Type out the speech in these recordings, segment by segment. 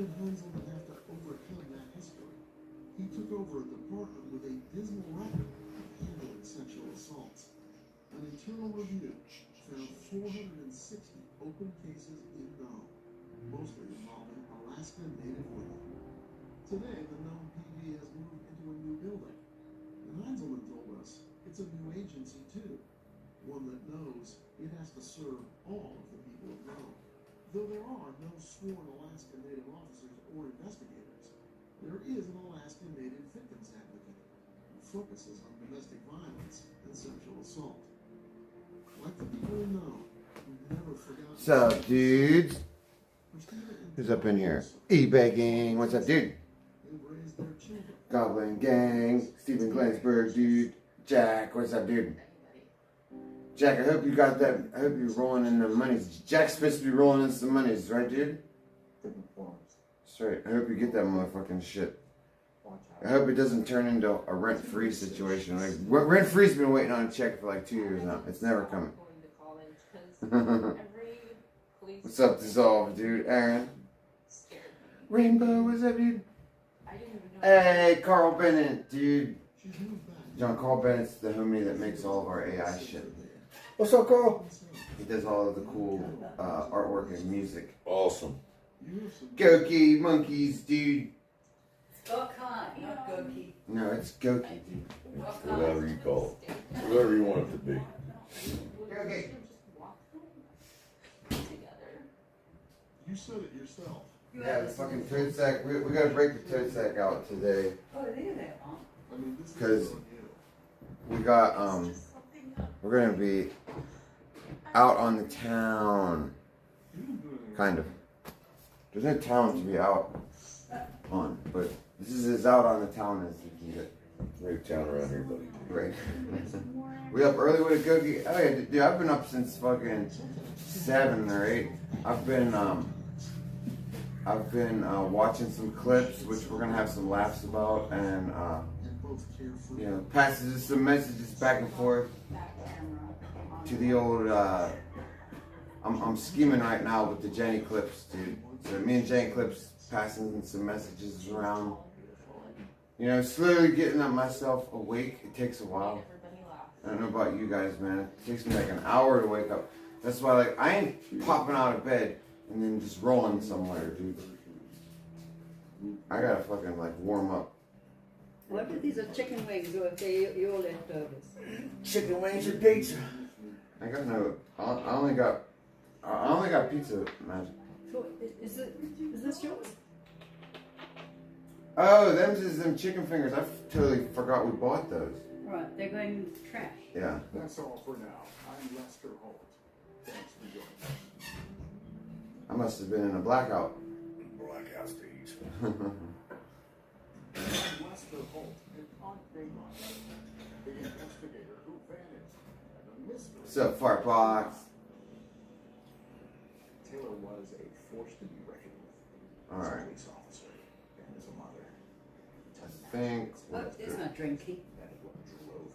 did Heinzelman have to overcome that history? He took over a department with a dismal record of handling sexual assaults. An internal review found 460 open cases in Nome, mostly involving Alaska Native women. Today, the Nome PD has moved into a new building. And Heinzelman told us it's a new agency too, one that knows it has to serve all of the people of Nome. Though there are no sworn Alaska Native officers or investigators, there is an Alaska Native victims advocate who focuses on domestic violence and sexual assault. Like the people in Nome, who never forgot. What's up, dudes? Who's up in here? eBay gang. What's up, dude? Goblin gang. Stephen Glensberg, dude. Jack, what's up, dude? Jack, I hope you got that. I hope you're rolling in the monies. Jack's supposed to be rolling in some monies, right, dude? That's right. I hope you get that motherfucking shit. I hope it doesn't turn into a rent-free situation. Like rent-free's been waiting on a check for like 2 years now. It's never coming. What's up, Dissolve, dude? Aaron. Rainbow, what's up, dude? Hey, Carl Bennett, dude. John Carl Bennett's the homie that makes all of our AI shit. What's up, Carl? He does all of the cool artwork and music. Awesome. Goki monkeys, dude. Gokai, not Goki. No, it's Goki, dude. Whatever you call it. Whatever you want it to be. Goki. You said it yourself. Yeah, the fucking toad sack. We gotta break the toad sack out today. Oh, they do that, huh? Because we got, we're gonna be out on the town. Kind of. There's no town to be out on, but this is as out on the town as you can get. No town around here, buddy. Right. We up early with a Goki. Oh yeah, dude, I've been up since fucking 7 or 8. I've been watching some clips, which we're gonna have some laughs about, and you know, passes some messages back and forth to the old. I'm scheming right now with the Jenny clips, dude. So me and Jenny clips passing some messages around. You know, slowly getting myself awake. It takes a while. I don't know about you guys, man. It takes me like an hour to wake up. That's why, like, I ain't popping out of bed and then just rolling somewhere, dude. I gotta fucking, like, warm up. What do these chicken wings or if they your leftovers? Chicken wings or pizza? I got no. I only got pizza, Magic. So, is this yours? Oh, them chicken fingers. I totally forgot we bought those. Right, they're going in the trash. Yeah. That's all for now. I'm Lester Holt. Thanks for joining us. I must have been in a blackout. Blackout stage. Lester Holt and Aunt Raymond, the investigator who vanished, and the mystery. What's up, Fartbox? Taylor was a force to be reckoned with. All As a right. police officer and as a mother. I think. Oh, it's not drinking. That is what drove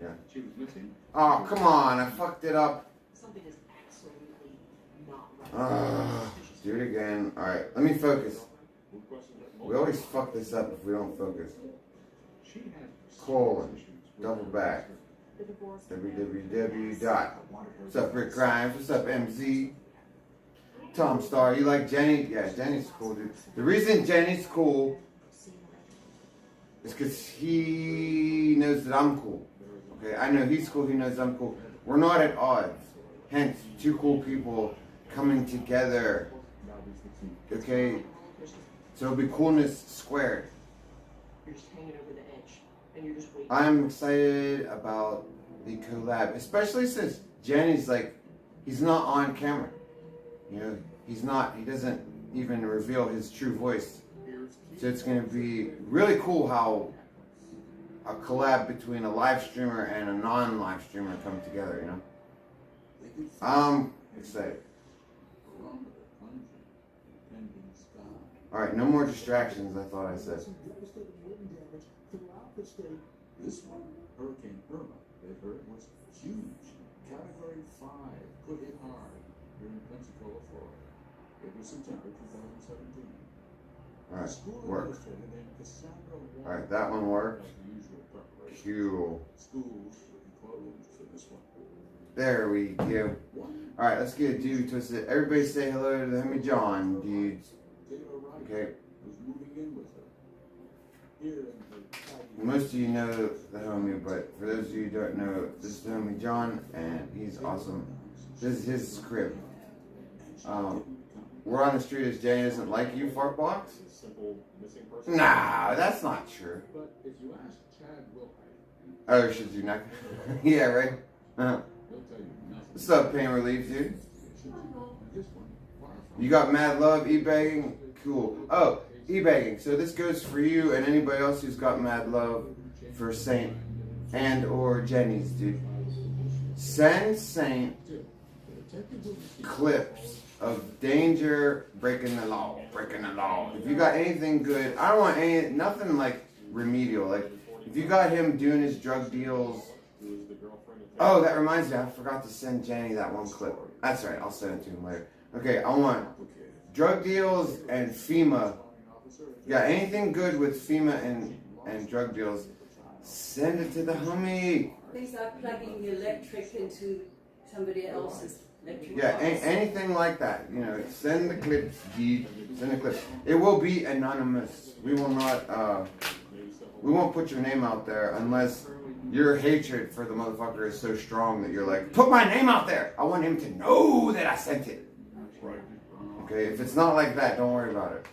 her. Yeah. She was missing. Oh, come on! I fucked it up. Something is absolutely not right. Do it again. All right. Let me focus. Requested that We always fuck this up if we don't focus. she had Colon. issues with Double her back. The divorce. www. What's up, Rick Grimes? What's up, MZ? Tom Star. You like Jenny? Yeah, Jenny's cool, dude. The reason Jenny's cool is because he knows that I'm cool. Okay, I know he's cool. He knows I'm cool. We're not at odds. Hence, two cool people coming together. Okay, so it'll be coolness squared. You're just hanging over the edge, and you're just waiting. I'm excited about the collab, especially since Jenny's like, he's not on camera. You know, he doesn't even reveal his true voice. So it's going to be really cool how a collab between a live streamer and a non-live streamer come together, you know? I'm excited. Alright, no more distractions, I thought I said. This one, Hurricane Irma, they heard was huge. Category 5, could hit hard here in Pensacola, Florida. It was September 2017. Alright, School work. administrator named Cassandra Wall- Alright, that one worked. Like the usual preparation. Cool. Schools will be closed for this one. There we go. Alright, let's get a dude twisted. Everybody say hello to the homie John, dudes. Taylor Wright Okay. was moving in with her. Here in her tidy- Most of you know the homie, but for those of you who don't know, this is the homie John, and he's awesome. This is his crib. We're on the street as Jay doesn't like you, fart box? Simple missing person. Nah, that's not true. But if you ask Chad Wilhite, Oh, should you not? Yeah, right? Uh-huh. he'll tell you nothing. What's up, Pain Relief, dude? This one, far from- You got mad love, e-bagging? Cool. Oh, e-bagging. So this goes for you and anybody else who's got mad love for Saint and or Jenny's, dude. Send Saint clips of danger, breaking the law, breaking the law. If you got anything good, I don't want nothing like remedial. Like if you got him doing his drug deals. Who is the girlfriend of Oh, that reminds me, I forgot to send Jenny that one clip. That's right, I'll send it to him later. Okay, I want drug deals and FEMA. Yeah, anything good with FEMA and drug deals, send it to the homie. Things like plugging electric into somebody else's electric Yeah, box. anything like that. You know, send the clips, dude. Send the clips. It will be anonymous. We will not, we won't put your name out there unless your hatred for the motherfucker is so strong that you're like, put my name out there. I want him to know that I sent it. Right. Okay, if it's not like that, don't worry about it.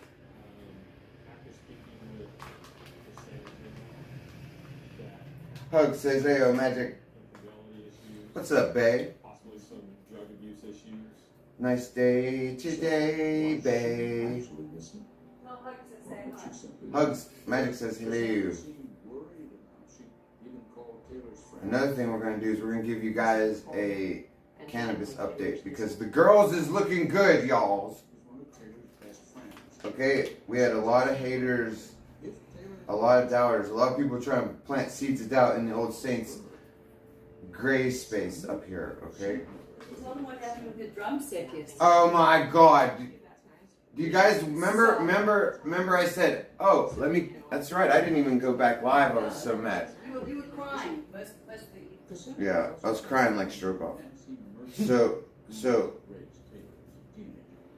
Hug says, hey, yo, Magic. What's up, babe? Possibly some drug abuse issues. Nice day today, babe. Well, Hugs is saying hi. Hugs, Magic says, hello. Another thing we're going to do is we're going to give you guys a cannabis update because the girls is looking good, y'all. Okay, we had a lot of haters, a lot of doubters, a lot of people trying to plant seeds of doubt in the old Saints gray space up here, okay? Tell them what happened with the drum set yesterday. Oh my God. Do you guys remember I said, oh, that's right, I didn't even go back live, I was so mad. You were crying, mostly. Yeah, I was crying like stroke off. So,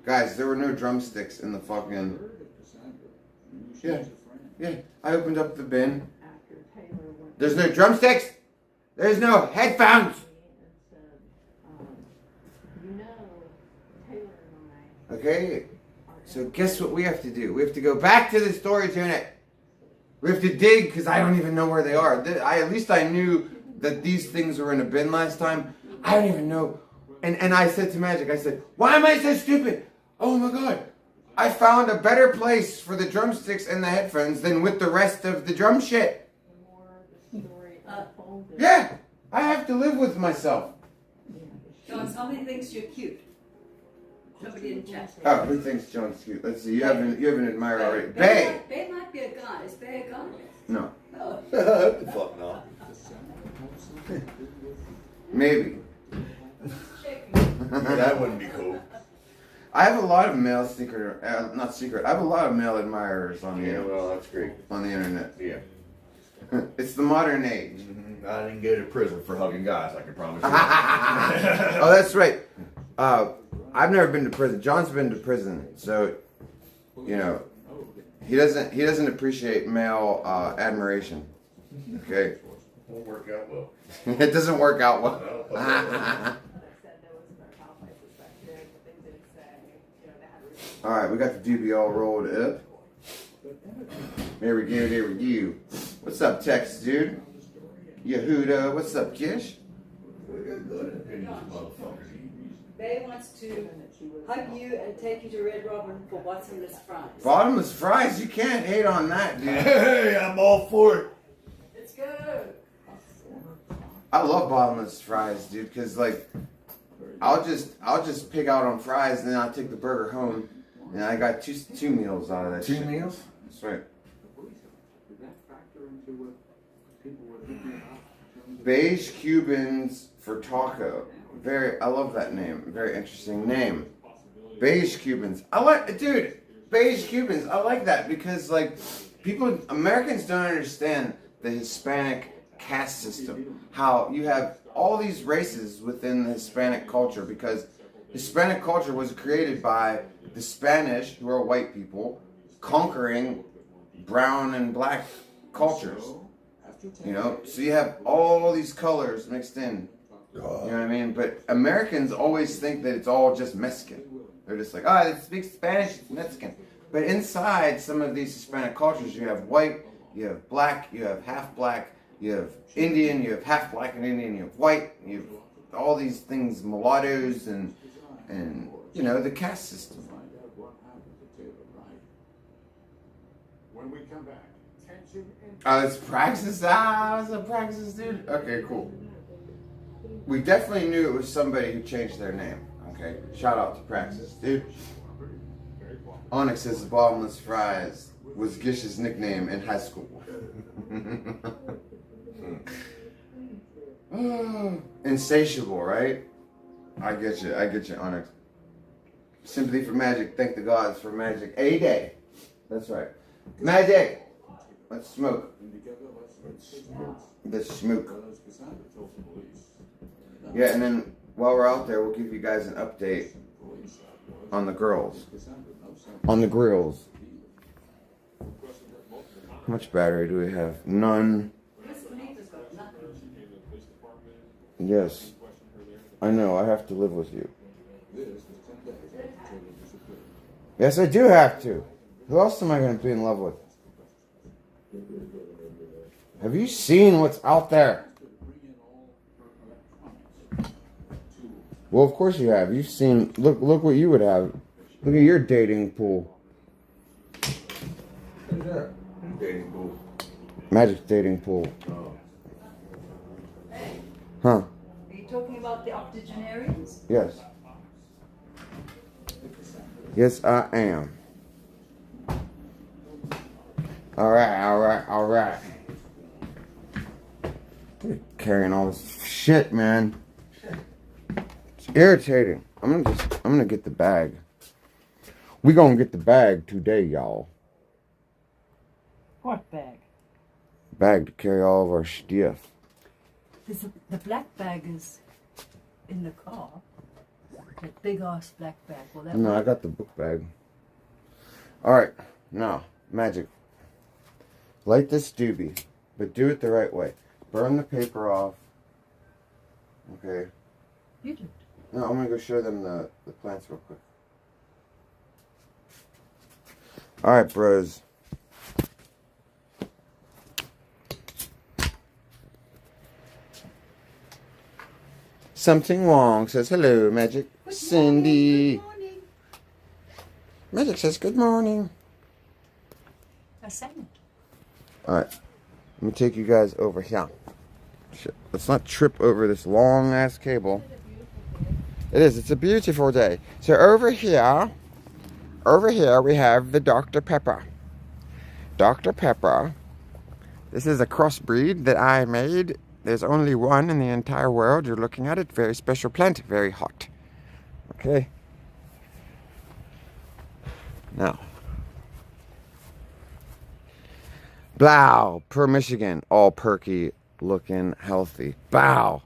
guys, there were no drumsticks in the fucking, yeah, I opened up the bin. There's no drumsticks, there's no headphones. Okay, so guess what we have to do? We have to go back to the storage unit. We have to dig because I don't even know where they are. At least I knew that these things were in a bin last time. I don't even know. And I said to Magic, I said, why am I so stupid? Oh my God. I found a better place for the drumsticks and the headphones than with the rest of the drum shit. Yeah, I have to live with myself. John, somebody thinks you're cute. Somebody in chat. Oh, who thinks John's cute? Let's see. You have an admirer already. Bay. Bay might be a guy. Is Bay a guy? No. Oh. What the fuck no? Maybe. That wouldn't be cool. I have a lot of male secret, not secret. I have a lot of male admirers on Yeah, the well, that's great. on the internet. Yeah. It's the modern age. I didn't go to prison for hugging guys, I can promise you. Oh, that's right. I've never been to prison. John's been to prison, so you know he doesn't appreciate male admiration. Okay, Won't work out well. it doesn't work out well. All right, we got the doobie all rolled up. There we go. What's up, Tex, dude? Yehuda, what's up, Kish? Bay wants to hug you and take you to Red Robin for bottomless fries. Bottomless fries, you can't hate on that, dude. Hey, I'm all for it. Let's go. I love bottomless fries, dude, because like I'll just pick out on fries and then I'll take the burger home and I got two meals out of that. Two shit. meals? That's right. Did that factor into what people were thinking about in terms of Beige Cubans for taco. I love that name. Very interesting name. Beige Cubans. I like, dude, beige Cubans. I like that because, like, Americans don't understand the Hispanic caste system. How you have all these races within the Hispanic culture because Hispanic culture was created by the Spanish, who are white people, conquering brown and black cultures. You know, so you have all these colors mixed in. You know what I mean? But Americans always think that it's all just Mexican. They're just like, oh, they speak Spanish, it's Mexican. But inside some of these Hispanic cultures, you have white, you have black, you have half black, you have Indian, you have half black and Indian, you have white, you have all these things, mulattoes, and you know, the caste system. When we come back, tension and Oh, it's Praxis. Ah, it's a Praxis, dude. Okay, cool. We definitely knew it was somebody who changed their name. Okay, shout out to Praxis, dude. Onyx says bottomless fries was Gish's nickname in high school. Insatiable, right? I get you, Onyx. Sympathy for magic, thank the gods for magic. A day. That's right. Magic! Let's smoke. Let's smoke. Yeah, and then while we're out there, we'll give you guys an update on the girls. On the grills. How much battery do we have? None. Yes. I know, I have to live with you. Yes, I do have to. Who else am I going to be in love with? Have you seen what's out there? Well, of course you have. You've seen. Look what you would have. Look at your dating pool. Who's that? Dating pool. Magic dating pool. Oh. Huh? Are you talking about the octogenarians? Yes. Yes, I am. Alright. You're carrying all this shit, man. It's irritating. I'm gonna get the bag. We gonna get the bag today, y'all. What bag? Bag to carry all of our stuff. The black bag is in the car. That big ass black bag. Well, that No, I got the book bag. Alright, now, magic. Light this doobie, but do it the right way. Burn the paper off. Okay. You did. No, I'm gonna go show them the plants real quick. Alright, bros. Something wrong says hello, Magic. Cindy. Good morning. Magic says good morning. I sang it. Alright. Let me take you guys over here. Shit. Let's not trip over this long ass cable. It is. It's a beautiful day. So over here we have the Dr. Pepper. Dr. Pepper. This is a crossbreed that I made. There's only one in the entire world. You're looking at it. Very special plant. Very hot. Okay. Now. Blow. Per Michigan. All perky. Looking healthy. Bow.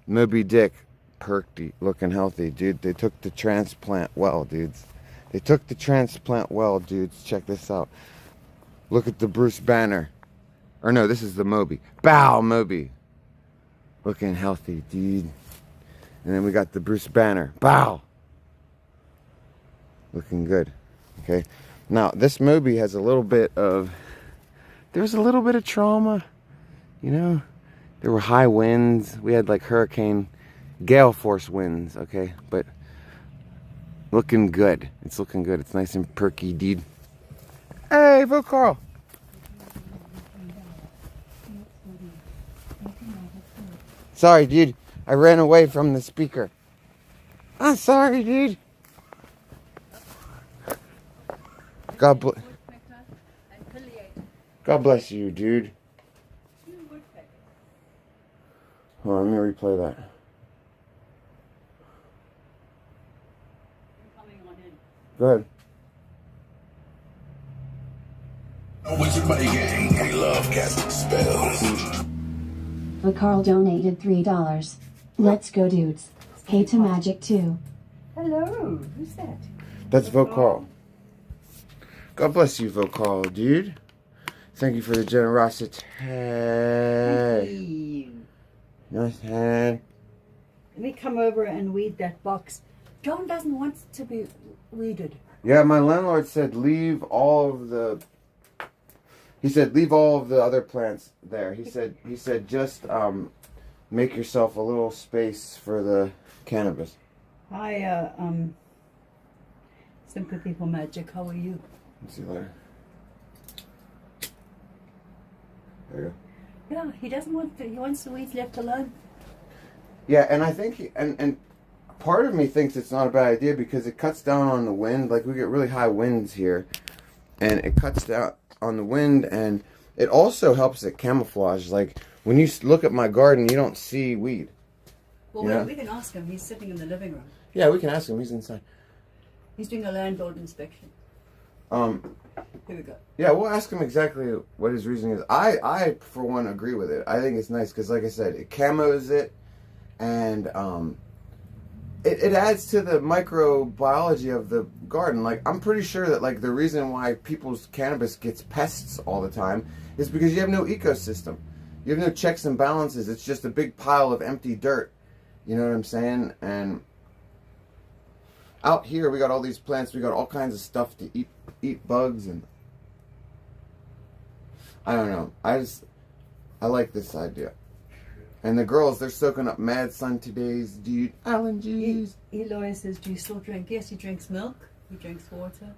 Moby Dick. Perky. Looking healthy. Dude, they took the transplant well, dudes. They took the transplant well, dudes. Check this out. Look at the Bruce Banner. Or no, this is the Moby. Bow, Moby. Looking healthy, dude. And then we got the Bruce Banner. Bow. Looking good. Okay. Now, this Moby has a little bit of... There's a little bit of trauma. You know? There were high winds. We had like hurricane, gale force winds. Okay. But looking good. It's looking good. It's nice and perky, dude. Hey, Carl. Sorry, dude. I ran away from the speaker. I'm sorry, dude. God bless you, dude. Hold on, let me replay that. Coming on in. Go ahead. Wizard Money Gang, we love casting spells. But Carl donated $3. Let's go, dudes. Hey to Magic too. Hello, who's that? That's Vocal. God bless you, Vocal, dude. Thank you for the generosity. Thank you. Nice hand. Let me come over and weed that box. John doesn't want it to be weeded. Yeah, my landlord said leave all of the. He said leave all of the other plants there. He said just make yourself a little space for the cannabis. Hi, Sympathy for Magic. How are you? See you later. There you go. Yeah, he doesn't want to. He wants the weeds left alone. Yeah, and I think and part of me thinks it's not a bad idea because it cuts down on the wind. Like, we get really high winds here, and it cuts down on the wind, and it also helps it camouflage. Like, when you look at my garden, you don't see weed. Well, Yeah. we can ask him. He's sitting in the living room. Yeah, we can ask him. He's inside. He's doing a landlord inspection. Here we go. Yeah, we'll ask him exactly what his reasoning is. I for one, agree with it. I think it's nice because, like I said, it camos it, and it adds to the microbiology of the garden. Like, I'm pretty sure that, like, the reason why people's cannabis gets pests all the time is because you have no ecosystem. You have no checks and balances. It's just a big pile of empty dirt. You know what I'm saying? And out here, we got all these plants. We got all kinds of stuff to eat bugs, and I don't know. I like this idea. And the girls, they're soaking up mad sun today's, dude. Allergies. Eloy says, do you still drink? Yes, he drinks milk. He drinks water.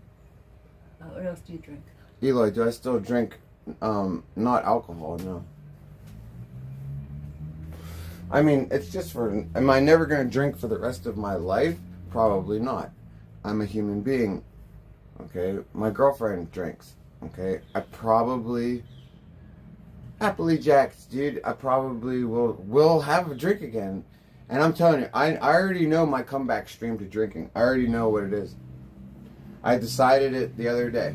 What else do you drink? Eloy, do I still drink not alcohol? No. I mean, it's just for... Am I never going to drink for the rest of my life? Probably not. I'm a human being. Okay? My girlfriend drinks. Okay? I probably... Happily jacked, dude. I probably will have a drink again. And I'm telling you, I already know my comeback stream to drinking. I already know what it is. I decided it the other day.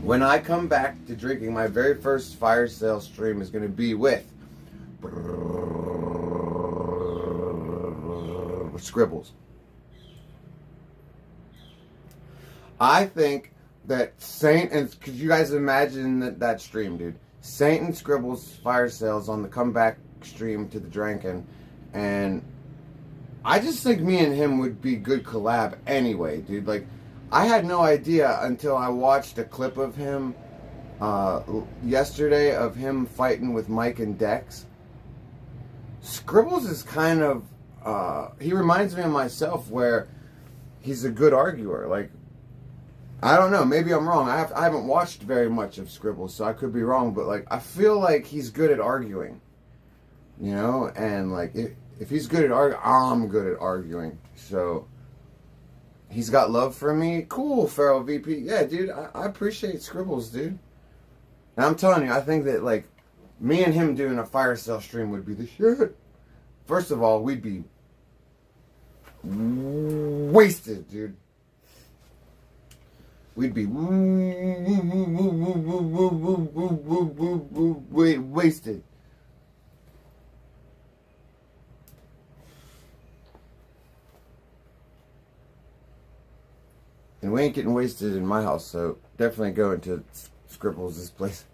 When I come back to drinking, my very first fire sale stream is going to be with Scribbles. I think that Saint and... Could you guys imagine that stream, dude? Saint and Scribbles fire sales on the comeback stream to the drinking, and I just think me and him would be good collab anyway, dude. Like, I had no idea until I watched a clip of him yesterday of him fighting with Mike and Dex. Scribbles is kind of he reminds me of myself, where he's a good arguer. Like, I don't know. Maybe I'm wrong. I haven't watched very much of Scribbles, so I could be wrong. But, like, I feel like he's good at arguing, you know. And, like, if he's good at arguing, I'm good at arguing. So he's got love for me. Cool, Feral VP. Yeah, dude. I appreciate Scribbles, dude. And I'm telling you, I think that, like, me and him doing a fire sale stream would be the shit. First of all, we'd be wasted, dude. We'd be wasted. And we ain't getting wasted in my house, so definitely go into Scribbles' this place.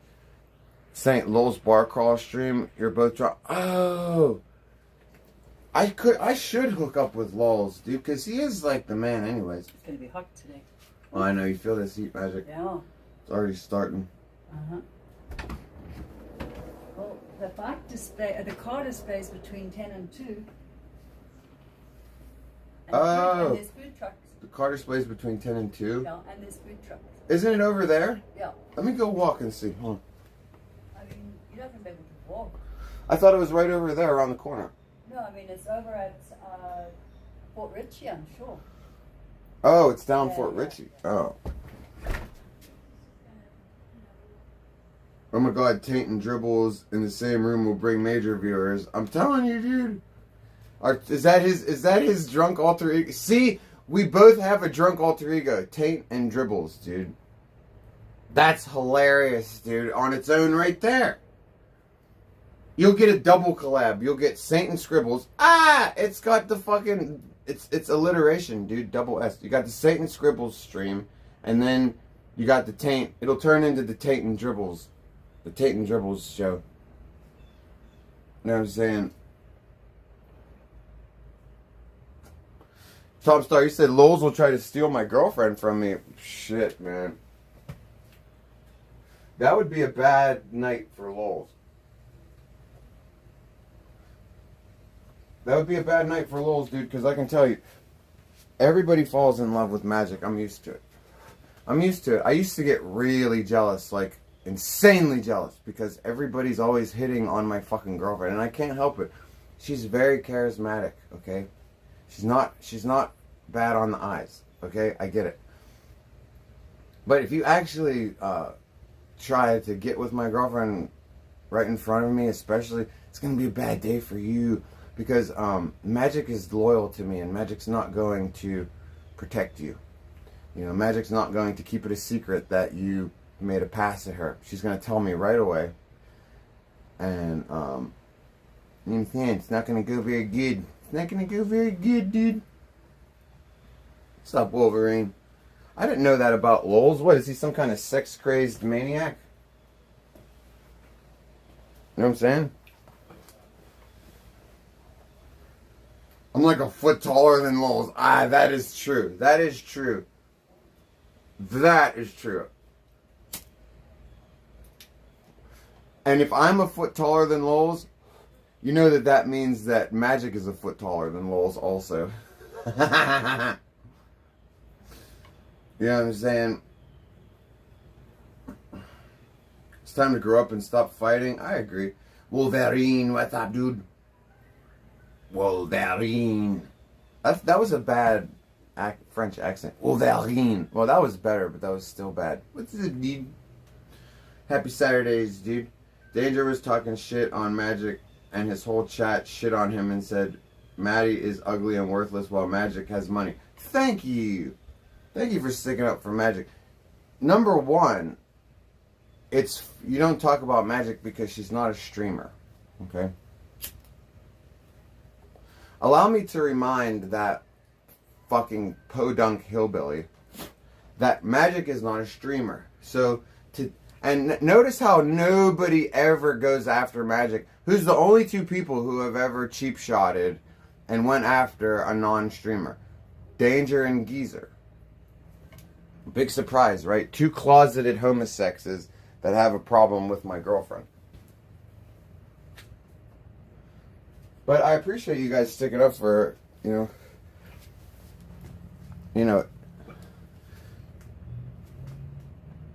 St. Lowell's Bar Crawl stream, you're both drunk. Oh! I should hook up with Lowell's, dude, because he is like the man anyways. It's going to be hot today. Oh, I know, you feel this heat magic. Yeah. It's already starting. Uh-huh. Well, the bike display, the car displays between 10 and 2. And Oh. there's food trucks. The car displays between 10 and 2. Yeah, and there's food trucks. Isn't it over there? Yeah. Let me go walk and see. Hold on. I mean, you're not going to be able to walk. I thought it was right over there around the corner. No, I mean, it's over at Fort Ritchie, I'm sure. Oh, it's down Yeah, Fort yeah, Ritchie. Oh. Oh my god, Taint and Dribbles in the same room will bring major viewers. I'm telling you, dude. Is that his drunk alter ego? See, We both have a drunk alter ego, Taint and Dribbles, dude. That's hilarious, dude, on its own right there. You'll get a double collab. You'll get Saint and Scribbles. It's got the fucking... It's alliteration, dude. Double S. You got the Saint and Scribbles stream, and then you got the Taint. It'll turn into the Taint and Dribbles. The Taint and Dribbles show. You know what I'm saying? Top Star, you said Lols will try to steal my girlfriend from me. Shit, man. That would be a bad night for Lols. That would be a bad night for Lols, dude, because I can tell you, everybody falls in love with magic. I'm used to it. I'm used to it. I used to get really jealous, like, insanely jealous, because everybody's always hitting on my fucking girlfriend, and I can't help it. She's very charismatic, okay? She's not bad on the eyes, okay? I get it. But if you actually try to get with my girlfriend right in front of me, especially, it's going to be a bad day for you. Because magic is loyal to me, and magic's not going to protect you. You know, magic's not going to keep it a secret that you made a pass at her. She's going to tell me right away. And, you know what I'm saying? It's not going to go very good. It's not going to go very good, dude. What's up, Wolverine? I didn't know that about Lols. What, is he some kind of sex-crazed maniac? You know what I'm saying? I'm like a foot taller than Lols. That is true. That is true. That is true. And if I'm a foot taller than Lols, you know that means that Magic is a foot taller than Lols also. You know what I'm saying? It's time to grow up and stop fighting. I agree. Wolverine, what's up, dude? Wolverine. That was a bad French accent. Wolverine. Well, that was better, but that was still bad. What's it, dude? Happy Saturdays, dude. Danger was talking shit on Magic, and his whole chat shit on him and said Maddie is ugly and worthless while Magic has money. Thank you. Thank you for sticking up for Magic. Number one, you don't talk about Magic because she's not a streamer. Okay? Allow me to remind that fucking podunk hillbilly that Magic is not a streamer. And notice how nobody ever goes after Magic. Who's the only two people who have ever cheap-shotted and went after a non-streamer? Danger and Geezer. Big surprise, right? Two closeted homosexes that have a problem with my girlfriend. But I appreciate you guys sticking up for, you know,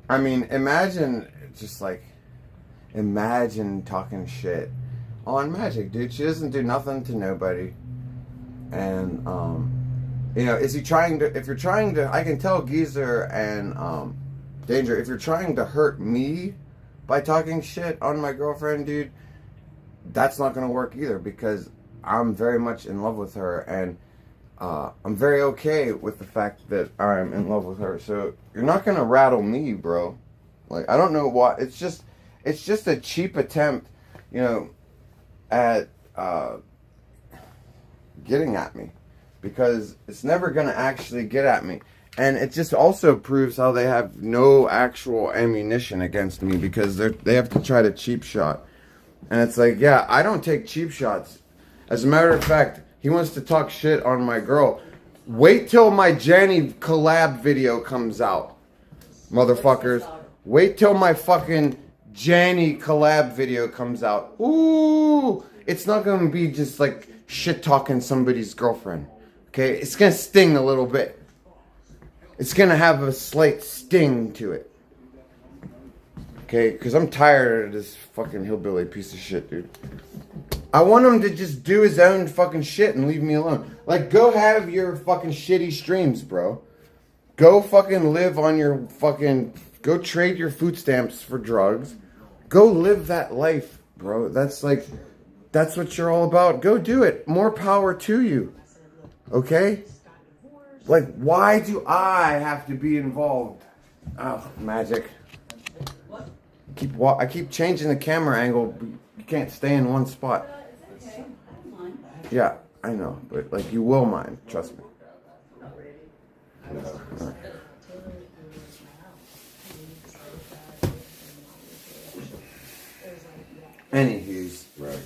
I mean, imagine talking shit on Magic, dude. She doesn't do nothing to nobody. And, you know, if you're trying to, I can tell Geezer and, Danger, if you're trying to hurt me by talking shit on my girlfriend, dude, that's not going to work either, because I'm very much in love with her, and I'm very okay with the fact that I'm in love with her. So you're not going to rattle me, bro. Like, I don't know why. It's just a cheap attempt, you know, at getting at me, because it's never going to actually get at me. And it just also proves how they have no actual ammunition against me, because they have to try to cheap shot. And it's like, yeah, I don't take cheap shots. As a matter of fact, he wants to talk shit on my girl. Wait till my Janny collab video comes out, motherfuckers. Wait till my fucking Janny collab video comes out. Ooh, it's not going to be just like shit talking somebody's girlfriend. Okay, it's going to sting a little bit. It's going to have a slight sting to it. Okay, because I'm tired of this fucking hillbilly piece of shit, dude. I want him to just do his own fucking shit and leave me alone. Like, go have your fucking shitty streams, bro. Go fucking live on your fucking... Go trade your food stamps for drugs. Go live that life, bro. That's what you're all about. Go do it. More power to you. Okay? Like, why do I have to be involved? Oh, magic. I keep changing the camera angle. You can't stay in one spot. It's okay. I don't mind. Yeah, I know, but like you will mind. Trust me. Anywho's, Right.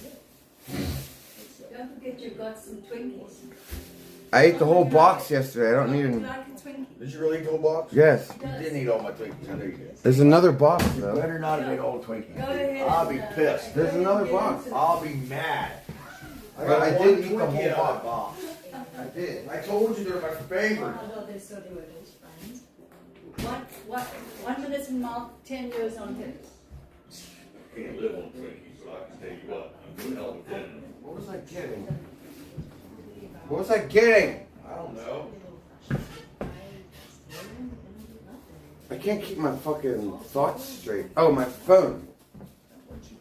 Don't forget you got some Twinkies. I ate the whole box yesterday. I don't need Would you an. like a Twinkie? Did you really eat the whole box? Yes. You didn't eat all my Twinkies. I know you did. There's another box You though. better not have ate all the Twinkies. Go ahead. I'll be pissed. There's another box. I'll be mad. But I got did one eat the Twinkie whole out of box. the box. I did. I told you they're my favorite. Although they sort of were his friends. What? 1 minute in mouth, 10 years on hips. Can't live on Twinkies, so I can tell you what. I'm doing hell with it. What was I getting? What was I getting? I don't know. I can't keep my fucking thoughts straight. Oh, my phone.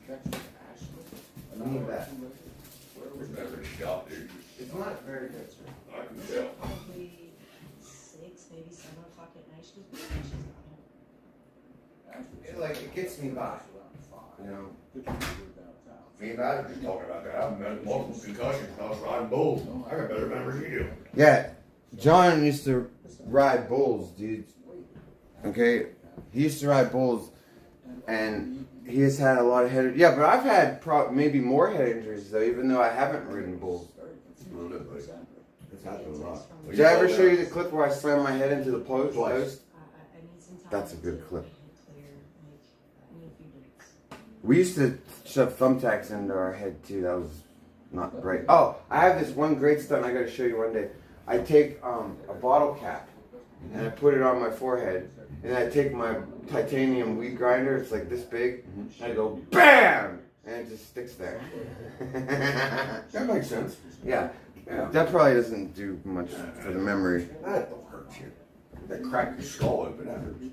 I need that. We're never shop, dude. It's not very good. I can tell. Probably 6, maybe 7 o'clock at night. She's It gets me by. You know. Me and I were just talking about that. I've had multiple concussions when I was riding bulls. I got better memory than you do. Yeah, John used to ride bulls, dude. Okay, he used to ride bulls, and he has had a lot of head. Yeah, but I've had maybe more head injuries though, even though I haven't ridden bulls. It's happened a lot. Did I ever show you the clip where I slammed my head into the post? That's a good clip. We used to shove thumbtacks into our head too. That was not great. Oh, I have this one great stunt I got to show you one day. I take a bottle cap and I put it on my forehead, and I take my titanium weed grinder. It's like this big. And I go BAM, and it just sticks there. That makes sense. Yeah, that probably doesn't do much for the memory. That don't hurt you. That cracked your skull open. That hurts.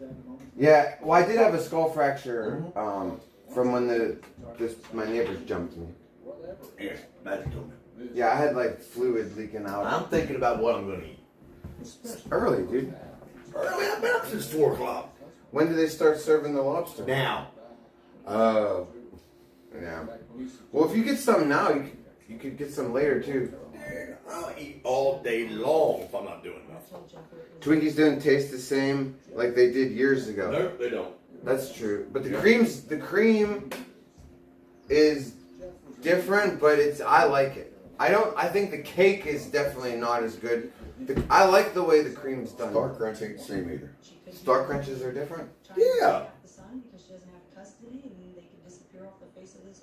Yeah, well, I did have a skull fracture from when my neighbors jumped me. Yeah, magic told me. Yeah, I had like fluid leaking out. I'm thinking about what I'm going to eat. It's early, dude. Early, I've been up since 4 o'clock. When do they start serving the lobster? Now. Oh. Yeah. Well, if you get some now, you could get some later too. I'll eat all day long if I'm not doing nothing. Twinkies don't taste the same like they did years ago. Nope, they don't. That's true. But the cream is different, but I like it. I think the cake is definitely not as good. I like the way the cream's done. Star Crunch ain't the same either. Star Crunches are different? Yeah.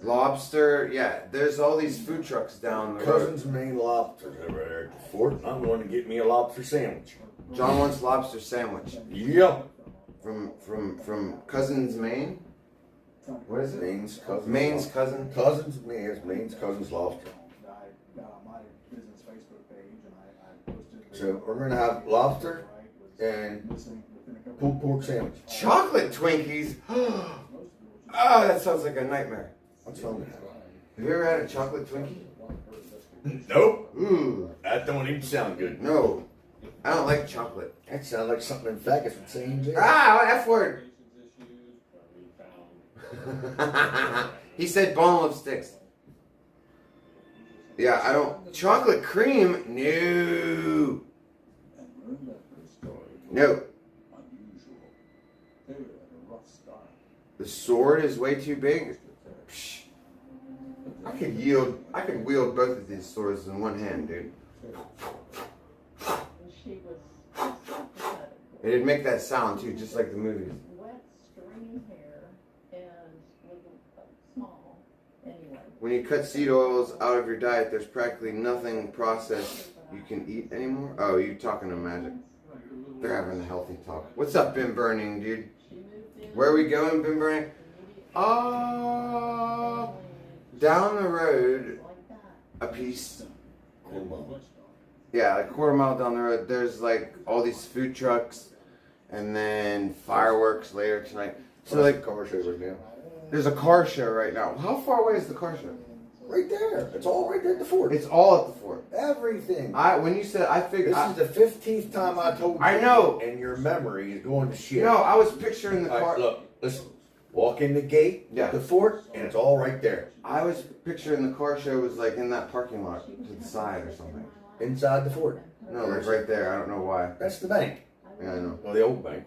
Lobster, yeah. There's all these food trucks down the road. Cousin's Maine Lobsters over there at the fort. I'm going to get me a lobster sandwich. John wants lobster sandwich. Yep. From Cousin's Maine? What is it? Maine's cousin. Maine's cousin? Maine's cousin's lobster. So we're going to have lobster and pulled pork sandwich. Chocolate Twinkies? Oh, that sounds like a nightmare. What's wrong with that? Have you ever had a chocolate Twinkie? Nope. Ooh, That don't even sound good. no. I don't like chocolate. That sounds like something in faggots would say in jail. Ah, F word. He said bone lipsticks. Yeah, I don't. Chocolate cream? No. No. The sword is way too big. Psh. I could wield both of these swords in one hand, dude. It'd make that sound too, just like the movies. Wet, stringy hair, and small. Anyway. When you cut seed oils out of your diet, there's practically nothing processed you can eat anymore. Oh, you talking to Magic? They're having a healthy talk. What's up, Bim Burning, dude? Where are we going, Bim Burning? Down the road a piece. Yeah, like a quarter mile down the road, there's like all these food trucks and then fireworks later tonight. So like car show right now. there's a car show right now. How far away is the car show? Right there. It's all right there at the fort. It's all at the fort. Everything. When you said, I figured. This is the 15th time I told you. I know. And your memory is going to shit. No, I was picturing the All car. right, look, listen. Walk in the gate, Yeah. the fort, and it's all right there. I was picturing the car show was like in that parking lot to the side or something. Inside the fort. No, like right there. I don't know why. That's the bank. Yeah, I know. Well, the old bank.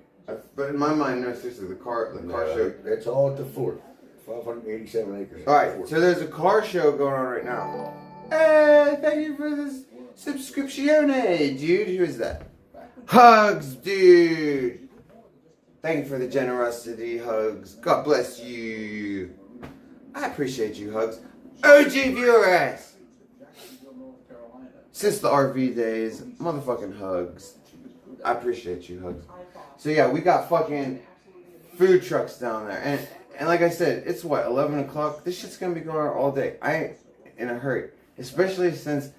But in my mind, no, seriously, the car show. It's all at the fort. 587 acres. All right, so there's a car show going on right now. Hey, thank you for this subscription, dude. Who is that? Hugs, dude. Thank you for the generosity, Hugs. God bless you. I appreciate you, Hugs. OG viewers. Since the RV days, motherfucking Hugs. I appreciate you, Hugs. So yeah, we got fucking food trucks down there. And like I said, it's what, 11 o'clock? This shit's gonna be going on all day. I ain't in a hurry. Especially since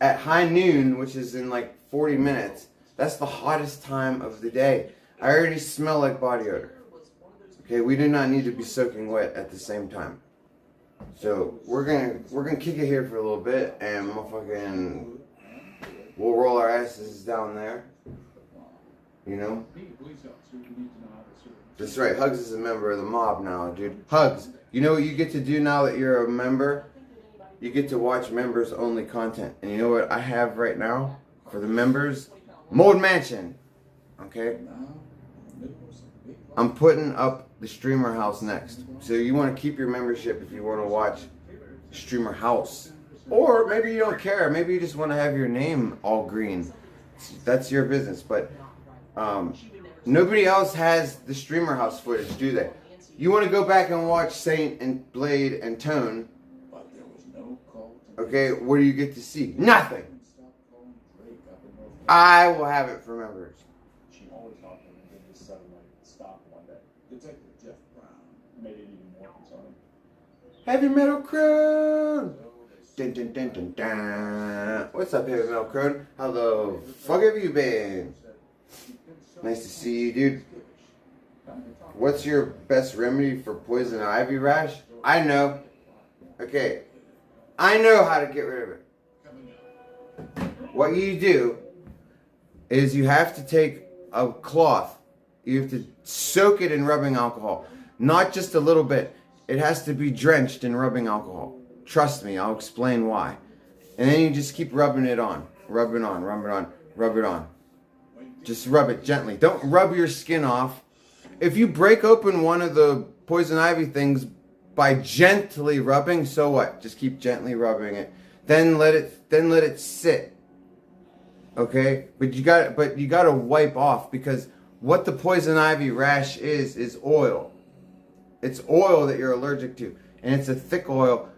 at high noon, which is in like 40 minutes, that's the hottest time of the day. I already smell like body odor. Okay, we do not need to be soaking wet at the same time. So we're gonna kick it here for a little bit and we'll roll our asses down there. You know? That's right, Hugs is a member of the mob now, dude. Hugs, you know what you get to do now that you're a member? You get to watch members only content. And you know what I have right now for the members? Mold Mansion. Okay? I'm putting up the Streamer House next. So you want to keep your membership if you want to watch Streamer House. Or maybe you don't care. Maybe you just want to have your name all green. That's your business. But nobody else has the Streamer House footage, do they? You want to go back and watch Saint and Blade and Tone. Okay, what do you get to see? Nothing. I will have it for members. She only talked to him and just suddenly stopped one day. Detective Jeff Brown made it even more concerning. Heavy Metal Crone! Dun, dun, dun, dun, dun. What's up, Heavy Metal Crone? How the fuck have you been? Nice to see you, dude. What's your best remedy for poison ivy rash? I know. Okay. I know how to get rid of it. What you do is you have to take a cloth. You have to soak it in rubbing alcohol. Not just a little bit. It has to be drenched in rubbing alcohol. Trust me, I'll explain why. And then you just keep rubbing it on. Rub it on, rub it on, rub it on. Just rub it gently. Don't rub your skin off. If you break open one of the poison ivy things by gently rubbing, so what? Just keep gently rubbing it. Then let it sit. Okay? But you got to wipe off, because what the poison ivy rash is oil. It's oil that you're allergic to, and it's a thick oil,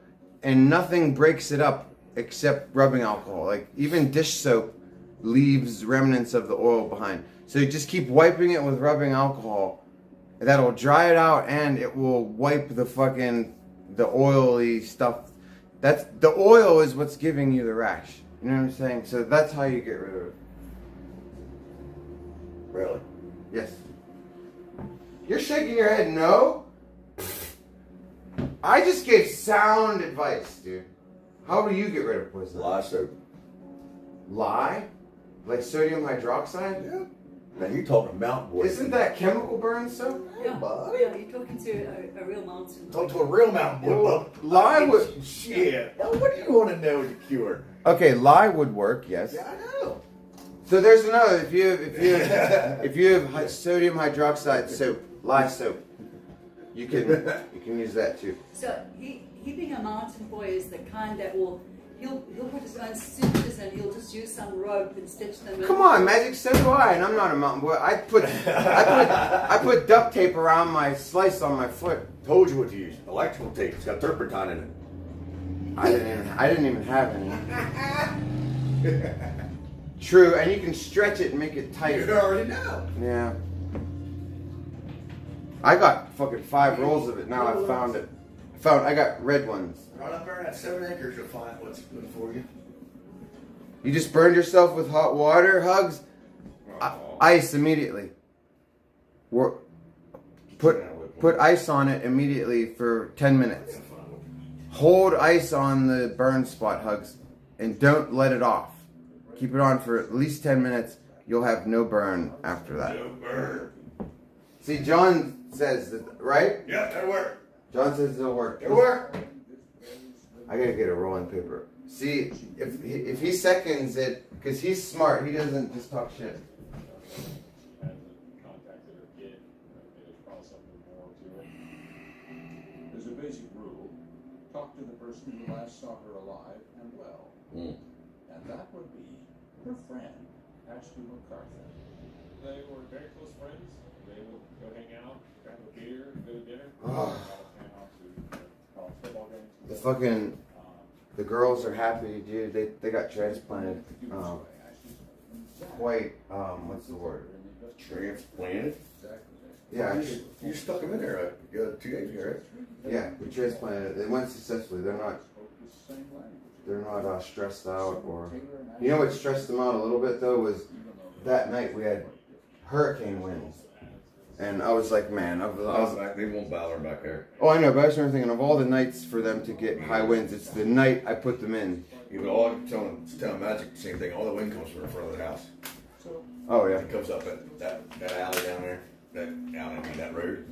and nothing breaks it up except rubbing alcohol. Like even dish soap leaves remnants of the oil behind. So you just keep wiping it with rubbing alcohol. That'll dry it out, and it will wipe the oily stuff. The oil is what's giving you the rash. You know what I'm saying? So that's how you get rid of it. Really? Yes. You're shaking your head no? I just gave sound advice, dude. How do you get rid of poison? Lye soap. Lye? Like sodium hydroxide? Yeah. Now you're talking mountain boy. Isn't that chemical burn soap? Yeah, buddy. yeah, you're talking to a real mountain. Talk to a real mountain boy, Well, bub. lye would... Shit. Well, what do you want to know to cure? Okay, lye would work, yes. Yeah, I know. So there's another. If you have sodium hydroxide soap, lye soap, you can use that too. So he being a mountain boy is the kind that he'll put his own stitches and he'll just use some rope and stitch them. Come on, Magic, so do I, and I'm not a mountain boy. I put duct tape around my slice on my foot. Told you what to use. Electrical tape. It's got turpentine in it. I didn't even have any. True, and you can stretch it and make it tighter. You already know. Yeah. I got fucking 5 rolls of it now. I found it. I got red ones. Right up there in that 7 acres, you'll find what's good for you. You just burned yourself with hot water, Hugs? Ice immediately. Put ice on it immediately for 10 minutes. hold ice on the burn spot, Hugs, and don't let it off. Keep it on for at least 10 minutes. You'll have no burn after that. No burn. See, John says that, right? Yeah, that'll work. John says it'll work. It'll work. I gotta get a rolling paper. See, if he seconds it, because he's smart, he doesn't just talk shit. Hasn't contacted her kid. There's probably something more to it. There's a basic rule. Talk to the person who last saw her alive and well. And that would be her friend, Ashley MacArthur. They were very close friends. They would go hang out, grab a beer, go to dinner. The fucking, the girls are happy, dude. They got transplanted. Quite, what's the word? Transplanted? Yeah. You stuck them in there 2 days ago, right? Yeah, we transplanted. They went successfully. They're not stressed out or. You know what stressed them out a little bit though was that night we had hurricane winds, and I was like, man, I was back. They won't bother back there. Oh, I know, but I was thinking of all the nights for them to get high winds. It's the night I put them in. You would all telling Magic the same thing. All the wind comes from the front of the house. Oh yeah. It comes up that alley down there. That road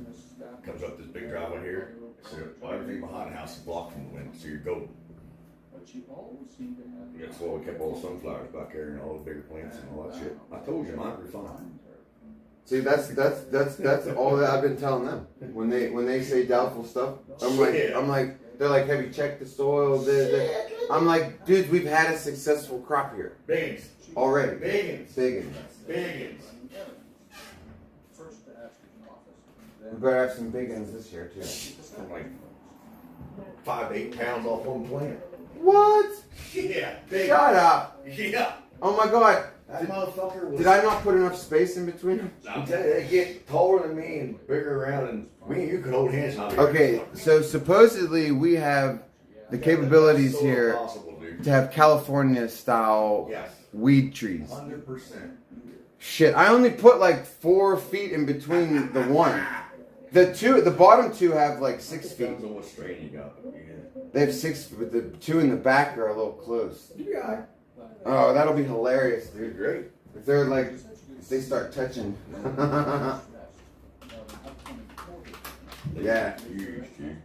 comes up this big driveway here. So everything behind the house is blocked from the wind. So you're golden. That's why we kept all the sunflowers back there and all the bigger plants and all that shit. I told you, mine were fine. See, that's all that I've been telling them. When they say doubtful stuff, I'm like, they're like, have you checked the soil? I'm like, dude, we've had a successful crop here. Biggins. Already. Biggins. We better have some big ones this year too. I'm like 5 to 8 pounds off one plant. What? Yeah. Shut up. Yeah. Oh my god. That motherfucker was. Did I not put enough space in between them? I'm telling you, they get taller than me and bigger around, and me and you could hold hands. Okay, so supposedly we have the capabilities here to have California style weed trees. 100%. Shit, I only put like 4 feet in between the one. The bottom two have like 6 feet. Depends on what strain you got. They have 6, but the 2 in the back are a little close. Yeah. Oh, that'll be hilarious, dude. Great. If they're like, if they start touching. Yeah. Huge, dude.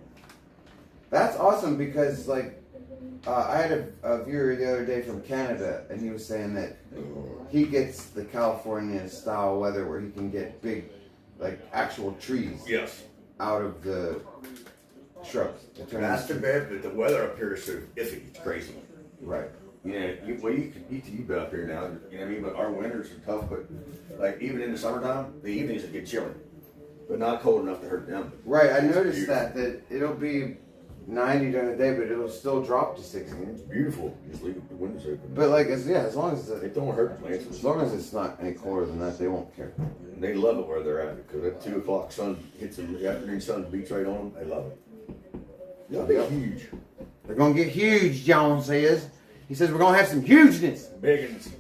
That's awesome because like, I had a viewer the other day from Canada, and he was saying that he gets the California style weather where he can get big, like actual trees. Yes. Out of the shrubs. That's too bad that the weather up here is so iffy. It's crazy. Right. You know, you've been up here now, you know what I mean? But our winters are tough, but like even in the summertime, the evenings will get chilly. But not cold enough to hurt them. Right, I noticed that it'll be 90 during the day, but it'll still drop to 60. It's beautiful. Just leave the windows open. But like, as long as it don't hurt the plants. As long as it's not any colder than that, they won't care. And they love it where they're at because at 2 o'clock sun hits them, the afternoon sun beats right on them. They love it. They'll be huge. They're gonna get huge, John says. He says we're gonna have some hugeness. Biggins.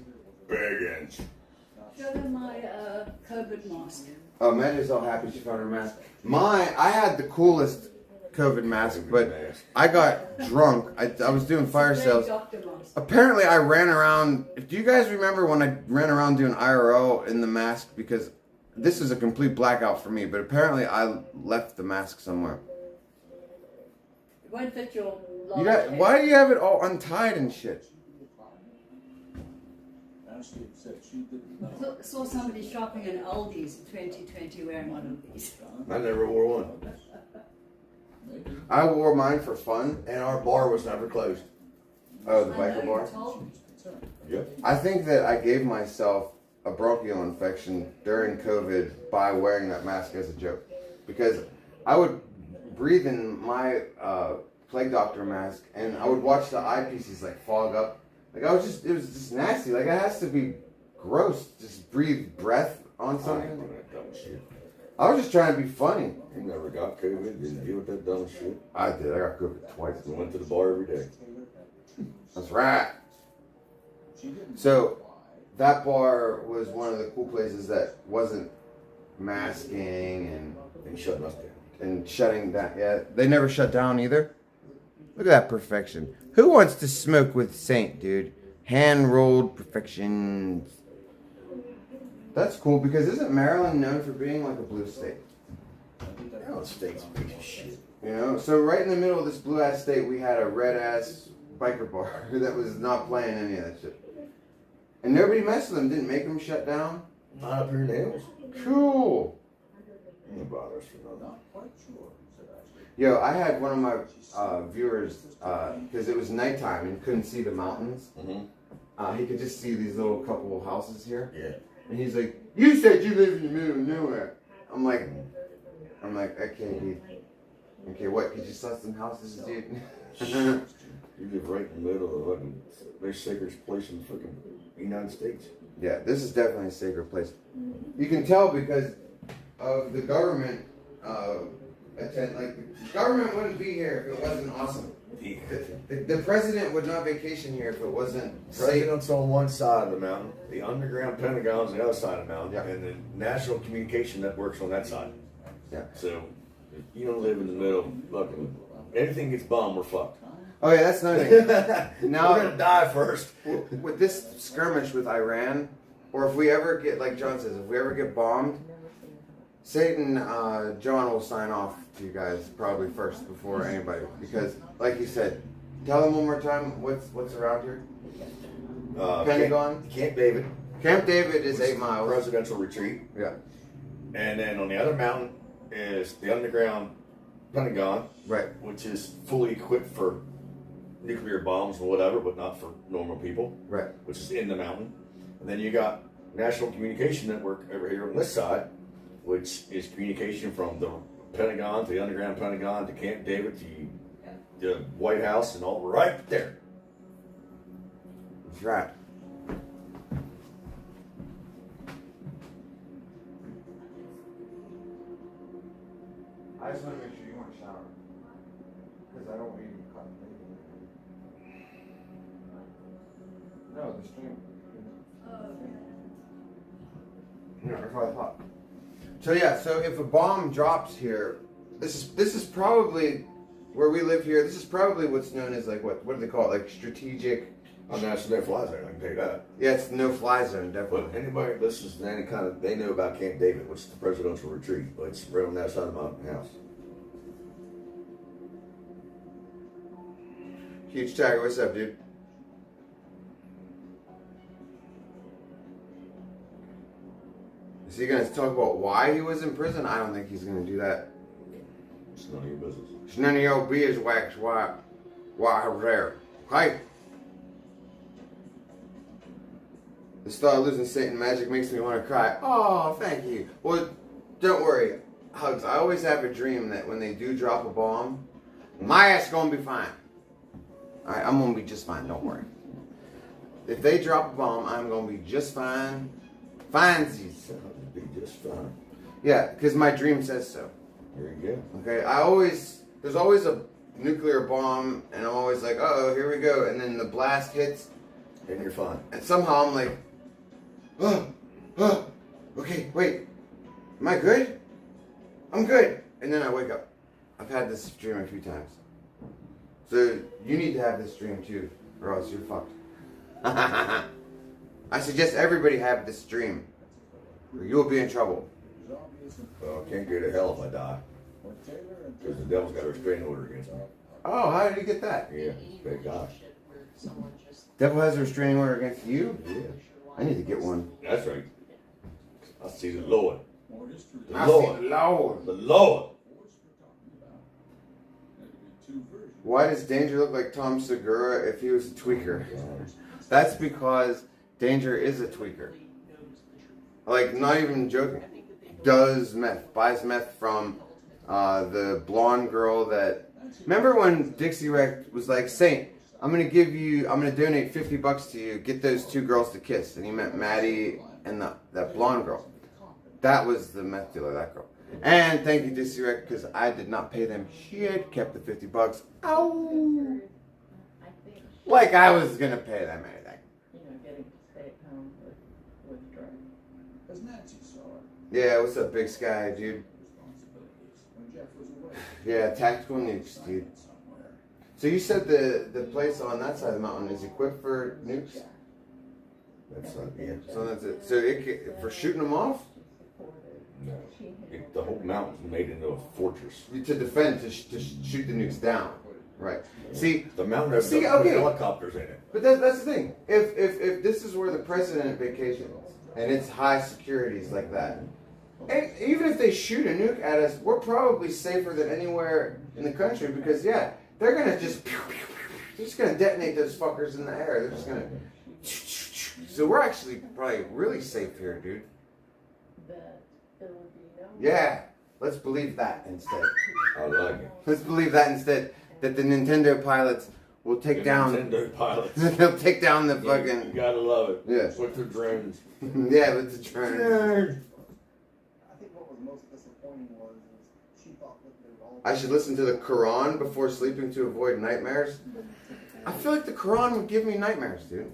Show them my COVID mask. Oh, Maddie's all happy she found her mask. I had the coolest COVID mask, but I got drunk. I was doing fire sales. Apparently, I ran around. Do you guys remember when I ran around doing IRL in the mask? Because this is a complete blackout for me, but apparently I left the mask somewhere. It won't fit your Why do you have it all untied and shit? I saw somebody shopping in Aldi's in 2020 wearing one of these. I never wore one. I wore mine for fun. And our bar was never closed. Oh, the biker bar? Yep. I think that I gave myself a bronchial infection during COVID by wearing that mask as a joke. Because I would breathe in my plague doctor mask and I would watch the eyepieces like fog up. Like it was just nasty. Like it has to be gross. Just breathe breath on something. I was just trying to be funny. You never got COVID, didn't deal with that dumb shit. I did. I got COVID twice. I went to the bar every day. That's right. So that bar was one of the cool places that wasn't masking and shutting us down. And shutting down. Yeah, they never shut down either. Look at that perfection. Who wants to smoke with Saint, dude? Hand-rolled perfections. That's cool, because isn't Maryland known for being like a blue state? Maryland state's a piece of shit. You know, so right in the middle of this blue-ass state, we had a red-ass biker bar that was not playing any of that shit. And nobody messed with them, didn't make them shut down. Not up here in the hills. Cool. Ain't bother us for nothing. Not quite sure, said Ashley. Yo, I had one of my viewers, because it was nighttime and couldn't see the mountains. Mm-hmm. He could just see these little couple of houses here. Yeah. And he's like, you said you live in the middle of nowhere. I'm like, okay, dude. Okay, what? Could you sell some houses, dude? You live right in the middle of the fucking most sacred place in the fucking United States. Yeah, this is definitely a sacred place. You can tell because of the government like, the government wouldn't be here if it wasn't awesome. The president would not vacation here if it wasn't safe. President's on one side of the mountain, the underground Pentagon's on the other side of the mountain, Yeah. and the National Communication Network's on that side. Yeah. So, if you don't live in the middle, fucking, anything gets bombed, we're fucked. Oh yeah, that's another thing. Now, we're gonna die first. with this skirmish with Iran, or if we ever get, like John says, if we ever get bombed, Satan, John will sign off to you guys probably first before anybody, because, like you said, tell them one more time what's around here. Pentagon, Camp David. Camp David is 8 miles. Presidential retreat. Yeah. And then on the other mountain is the underground Pentagon, Right. which is fully equipped for nuclear bombs and whatever, but not for normal people. Right. Which is in the mountain. And then you got National Communication Network over here on this side, which is communication from the Pentagon to the underground Pentagon to Camp David to the White House and all right there. That's right. I just want to make sure you want to shower, because I don't want you to cut anything. No, the stream. Yeah, that's what I thought. So yeah, so if a bomb drops here, this is probably where we live here. This is probably what's known as like what do they call it? Like strategic. Oh, no, it's no fly zone, I can tell you that. Yeah, it's no fly zone, definitely. But anybody that listens to any kind of, they know about Camp David, which is the presidential retreat, but it's right on that side of my house. Huge Tiger, what's up, dude? Is he gonna talk about why he was in prison? I don't think he's gonna do that. It's none of your business. It's none of your beeswax why I was there. Okay? The thought of losing Satan magic makes me want to cry. Oh, thank you. Well, don't worry, Hugs. I always have a dream that when they do drop a bomb, my ass gonna be fine. Alright, I'm gonna be just fine, don't worry. If they drop a bomb, I'm gonna be just fine. Finesies. Be just fine. Yeah, because my dream says so. There you go. Okay, there's always a nuclear bomb, and I'm always like, uh-oh, here we go. And then the blast hits. And you're fine. And somehow I'm like, okay, wait, am I good? I'm good. And then I wake up. I've had this dream a few times. So you need to have this dream too, or else you're fucked. I suggest everybody have this dream, or you will be in trouble. Well, I can't go to hell if I die. Because the devil's got a restraining order against me. Oh, how did you get that? Yeah, thank God. Devil has a restraining order against you? Yeah. I need to get one. That's right. I see the Lord. The I Lord. see the Lord. The Lord. Why does Danger look like Tom Segura if he was a tweaker? That's because Danger is a tweaker. Like, not even joking. Does meth. Buys meth from the blonde girl that... Remember when Dixie Wreck was like, Saint, I'm going to donate $50 to you, get those two girls to kiss. And he meant Maddie and that blonde girl. That was the meth dealer, that girl. And thank you, Dixie Wreck, because I did not pay them shit, kept the $50. Ow! Like I was going to pay them anything. You know, getting to stay at home with drugs. As Nancy saw it, Yeah, what's up, big sky, dude? responsibilities when Jeff was away. Yeah, tactical nukes, dude. Somewhere. So you said the place on that side of the mountain is equipped for nukes? That's not, yeah. So that's it. So for shooting them off? No. The whole mountain's made into a fortress. To defend, to shoot the nukes down. Right. See, The mountain has helicopters in it. But that's the thing. If this is where the president vacations, and it's high securities like that, and even if they shoot a nuke at us, we're probably safer than anywhere in the country because, yeah, they're going to they're just going to detonate those fuckers in the air. They're just going to... So we're actually probably really safe here, dude. Yeah, let's believe that instead. I like it. Let's believe that instead. That the Nintendo pilots will take down... Nintendo pilots. They'll take down the fucking... You gotta love it. Yeah. With the drones. Yeah, with the drones. I think what was most disappointing was she thought that they were all. I should listen to the Quran before sleeping to avoid nightmares. I feel like the Quran would give me nightmares, dude.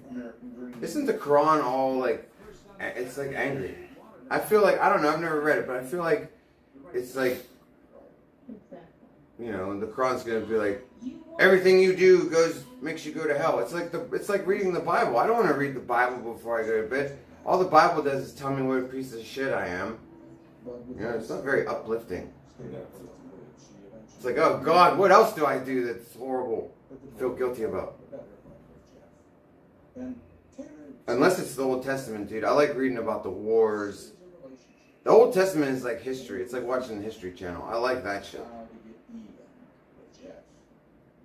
Isn't the Quran all like, it's like angry? I feel like, I don't know, I've never read it, but I feel like it's like, you know, the Quran's gonna be like, everything you do makes you go to hell. It's like reading the Bible. I don't want to read the Bible before I go to bed. All the Bible does is tell me what a piece of shit I am. You know, it's not very uplifting. It's like, oh God, what else do I do that's horrible? Feel guilty about. Unless it's the Old Testament, dude. I like reading about the wars. The Old Testament is like history. It's like watching the History Channel. I like that shit.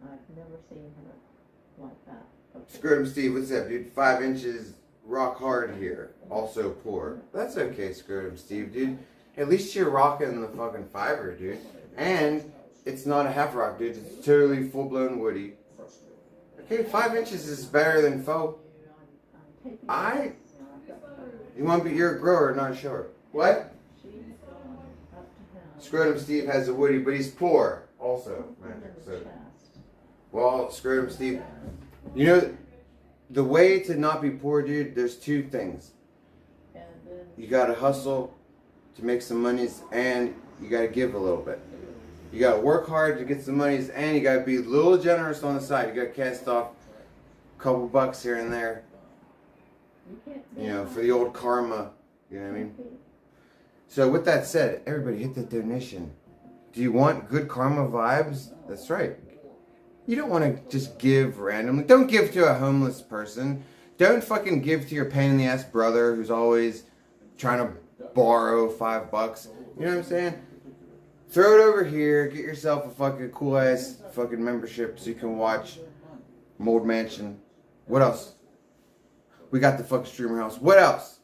I've never seen her like that. Scrotum Steve, what's up, dude? 5 inches, rock hard here. Also poor. That's okay, Scrotum Steve, dude. At least you're rocking the fucking fiber, dude. And it's not a half rock, dude. It's totally full-blown woody. Okay, 5 inches is better than faux. You want to be, you're a grower, not a shower. What? Scrotum Steve has a woody, but he's poor also. So. Well, Scrotum Steve, you know, the way to not be poor, dude, there's two things. You gotta hustle to make some monies, and you gotta give a little bit. You gotta work hard to get some monies, and you gotta be a little generous on the side. You gotta cast off a couple bucks here and there. You know, for the old karma. You know what I mean? So with that said, everybody hit that donation. Do you want good karma vibes? That's right. You don't want to just give randomly. Don't give to a homeless person. Don't fucking give to your pain in the ass brother who's always trying to borrow $5. You know what I'm saying? Throw it over here. Get yourself a fucking cool ass fucking membership so you can watch Mold Mansion. What else? We got the fucking streamer house. What else?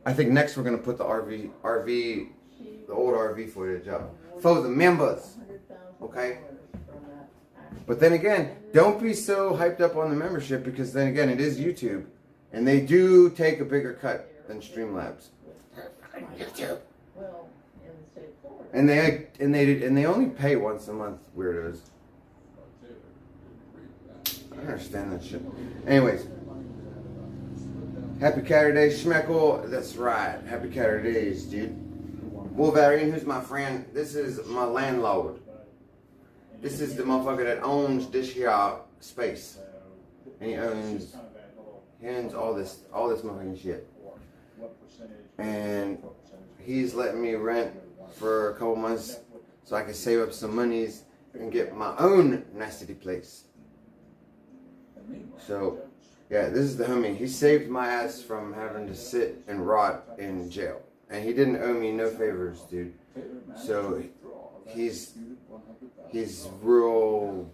I think next we're gonna put the the old RV footage up for the members. Okay? But then again, don't be so hyped up on the membership because then again, it is YouTube. And they do take a bigger cut than Streamlabs. YouTube. And they only pay once a month, weirdos. I don't understand that shit. Anyways. Happy Catterday, Schmeckle. That's right. Happy Catterdays, dude. Wolverine, who's my friend? This is my landlord. This is the motherfucker that owns this here space. And he owns all this motherfucking shit. And he's letting me rent for a couple months so I can save up some monies and get my own nasty place. So, yeah, this is the homie. He saved my ass from having to sit and rot in jail. And he didn't owe me no favors, dude. So, he's real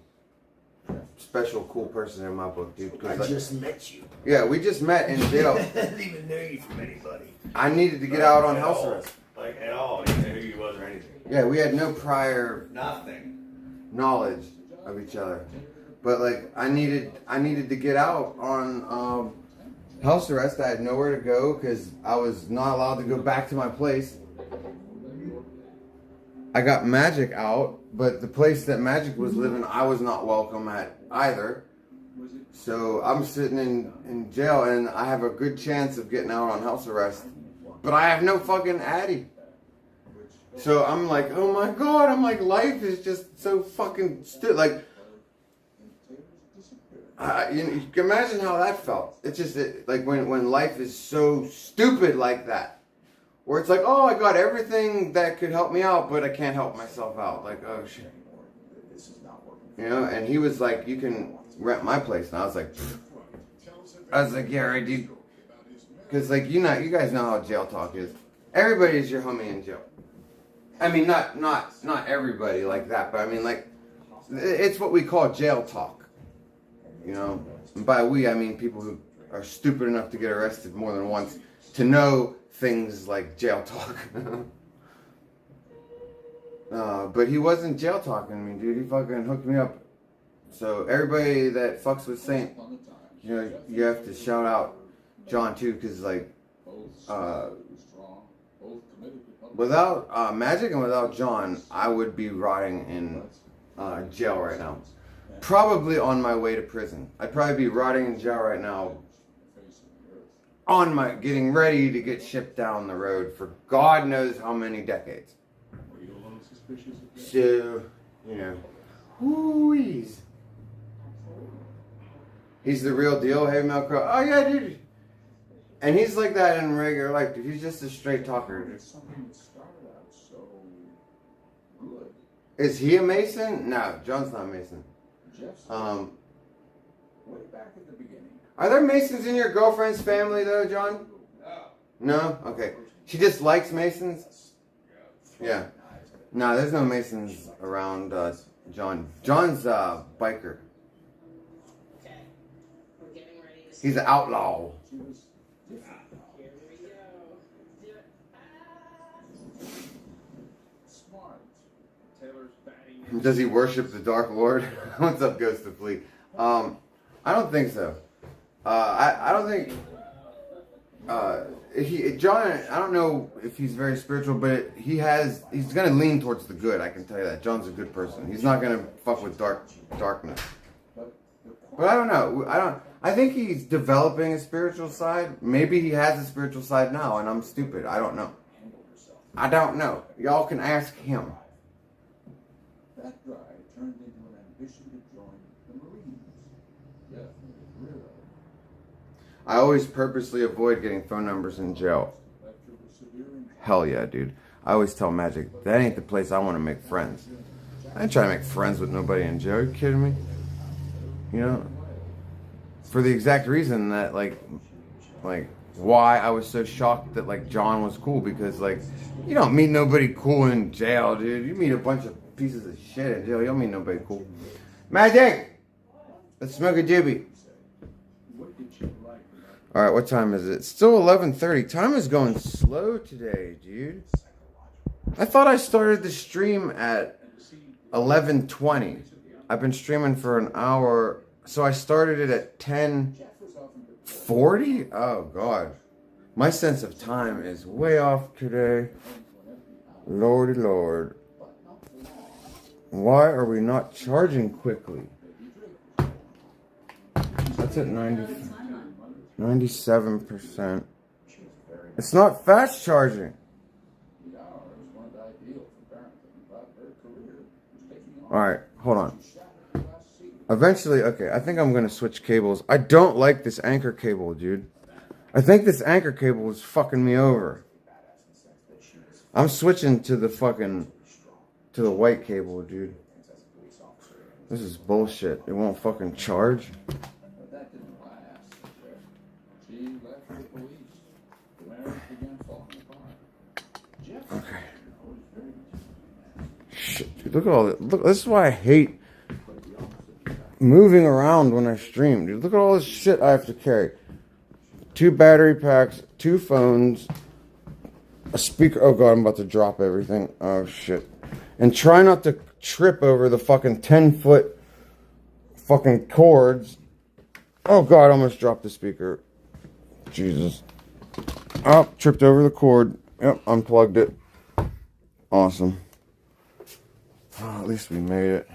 special, cool person in my book, dude. I just met you. Yeah, we just met in jail. I didn't even know you from anybody. I needed to get out on house arrest. Like, at all. You didn't know who you was or anything. Yeah, we had no prior knowledge of each other. But like I needed to get out on house arrest. I had nowhere to go because I was not allowed to go back to my place. I got Magic out, but the place that Magic was living, I was not welcome at either. So I'm sitting in jail, and I have a good chance of getting out on house arrest. But I have no fucking Addy. So I'm like, oh my God, I'm like, life is just so fucking stupid. Like, you can imagine how that felt. It's just like when life is so stupid like that. Where it's like, oh, I got everything that could help me out, but I can't help myself out. Like, oh shit. You know, and he was like, you can rent my place. And I was like, yeah, right, dude. Because, like, you guys know how jail talk is. Everybody is your homie in jail. I mean, not everybody like that, but I mean, like, it's what we call jail talk. You know? And by we, I mean people who are stupid enough to get arrested more than once to know things like jail talk. But he wasn't jail talking me, dude. He fucking hooked me up. So everybody that fucks with Saint, you know, you have to shout out John too, because like, without Magic and without John, I would be rotting in jail right now. Probably on my way to prison. I'd probably be rotting in jail right now, getting ready to get shipped down the road for God knows how many decades. So, you know, whoo-wees. He's the real deal, Hey Melcrow. Oh yeah, dude. And he's like that in regular life, dude. He's just a straight talker, dude. Is he a Mason? No, John's not a Mason. Way back at the beginning. Are there Masons in your girlfriend's family though, John? No? Okay. She just likes Masons? Yeah. No, there's no Masons around John. John's a biker. He's an outlaw. Does he worship the Dark Lord? What's up, Ghost of Fleet? I don't think so. I don't think John. I don't know if he's very spiritual, but he's gonna lean towards the good. I can tell you that. John's a good person. He's not gonna fuck with darkness. But I don't know. I think he's developing a spiritual side. Maybe he has a spiritual side now, and I'm stupid. I don't know. I don't know. Y'all can ask him. That guy turned into an ambition to join the Marines. I always purposely avoid getting phone numbers in jail. Hell yeah, dude. I always tell Magic, that ain't the place I want to make friends. I ain't trying to make friends with nobody in jail. Are you kidding me? You know? For the exact reason that, like, why I was so shocked that, like, John was cool. Because, like, you don't meet nobody cool in jail, dude. You meet a bunch of pieces of shit in jail. You don't meet nobody cool. Magic! Let's smoke a doobie. Alright, what time is it? It's still 11:30. Time is going slow today, dude. I thought I started the stream at 11:20. I've been streaming for an hour, so I started it at 10:40? Oh, God. My sense of time is way off today. Lordy Lord. Why are we not charging quickly? That's at 97%. It's not fast charging. Alright, hold on. Eventually, okay, I think I'm going to switch cables. I don't like this anchor cable, dude. I think this anchor cable is fucking me over. I'm switching to the white cable, dude. This is bullshit. It won't fucking charge. Okay. Shit, dude, look at all this. Look, this is why I hate moving around when I stream, dude. Look at all this shit I have to carry. 2 battery packs, 2 phones, a speaker. Oh god, I'm about to drop everything. Oh shit. And try not to trip over the fucking 10-foot fucking cords. Oh god, I almost dropped the speaker. Jesus. Oh, tripped over the cord. Yep, unplugged it. Awesome. Oh, at least we made it.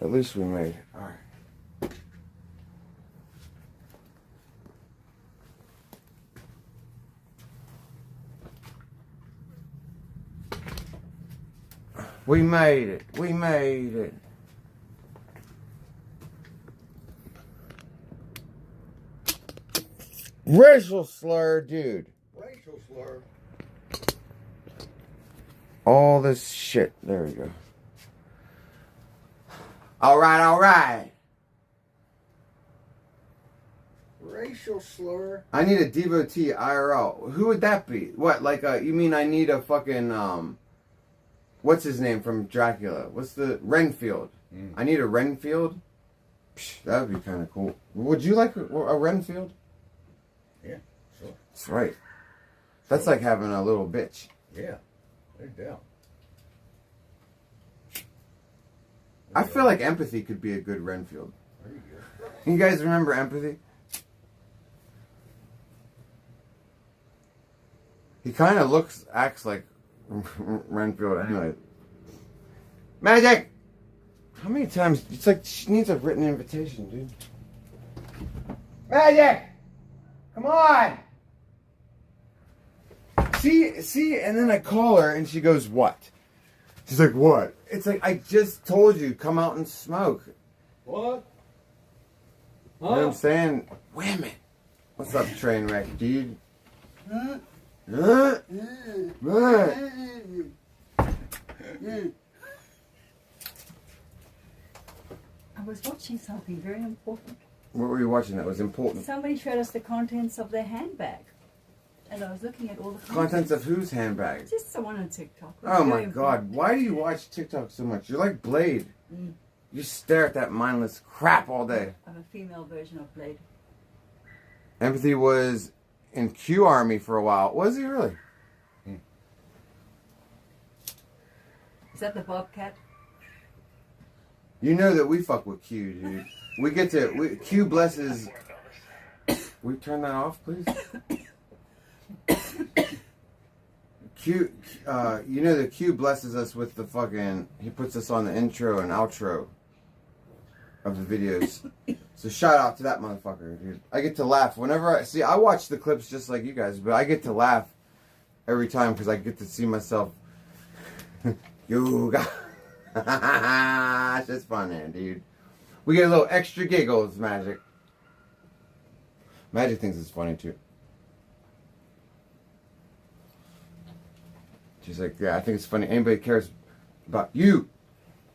At least we made it. Alright. We made it. We made it. Racial slur, dude. Racial slur. All this shit. There we go. Alright, alright. Racial slur. I need a devotee IRL. Who would that be? What, like you mean I need a fucking, what's his name from Dracula? What's the, Renfield. I need a Renfield? Psh, that would be kind of cool. Would you like a Renfield? Yeah, sure. That's right. That's like having a little bitch. Yeah, no doubt. I feel like Empathy could be a good Renfield. There you go. You guys remember Empathy? He kind of acts like Renfield anyway. Magic! How many times? It's like she needs a written invitation, dude. Magic! Come on! See, and then I call her and she goes, what? She's like, what? It's like, I just told you, come out and smoke. What? You know what I'm saying? Women. What's up, train wreck, dude? What? I was watching something very important. What were you watching that was important? Somebody showed us the contents of their handbag. And I was looking at all the Contents of whose handbag? Just someone on TikTok. Oh my god, why do you watch TikTok so much? You're like Blade. You stare at that mindless crap all day. I'm a female version of Blade. Empathy was in Q Army for a while. Was he really? Is that the Bobcat? You know that we fuck with Q, dude. We get to... Q blesses... We turn that off, please? Q, you know that Q blesses us with the fucking... He puts us on the intro and outro of the videos. So shout out to that motherfucker, dude. I get to laugh whenever I watch the clips just like you guys, but I get to laugh every time because I get to see myself. You got... It's just fun there, dude. We get a little extra giggles, Magic. Magic thinks it's funny too. She's like, yeah, I think it's funny. Anybody cares about you,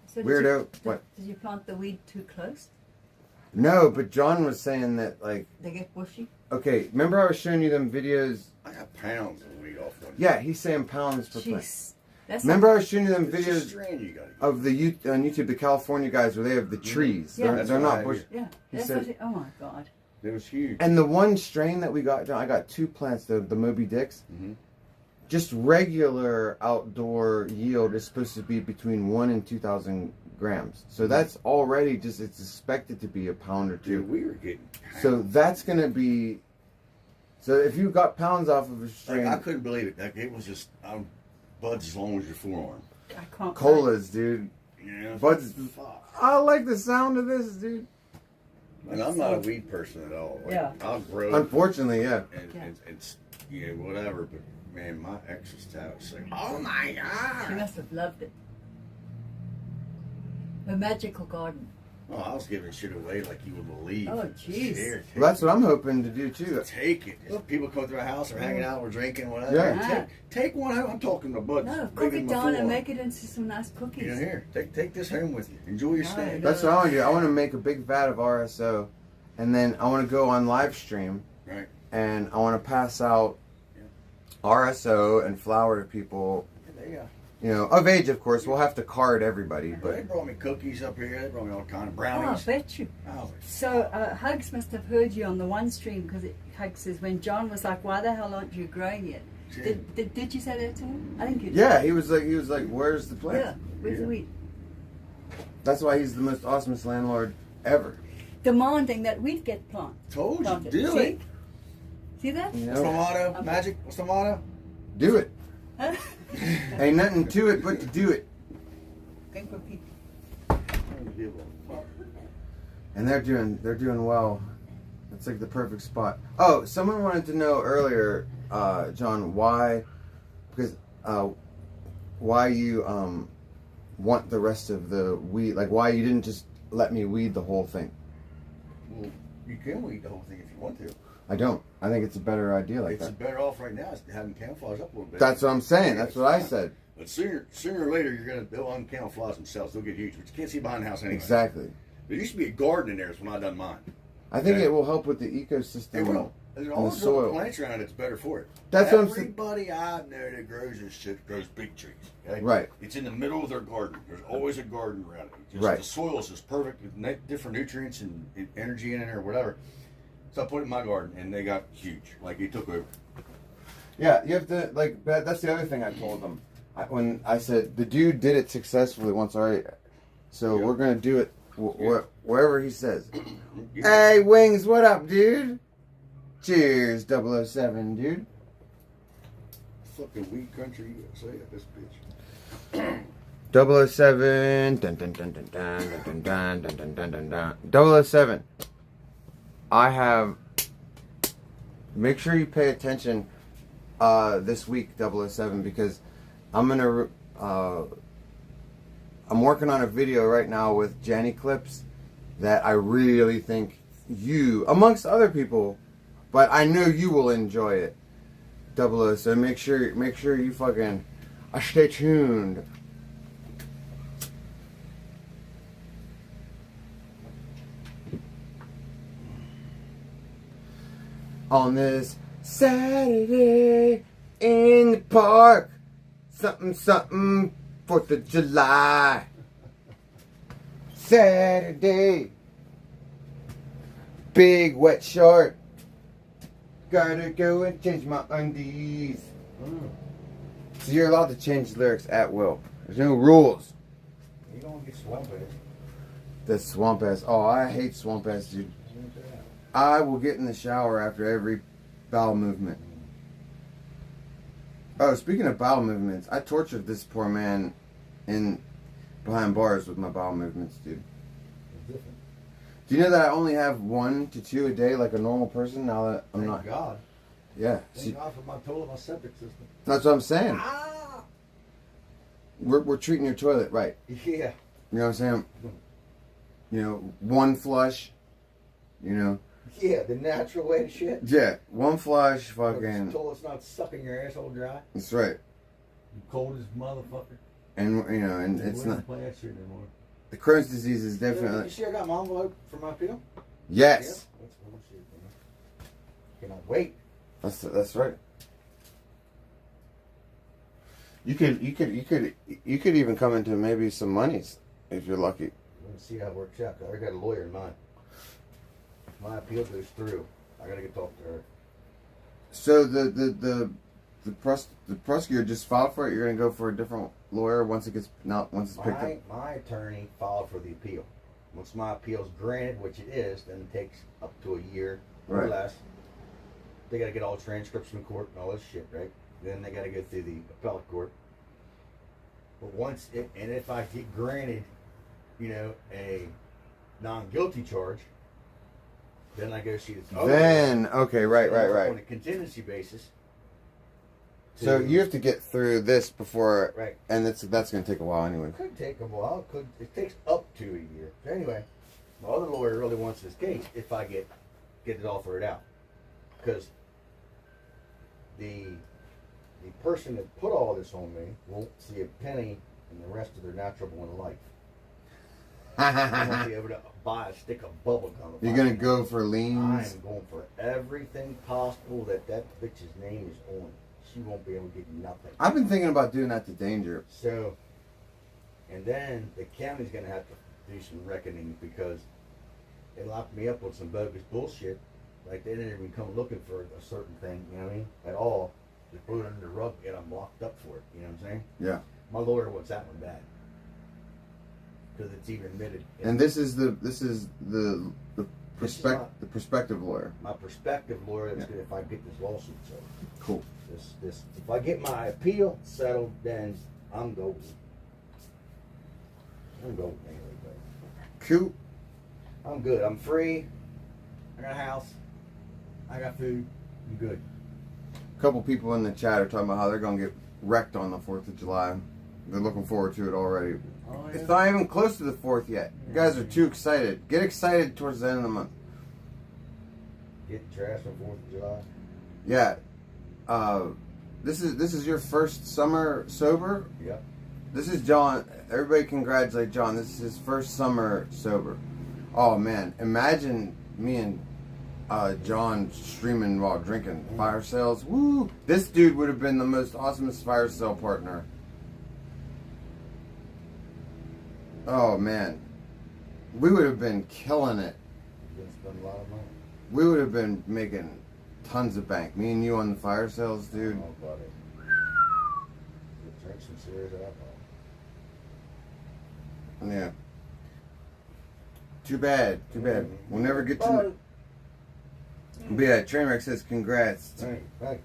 So weirdo? What? Did you plant the weed too close? No, but John was saying that, like... They get bushy? Okay, remember I was showing you them videos? I got pounds of weed off one. Yeah, he's saying pounds per plant. Jeez. That's Remember I was showing you them It's a videos strain you gotta get. of the on YouTube, the California guys, where they have the trees. Yeah. They're That's not right. bush. Yeah. He That's said- what oh my God. It was huge. And the one strain that we got, I got 2 plants, the Moby Dicks. Just regular outdoor yield is supposed to be between 1 and 2,000 grams. So that's already just, it's expected to be a pound or 2. Dude, we were getting pounds. So that's going to be, so if you got pounds off of a strain, Like, I couldn't believe it. Like, it was just buds as long as your forearm. I can't. colas, dude. Yeah. Buds. Fuck. I like the sound of this, dude. And I'm not a weed person at all. Like, Yeah. I'll grow. Unfortunately, yeah. And it's yeah, whatever. But man, my ex was like, oh my She god. must have loved it. A magical garden. Oh, I was giving shit away like you would believe. Oh, jeez. Here, Well, that's what I'm hoping to do too. take it. Just people come to our house, we're hanging out, we're drinking, whatever. Yeah. Take one home. I'm talking to buds. No, bring cook them it down and before. make it into some nice cookies. Yeah, here. Take this home with you. Enjoy your No, stay. no. That's what I want to do. I want to make a big vat of RSO, and then I want to go on live stream, Right. and I want to pass out RSO and flour to people. Yeah, there you go. You know, of age, of course. We'll have to card everybody, They but brought me cookies up here. They brought me all kind of Oh, I brownies. bet you. Oh, So Hugs must have heard you on the one stream because Hugs says when John was like, "Why the hell aren't you growing yet?" Did you say that to him? I think you did. yeah, he was like, "Where's the plant?" Yeah, where's the weed? That's why he's the most awesomest landlord ever. Demanding that we'd get planted. told you, Planted. do See? it. See that? You What's the know, motto? Okay. Magic? What's the motto? do it. Huh? Ain't nothing to it but to do it. Going for people. And they're doing well. It's like the perfect spot. Oh, someone wanted to know earlier, John, why you want the rest of the weed? Like, why you didn't just let me weed the whole thing? Well, you can weed the whole thing if you want to. I don't. I think it's a better idea like It's that. better off right now is having camouflage up a little bit. That's what I'm saying. That's what I said. But sooner or later, they'll uncamouflage themselves. They'll get huge, but you can't see behind the house anyway. Exactly. There used to be a garden in there when I done mine. I think Okay. it will help with the ecosystem. It will. And All the the soil. plants around it's better for it. That's what I'm saying. Everybody I know that grows this shit grows big trees. Okay? Right. It's in the middle of their garden. There's always a garden around it. Just, Right. The soil is just perfect with different nutrients and energy in it or whatever. So I put it in my garden and they got huge. Like it took over. Yeah, you have to, like, that's the other thing I told them. When I said, the dude did it successfully once already, so we're going to do it wherever he says. Hey, Wings, what up, dude? Cheers, 007, dude. Fucking weed country USA at this bitch. 007, dun dun dun dun dun dun dun dun dun dun dun dun. 007. I have, make sure you pay attention this week, 007, because I'm working on a video right now with Jenny Clips that I really think you, amongst other people, but I know you will enjoy it. 007, make sure you fucking stay tuned. On this Saturday in the park, something, 4th of July. Saturday, big wet short. Gotta go and change my undies. So you're allowed to change the lyrics at will. There's no rules. You don't get swamp ass. That's swamp ass. Oh, I hate swamp ass, dude. I will get in the shower after every bowel movement. Oh, speaking of bowel movements, I tortured this poor man behind bars with my bowel movements, dude. Do you know that I only have 1 to 2 a day like a normal person now that I'm not? Thank God. Yeah. Thank God for my toilet, my septic system. That's what I'm saying. Ah! We're treating your toilet right. Yeah. You know what I'm saying? You know, 1 flush. You know. Yeah, the natural way to shit. Yeah, 1 flush, The fucking. toilet's not sucking your asshole dry. That's right. You cold as motherfucker. And you know, and it's We not. don't play that shit anymore. The Crohn's disease is You definitely. see, I got my envelope for my appeal. Yes. Yeah, that's bullshit, man. Cannot wait. That's right. You could even come into maybe some monies if you're lucky. Let's see how it works out. 'Cause I already got a lawyer in mind. If my appeal goes through, I gotta get talk to her. So the prosecutor just filed for it. You're gonna go for a different lawyer once it's picked up. My attorney filed for the appeal. Once my appeal's granted, which it is, then it takes up to a year or Right. less. They gotta get all the transcripts from court and all this shit, right? Then they gotta go through the appellate court. But if I get granted, a non-guilty charge, then I go see the Then okay, right. on a contingency basis. So you have to get through this before, Right. and that's gonna take a while anyway. It could take a while. It takes up to a year. Anyway, my other lawyer really wants this case if I get it all figured out, because the person that put all this on me won't see a penny in the rest of their natural born life. I won't be able to buy a stick of bubble gum. You're gonna go for liens. I'm going for everything possible that bitch's name is on. She won't be able to get nothing. I've been thinking about doing that to Danger. So, and then the county's gonna have to do some reckoning because they locked me up with some bogus bullshit. Like they didn't even come looking for a certain thing, you know what I mean? At all. Just put it under the rug and I'm locked up for it. You know what I'm saying? Yeah. My lawyer wants that one bad because it's even admitted. And this is the prospective lawyer. My prospective lawyer. That's Yeah. good if I get this lawsuit. So Cool. this if I get my appeal settled, then I'm golden. I'm golden anyway, but Cool. I'm good. I'm free. I got a house. I got food. I'm good. A couple people in the chat are talking about how they're gonna get wrecked on the 4th of July. They're looking forward to it already. Oh, yeah. It's not even close to the 4th yet. You guys are too excited. Get excited towards the end of the month. Get trash on 4th of July. Yeah. This is your first summer sober? Yep. This is John. Everybody congratulate John. This is his first summer sober. Oh man, imagine me and John streaming while drinking. Fire sales. Woo! This dude would have been the most awesomest fire sale partner. Oh man. We would have been killing it. You're gonna spend a lot of money. We would have been making tons of bank. Me and you on the fire sales, dude. Oh, buddy. You drink some serious alcohol. Yeah. Too bad. Too bad. We'll never get to. But yeah, Trainwreck says congrats. Hey.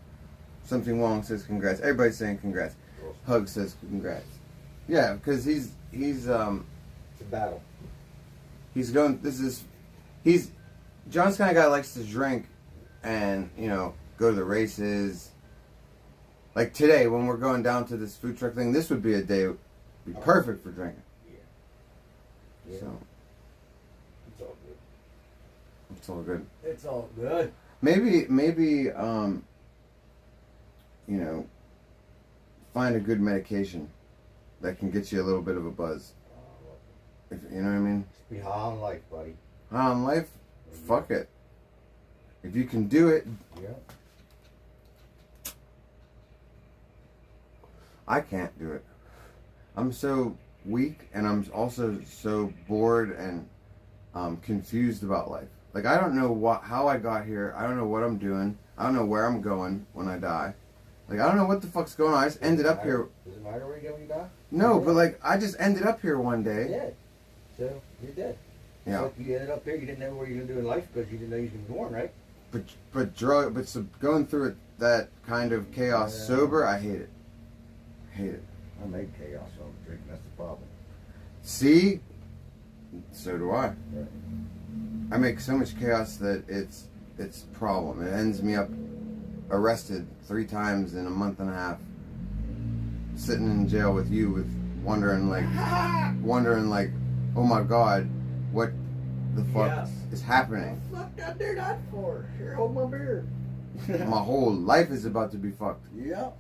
Something Wong says congrats. Everybody's saying congrats. Hug says congrats. Yeah, because he's It's a battle. he's going. He's John's kind of guy that likes to drink, and go to the races. Like today, when we're going down to this food truck thing, this would be a day be perfect for drinking. Yeah. So It's all good. it's all good. It's all good. Maybe find a good medication that can get you a little bit of a buzz. If you know what I mean? Just be high on life, buddy. High on life? Fuck it. If you can do it, Yeah. I can't do it. I'm so weak, and I'm also so bored and confused about life. Like, I don't know how I got here. I don't know what I'm doing. I don't know where I'm going when I die. Like, I don't know what the fuck's going on. I just ended up here. Does it matter where you go when you die? No, but like, I just ended up here one day. You're dead. So, you're dead. Yeah. It's like you ended up here, you didn't know what you were going to do in life because you didn't know you was going to be born, right? But going through it, that kind of chaos sober, I hate it. I hate it. I made chaos on drinking, that's the problem. See? So do I. Right. I make so much chaos that it's a problem. It ends me up arrested 3 times in a month and a half. Sitting in jail with you wondering like, oh my God, what the fuck is happening? What the fuck I do that for? Here, hold my beer. My whole life is about to be fucked. Yep.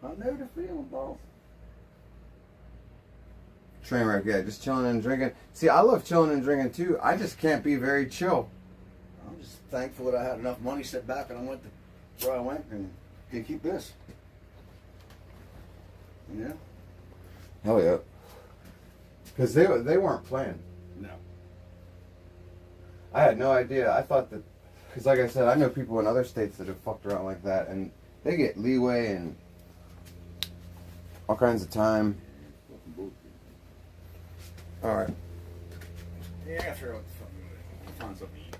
I know the feeling, boss. Trainwreck, yeah, just chilling and drinking. See, I love chilling and drinking too. I just can't be very chill. I'm just thankful that I had enough money set back and I went to where I went and can keep this. Yeah. Hell yeah. Because they weren't playing. No. I had no idea. I thought that, because like I said, I know people in other states that have fucked around like that, and they get leeway and all kinds of time. All right. Yeah, after I'll find something to eat.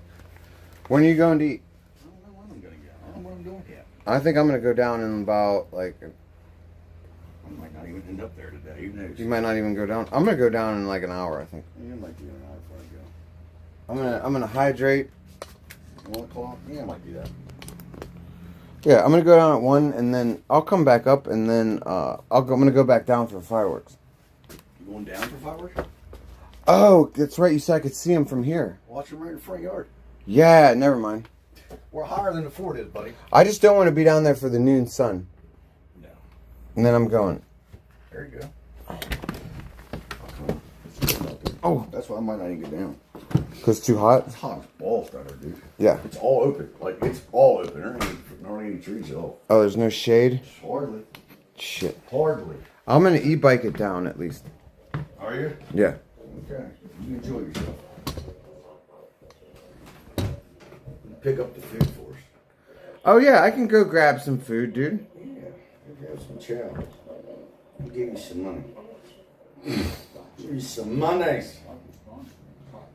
When are you going to eat? I don't know when I'm going to go. I don't know what I'm doing yet. I think I'm going to go down in about like. I might not even end up there today. Who knows? You might not even go down. I'm going to go down in like an hour, I think. Yeah, it might be an hour before I go. I'm gonna hydrate. 1 o'clock? Yeah, I might do that. Yeah, I'm gonna go down at 1, and then I'll come back up, and then I'm gonna go back down for fireworks. You going down for fireworks? Oh, that's right. You said I could see them from here. Watch them right in the front yard. Yeah, never mind. We're higher than the fort is, buddy. I just don't want to be down there for the noon sun. No. And then I'm going. There you go. Oh. That's why I might not even get down. Because it's too hot? It's hot as balls down there, dude. Yeah. It's all open. Like, it's all open. There aren't any trees at all. Oh, there's no shade? Hardly. Shit. Hardly. I'm gonna e-bike it down at least. Are you? Yeah. Okay. You enjoy yourself. Pick up the food for us. Oh yeah, I can go grab some food, dude. Yeah. Grab some chow. I'll give you some money. Give you some money.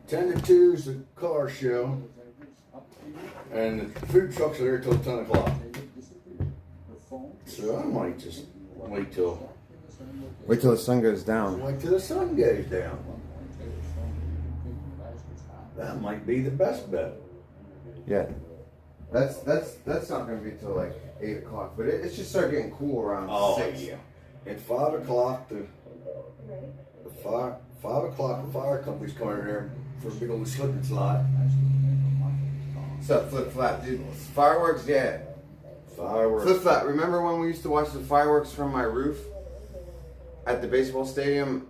10 to 2 is the car show. And the food trucks are there till 10 o'clock. So I might just wait till the sun goes down. Wait till the sun goes down. That might be the best bet. Yeah. That's not gonna be till like 8 o'clock, but it should start getting cool around 6. Yeah. At 5 o'clock, the 5 o'clock, the fire company's coming in there for a big old slip and slide. What's up, Flip Flat, dude? Fireworks, yeah. Fireworks. Flip Flat, remember when we used to watch the fireworks from my roof at the baseball stadium?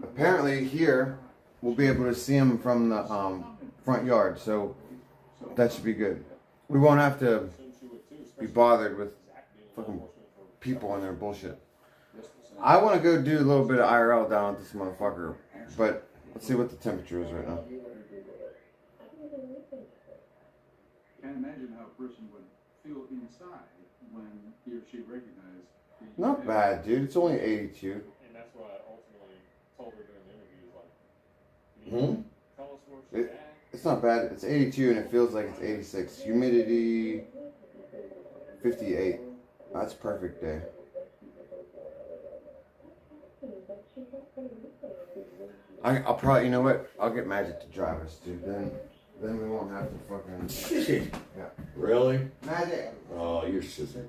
Apparently here, we'll be able to see them from the front yard, so that should be good. We won't have to be bothered with fucking people and their bullshit. I want to go do a little bit of IRL down at this motherfucker, but let's see what the temperature is right now. Can't imagine how a person would feel inside when he or she recognized. Not bad, dude. It's only 82. And that's what I ultimately told her during the interview. Like, tell us where she's at. It's not bad. It's 82 and it feels like it's 86. Humidity 58. That's a perfect day. I'll probably, you know what? I'll get Magic to drive us, dude. Then we won't have to fucking. Yeah. Really? Magic. Oh, you're just. The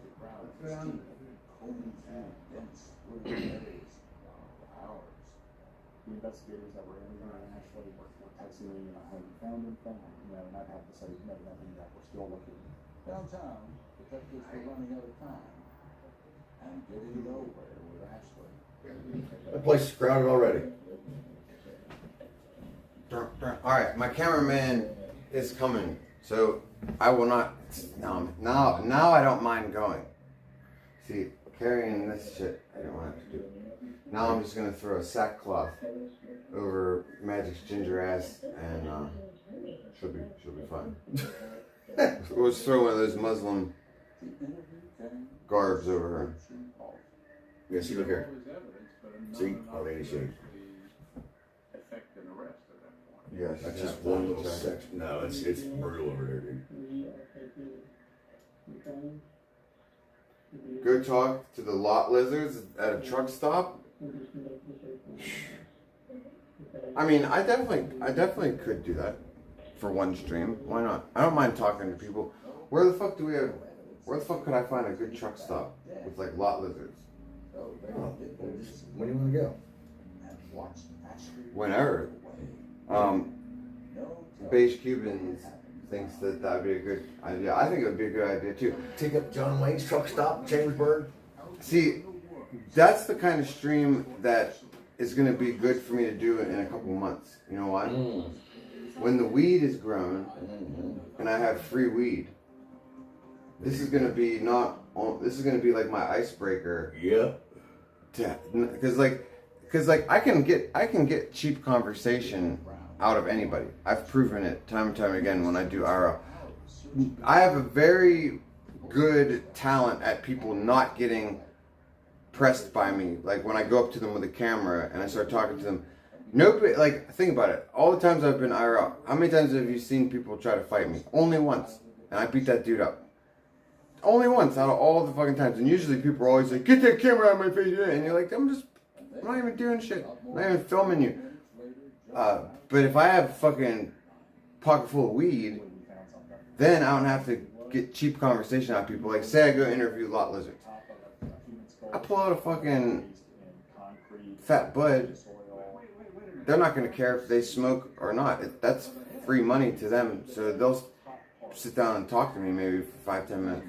investigators that were in Ashley were texting me, have you found anything? And I'd have to say, no, nothing yet. We're still looking. Downtown, detectives were running out of time and getting nowhere with Ashley. That place is crowded already. Alright, my cameraman is coming, so I will not. Now I don't mind going. See, carrying this shit, I don't have to do. Now I'm just gonna throw a sackcloth over Magic's ginger ass, and she'll be fine. We'll just throw one of those Muslim garbs over her. Yeah, see, look here. See, our lady shade. Yes, That's just one little section. No, it's brutal over there, dude. Go talk to the lot lizards at a truck stop. I mean, I definitely could do that for one stream. Why not? I don't mind talking to people. Where the fuck could I find a good truck stop with like lot lizards? When do you want to go? Whenever. Beige Cubans thinks that that'd be a good idea. I think it would be a good idea too. Take up John Wayne's truck stop, Chambersburg. See, that's the kind of stream that is going to be good for me to do in a couple months. You know why? When the weed is grown and I have free weed, this is going to be this is going to be like my icebreaker. Yep. Because I can get cheap conversation out of anybody. I've proven it time and time again when I do IRL. I have a very good talent at people not getting pressed by me. Like when I go up to them with a camera and I start talking to them. Nobody, like, think about it. All the times I've been IRL, how many times have you seen people try to fight me? Only once. And I beat that dude up. Only once out of all the fucking times. And usually people are always like, get that camera out of my face. And you're like, I'm not even doing shit. I'm not even filming you. But if I have a fucking pocket full of weed, then I don't have to get cheap conversation out of people. Like, say I go interview lot lizards. I pull out a fucking fat bud. They're not going to care if they smoke or not. That's free money to them. So they'll sit down and talk to me maybe for 5-10 minutes.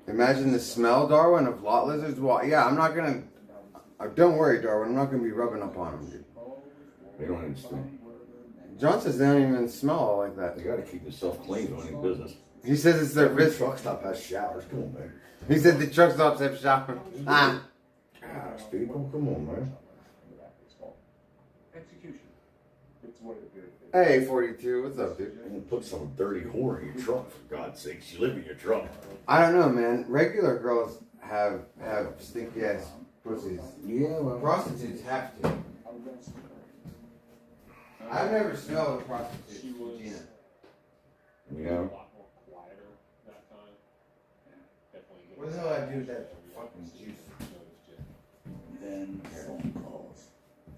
Imagine the smell, Darwin, of lot lizards. Well, yeah, I'm not going to... Don't worry, Darwin. I'm not going to be rubbing up on them, dude. They don't understand. John says they don't even smell like that. You got to keep yourself clean on any business. He says it's their Every business. truck stop has showers. Come on, man. He said the truck stops have showers. Gosh, people, come on, man. Execution. It's what it is. Hey, 42, what's up, dude? And put some dirty whore in your truck, for God's sakes. You live in your truck. I don't know, man. Regular girls have stinky ass pussies. Yeah, well. Prostitutes have to. I've never smelled a prostitute. She was Gina. Yeah. a lot more quieter that time. Definitely. What the hell I do with that fucking juice? Then phone calls.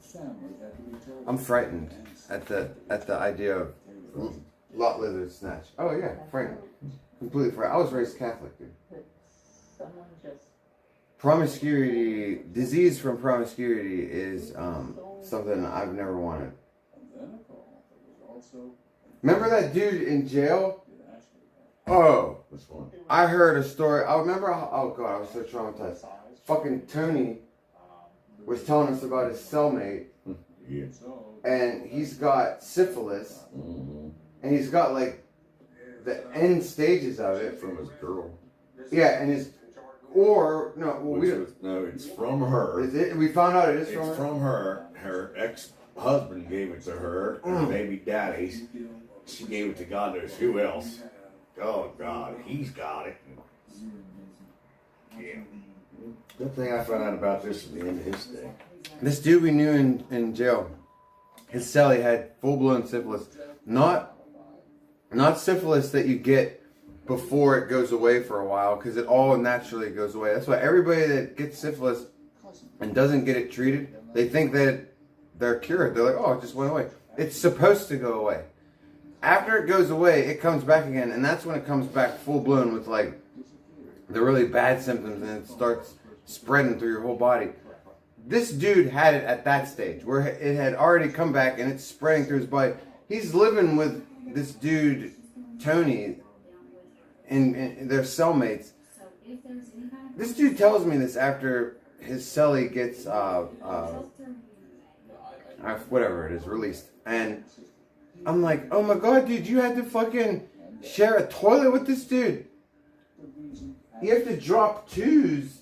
Family had to be told. I'm frightened at the idea of lot lizard snatch. Oh yeah, frightened. completely forgot. I was raised Catholic, dude. That someone just Promiscuity, disease from promiscuity is something I've never wanted. Remember that dude in jail? Oh, This one. I heard a story. I remember. Oh god, I was so traumatized. Fucking Tony was telling us about his cellmate, Yeah. and he's got syphilis, Mm-hmm. and he's got like the end stages of it. From his girl. Yeah, and his or no, well, we don't. No, it's from her. Is it? We found out it is It's from. from her. Her ex-husband gave it to her. Her baby daddies. She gave it to God knows who else. Oh God, he's got it. Yeah. Good thing I found out about this at the end of his day. This dude we knew in jail, his cellie had full-blown syphilis. Not syphilis that you get before it goes away for a while, because it all naturally goes away. That's why everybody that gets syphilis and doesn't get it treated, they think that they're cured. They're like, oh, it just went away. It's supposed to go away. After it goes away, it comes back again, and that's when it comes back full-blown with like the really bad symptoms, and it starts spreading through your whole body. This dude had it at that stage where it had already come back and it's spreading through his body. He's living with this dude, Tony, and their cellmates. This dude tells me this after his cellie gets, whatever it is, released. And I'm like, oh my god, dude, you had to fucking share a toilet with this dude. You have to drop twos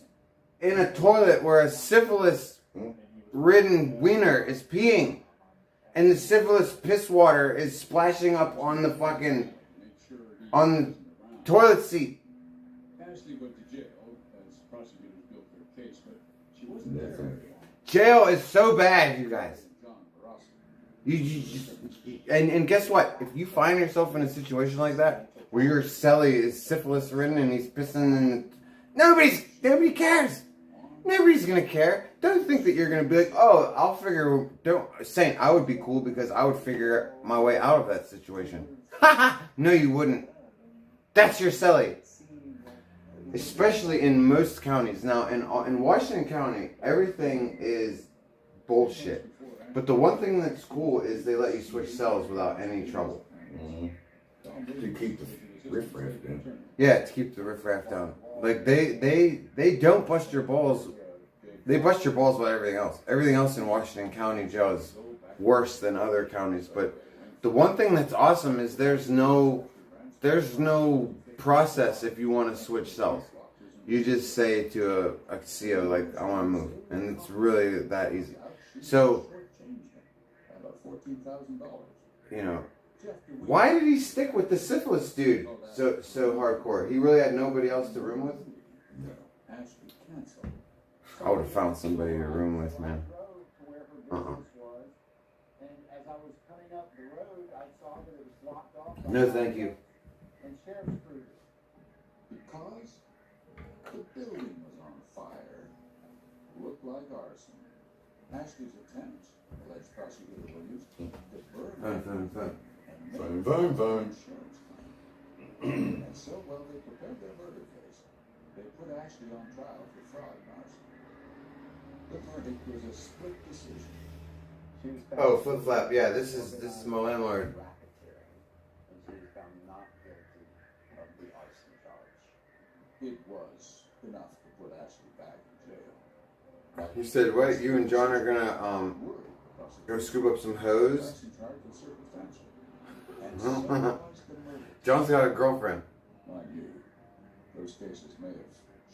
in a toilet where a syphilis-ridden wiener is peeing. And the syphilis piss water is splashing up on the fucking, on the toilet seat. Ashley went to jail as prosecutors built their case, but she wasn't there. Jail is so bad, you guys. And guess what? If you find yourself in a situation like that, where your cellie is syphilis-ridden and he's pissing in the... Nobody cares. Nobody's gonna care. Don't think that you're gonna be like, oh, I'll figure... Saying I would be cool because I would figure my way out of that situation. Haha! No, you wouldn't. That's your cellie. Especially in most counties. Now, in Washington County, everything is bullshit. But the one thing that's cool is they let you switch cells without any trouble. Mm-hmm. To keep the riffraff down. Yeah, to keep the riffraff down. Like, they don't bust your balls. They bust your balls about everything else. Everything else in Washington County jail is worse than other counties. But the one thing that's awesome is there's no process if you want to switch cells. You just say to a CO, like, I want to move. And it's really that easy. So, you know, why did he stick with the syphilis dude so hardcore? He really had nobody else to room with? I would have found somebody to room with, man. No, thank you. Because the building was on fire, looked like arson. Ashley's attempts, alleged prosecutor were used to burn Fine. And so while they prepared their murder case, they put Ashley on trial for fraud and arson. The verdict was a split decision. Oh, flip flap. Yeah, this is my landlord. It was enough to put Ashley back in jail. He said, "What? You and John are gonna go scoop up some hoes?" John's got a girlfriend. Mind you, those cases may have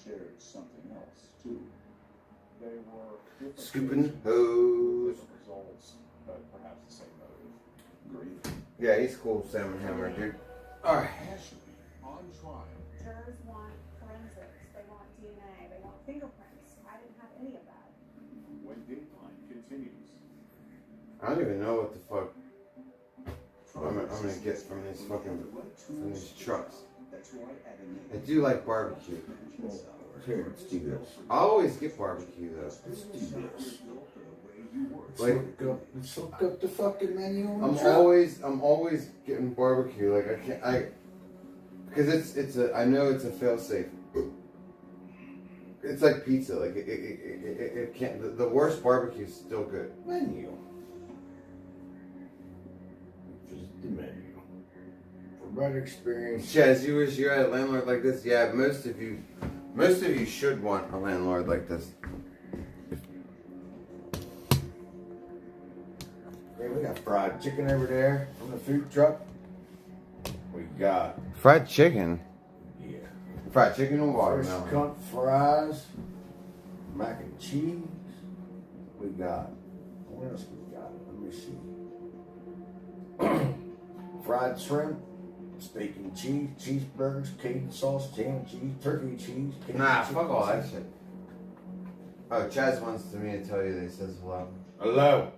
shared something else too. They were Scooping hoes. results, but perhaps the same motive. Grief. Yeah, he's cool, Salmon Hammer, dude. All right. Ashley on trial. Jurors want forensics, they want DNA, they want fingerprints. I didn't have any of that. When Dateline continues. I don't even know what the fuck I'm gonna get from these trucks. I do like barbecue. Here, let's do this. I always get barbecue though. Let's do this. Like, Let's look up the fucking menu on I'm the truck. always getting barbecue. Like Because I know it's a fail-safe. It's like pizza. Like it can't. The worst barbecue is still good. Menu. Just the menu. For better experience. Chaz, you wish you had a landlord like this? Yeah, most of you should want a landlord like this. Hey, we got fried chicken over there from the food truck. We got Fried chicken? Yeah. Fried chicken and fresh watermelon. cut fries, mac and cheese. We got, what else we got? Let me see. Fried shrimp, steak and cheese, cheeseburgers, Cajun sauce, ham and cheese, turkey and cheese. Cajun Nah, chicken fuck all that sauce. shit. Oh, Chaz wants me to tell you that he says hello. Hello.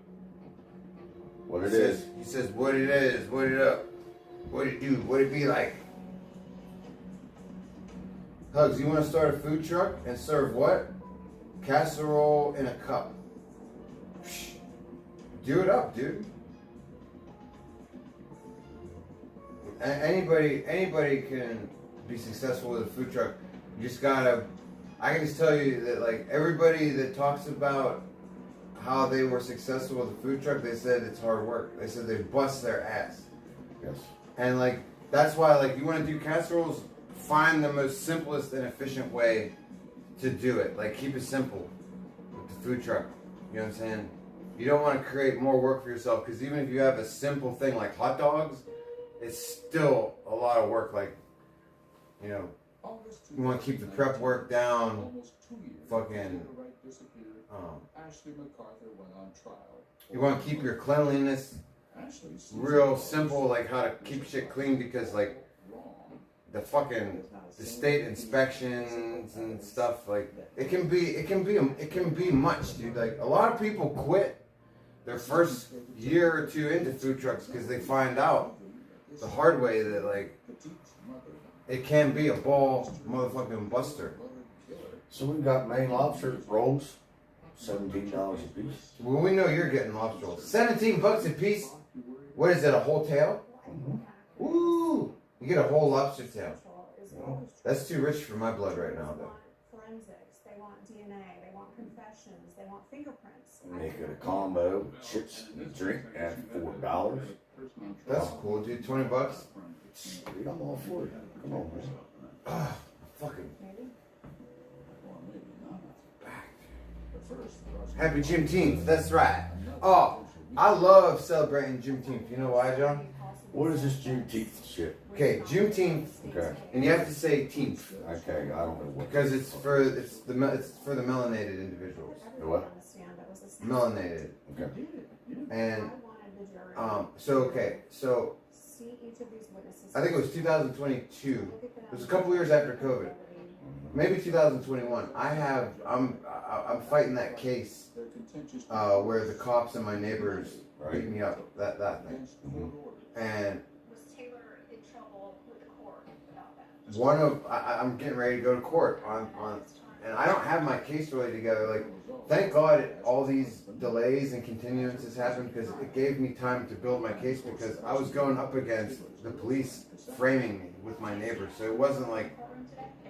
What it is? He says what it is, what it up, what it do, what it be like. Hugs, you want to start a food truck and serve what? Casserole in a cup. Psh, do it up, dude. Anybody can be successful with a food truck. You just gotta. I can just tell you that like everybody that talks about how they were successful with a food truck, they said it's hard work. They said they bust their ass. Yes. And like that's why like you want to do casseroles, find the most simplest and efficient way to do it. Like keep it simple with the food truck. You know what I'm saying? You don't want to create more work for yourself because even if you have a simple thing like hot dogs, it's still a lot of work. Like, you know, you want to keep the prep work down. Fucking. Ashley MacArthur went on trial. You want to keep your cleanliness real simple, like how to keep shit clean because like the state inspections and stuff, like it can be much, dude. Like a lot of people quit their first year or two into food trucks because they find out the hard way that like it can be a ball motherfucking buster. So we got Maine lobster rolls, $17 a piece. Well, we know you're getting lobster rolls. $17 a piece. What is it? A whole tail? Mm-hmm. Ooh, you get a whole lobster tail. That's too rich for my blood right now, though. Forensics, they want DNA, they want confessions, they want fingerprints. Make it a combo with chips and a drink at $4. That's cool, dude. $20. Dude, I'm all for it. Come on, man. Ah, fucking. Happy Juneteenth. That's right. Oh, I love celebrating Juneteenth. You know why, John? What is this Juneteenth shit? Okay, Juneteenth. Okay. And you have to say teenth. Okay, I don't know what. Because it's for the melanated individuals. The what? Melanated. Okay. And so I think it was 2022. It was a couple years after COVID. Maybe 2021. I'm fighting that case where the cops and my neighbors beat me up. That thing. Mm-hmm. And Was Taylor in trouble with the court about that? I'm getting ready to go to court on and I don't have my case really together. Like, thank God all these delays and continuances happened because it gave me time to build my case because I was going up against the police framing me with my neighbors. So it wasn't like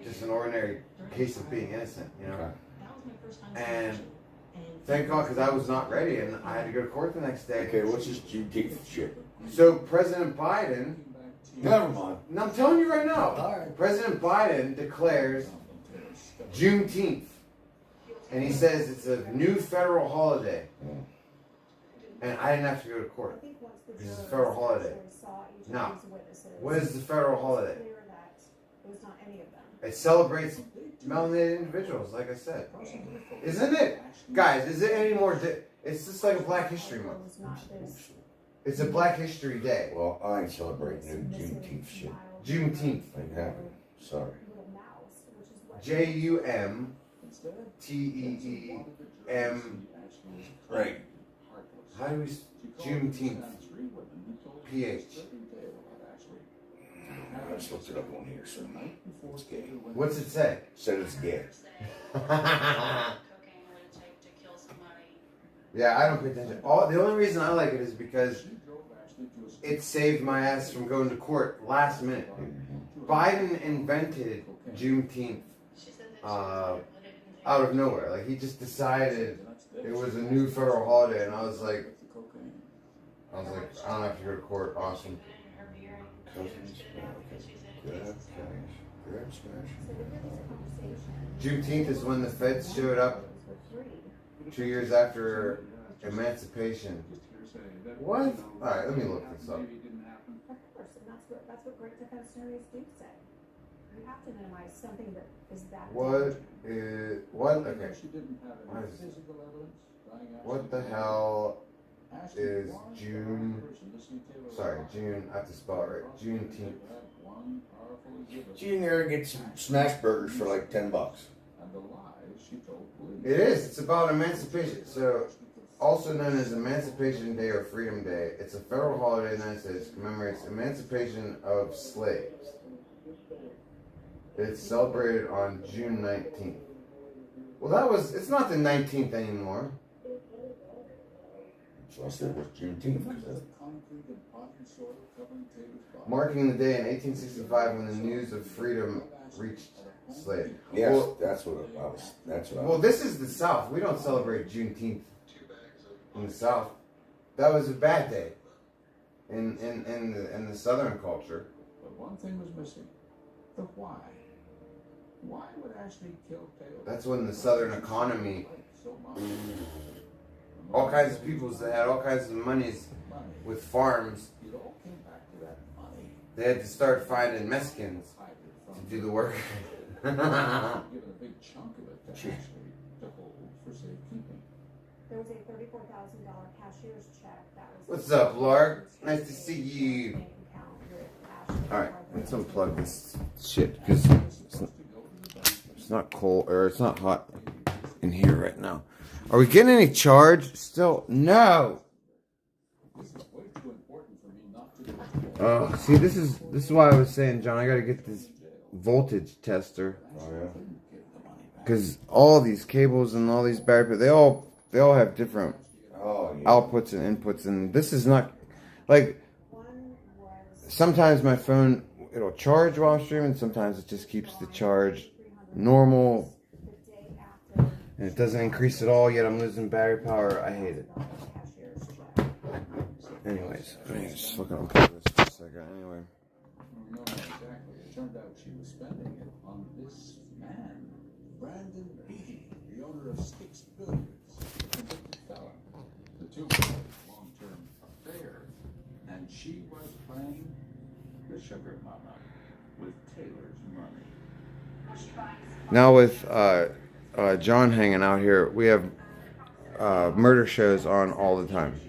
just an ordinary case of being innocent, you know. And thank God because I was not ready and I had to go to court the next day. Okay, what's this Juneteenth shit? So President Biden. Never mind. No, I'm telling you right now. All right. President Biden declares Juneteenth, and he says it's a new federal holiday. And I didn't have to go to court. This is a federal holiday. Now, what is the federal holiday? It celebrates melanated individuals, like I said. Isn't it? Guys, is it any more... It's just like a Black History Month. It's a Black History Day. Well, I ain't celebrating no Juneteenth shit. Juneteenth. Ain't happening. Sorry. Jumteem. Right. How do we... Juneteenth. PH. I just looked it up on here, so it's gay. What's it say? Said it's gay. Yeah, I don't pay attention. The only reason I like it is because it saved my ass from going to court last minute. Biden invented Juneteenth out of nowhere. Like, he just decided it was a new federal holiday, and I was like, I don't have to go to court. Awesome. Juneteenth is when the feds showed up 2 years after emancipation. What? Alright, let me look this up. Of course, and that's what great defense attorneys do say. You have to minimize something that is that. What is, what? Okay. What the hell is June? Sorry, June. I have to spell it right. Juneteenth. She in there and get some smash burgers for like $10. It is. It's about emancipation. So, also known as Emancipation Day or Freedom Day, it's a federal holiday in the United States, commemorates emancipation of slaves. It's celebrated on June 19th. Well, it's not the 19th anymore. So I said it was Juneteenth. Marking the day in 1865 when the news of freedom reached slaves. Yes, well, that's what I well, this is the South. We don't celebrate Juneteenth in the South. That was a bad day in the Southern culture. But one thing was missing. The why. Why would Ashley kill Taylor? That's when the Southern economy, all kinds of peoples that had all kinds of monies with farms, It all came back to that money. they had to start finding Mexicans to do the work. Given a big chunk of it to Ashley to hold for safekeeping. There was a $34,000 cashier's check that was. What's up, Lark? Nice to see you. Bank account with Ashley. Alright, let's unplug this shit because it's not cold or it's not hot in here right now. Are we getting any charge still? No. Oh, see, this is why I was saying, John, I gotta get this voltage tester. Oh yeah. Because all these cables and all these batteries, they all have different outputs and inputs, and this is not like sometimes my phone it'll charge while I'm streaming, sometimes it just keeps the charge normal and it doesn't increase at all, yet I'm losing battery power. I hate it. Anyways, let me just fucking unplug this for a second. Anyway. No, exactly. It turned out she was spending it on this man, Brandon Beatty, the owner of Sticks Billiards, a convicted felon. The two had a long-term affair, and she was playing the sugar mama with Taylor's money. Now with John hanging out here, we have murder shows on all the time.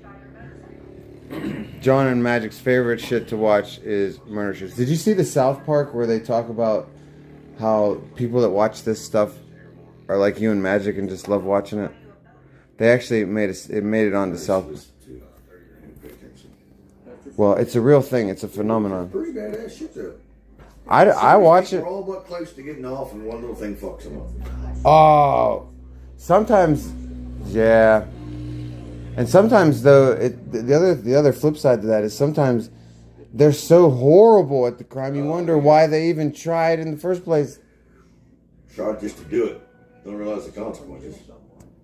John and Magic's favorite shit to watch is murder shows. Did you see the South Park where they talk about how people that watch this stuff are like you and Magic and just love watching it? They actually made it onto South. Well, it's a real thing. It's a phenomenon. Pretty badass shit though. I watch it. We're all but close to getting off, and one little thing fucks them up. Oh, sometimes, yeah. And sometimes, though, the other flip side to that is sometimes they're so horrible at the crime, you wonder why they even tried in the first place. Tried just to do it. Don't realize the consequences.